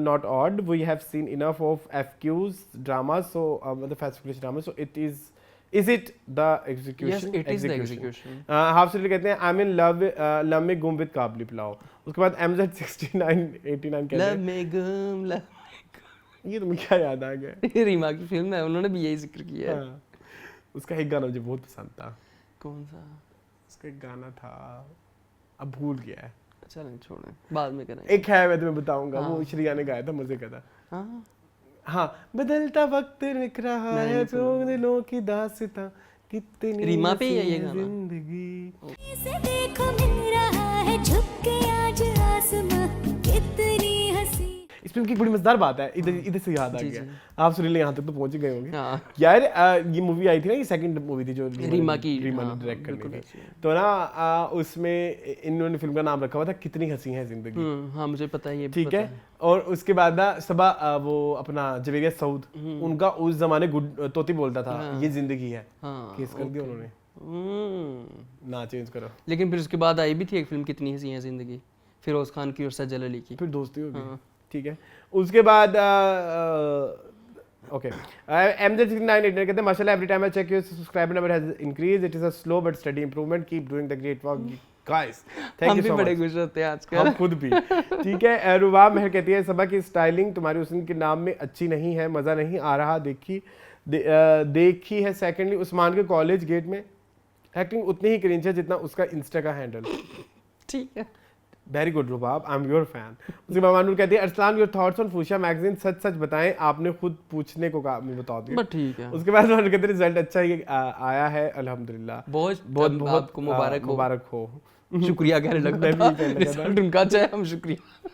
not odd? We have seen enough of FQs dramas, so the fast food dramas, so is it the execution? Yes, it is the execution. Half silly कहते हैं, I'm in love में गुम with काबली pulao. उसके बाद MZ6989 कहते हैं, love में गुम। ये तुम्हें क्या याद आ गया? रीमा की फिल्म है, उन्होंने भी यही जिक्र किया है। उसका एक गाना मुझे बहुत पसंद था। कौन सा? उसका एक गाना था, अब भूल गया है। चलें छोड़ें, बाद में करेंगे। एक है, मैं तुम्हें बताऊंगा। वो श्रिया ने गाया था, मजे का था। हाँ, बदलता वक्त लिख रहा है दिलों की दास्तां, कितनी रीमा पे है ये गाना। जिंदगी देखो मिल रहा है झुक के आज आसमां, कितनी हंसी। इस फिल्म की बड़ी मजेदार बात है, इधर से याद आ गया। आप सुनील यहाँ तक तो पहुंच गए होंगे। यार ये मूवी आई थी ना, ये सेकंड मूवी थी जो रीमा ने डायरेक्ट करनी थी, तो ना उसमें इन्होंने फिल्म का नाम रखा हुआ था कितनी हंसी है जिंदगी। हाँ मुझे पता है ये। ठीक है। और उसके बाद ना सबा वो अपना जवेरिया सऊद, उनका उस जमाने तोती बोलता था, ये जिंदगी है, केस कर दिया उन्होंने। ना चेंज करो। लेकिन फिर उसके बाद आई भी थी एक फिल्म कितनी हंसी है जिंदगी, फिरोज खान की और सज्जल अली की। फिर दोस्ती होगी। हाँ। ठीक है, उसके बाद ओके MZ69 कहते हैं माशाल्लाह every time I check your subscriber number has increase, it is a slow but study improvement, keep doing the great work guys, thank हम यू भी सो बड़े मच। खुश होते हैं आजकल। हम खुद भी। ठीक है, रुबाब मेहर कहती है सबा की स्टाइलिंग तुम्हारी हुस्न के नाम में अच्छी नहीं है, मज़ा नहीं आ रहा देखी है। सेकेंडली उस्मान के कॉलेज गेट में एक्टिंग उतनी ही क्रिंज है जितना उसका इंस्टा का हैंडल। ठीक है, very good Rubab, I am your fan. उसके बाद मानूर कहती है Arsalan your thoughts on Fuchsia Magazine, सच सच बताएं, आपने खुद पूछने को कहा, मैं बता दिया। बस ठीक है। उसके बाद मानूर कहते हैं रिजल्ट अच्छा ही आया है अल्हम्दुलिल्लाह, बहुत बहुत बहुत आपको मुबारक हो। मुबारक हो। शुक्रिया कहने लगा मैं भी था, कहने लगा था। रिजल्ट उनका अच्छा है, हम शुक्रिया।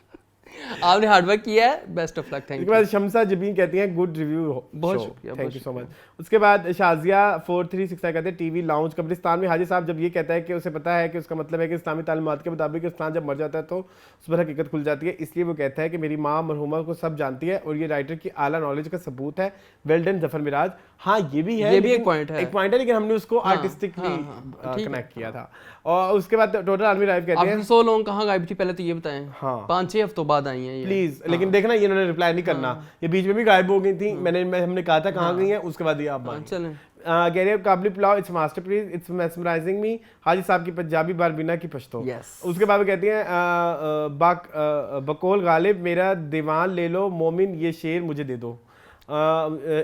आपने हार्ड वर्क किया है, बेस्ट ऑफ लक, थैंक उसके यू। बाद शमसा जबीन कहती हैं गुड रिव्यू, बहुत शुक्रिया, थैंक बहुत यू सो मच। उसके बाद शाजिया 4369 कहते हैं टीवी लाउंज कब्रिस्तान में हाजी साहब जब ये कहता है कि उसे पता है कि उसका मतलब है कि इस्लामी तालीमात के मुताबिक इंसान जब मर जाता है तो उस पर हकीकत खुल जाती है, इसलिए वो कहता है कि मेरी माँ मरहुमा को सब जानती है और ये राइटर की आला नॉलेज का सबूत है। Well done Zafar Miraj. हाँ ये भी है, ये भी लेकिन- एक पॉइंट है। एक पॉइंट है, लेकिन हमने उसको हाँ, आर्टिस्टिकली हाँ, ठीक है। कनेक्ट किया था। और उसके बाद टोटल आर्मी राइफ कहते आप हैं 100 लोग कहाँ गायब थी पहले तो ये बताएं। हाँ। 5-6 हफ्तों बाद आई हैं ये। प्लीज, लेकिन देखना ये इन्होंने रिप्लाई नहीं करना, ये बीच में भी गायब हो गई थी, हमने कहा था कहाँ गई है, उसके बाद ये आप मान चलें। कह रहे हैं Kabli Pulao it's masterpiece, it's mesmerising me, Haji Sahab की पंजाबी बारबीना की पश्तो। Yes. उसके बाद वो कहती हैं बकौल गालिब मेरा दीवान ले लो, मोमिन ये शेर मुझे दे दो,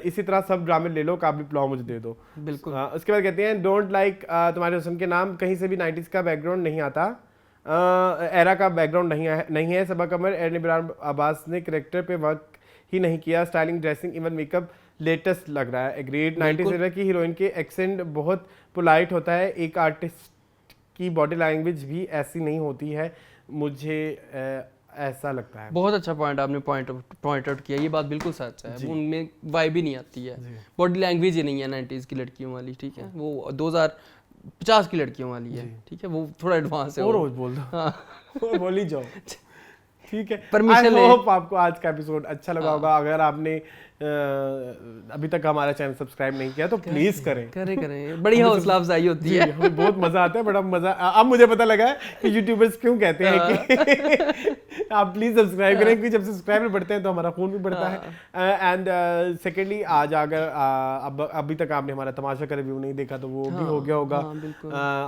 इसी तरह सब ड्रामे ले लो, काबली पुलाव मुझे दे दो। बिल्कुल। उसके बाद कहते हैं डोंट लाइक तुम्हारे हुस्न के नाम, कहीं से भी 90s का बैकग्राउंड नहीं आता, एरा का बैकग्राउंड नहीं है। सबा कमर एरन इमरान अब्बास ने करेक्टर पे वर्क ही नहीं किया, styling dressing even makeup latest लग रहा है। एग्रीड। 90s एरा की हीरोइन के एक्सेंट बहुत पोलाइट होता है, एक आर्टिस्ट की बॉडी लैंग्वेज भी ऐसी नहीं होती है, मुझे ऐसा लगता है। बहुत अच्छा पॉइंट आपने पॉइंट आउट किया, ये बात बिल्कुल सच है। उनमें वाइब ही नहीं आती है, बॉडी लैंग्वेज ही नहीं है 90s की लड़कियों वाली। ठीक है, वो 2050 की लड़कियों वाली है। ठीक है, वो थोड़ा एडवांस है। और वो। रोज बोल दो, हाँ। बोल ही जाओ। ठीक है, Permission आई ले। होप आपको आज का एपिसोड अच्छा लगा होगा। अगर आपने अभी तक हमारा चैनल सब्सक्राइब नहीं किया तो प्लीज करें। करें, बड़ी हौसला अफजाई होती जी, है। हमें बहुत मजा आता है, बड़ा मजा। अब मुझे पता लगा है कि यूट्यूबर्स क्यों कहते हैं कि आप प्लीज सब्सक्राइब करें, क्योंकि जब सब्सक्राइबर बढ़ते हैं तो हमारा खून भी बढ़ता है। एंड सेकेंडली आज अगर अभी तक आपने हमारा तमाशा का रिव्यू नहीं देखा तो वो भी हो गया होगा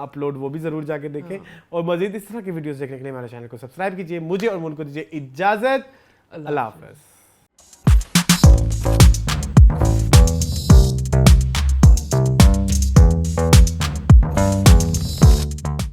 अपलोड, वो भी जरूर जाके देखें। और मजीद इस तरह की वीडियोस देखने के लिए हमारे चैनल को सब्सक्राइब कीजिए। मुझे और मुनको दीजिए इजाजत, अल्लाह हाफ़िज़।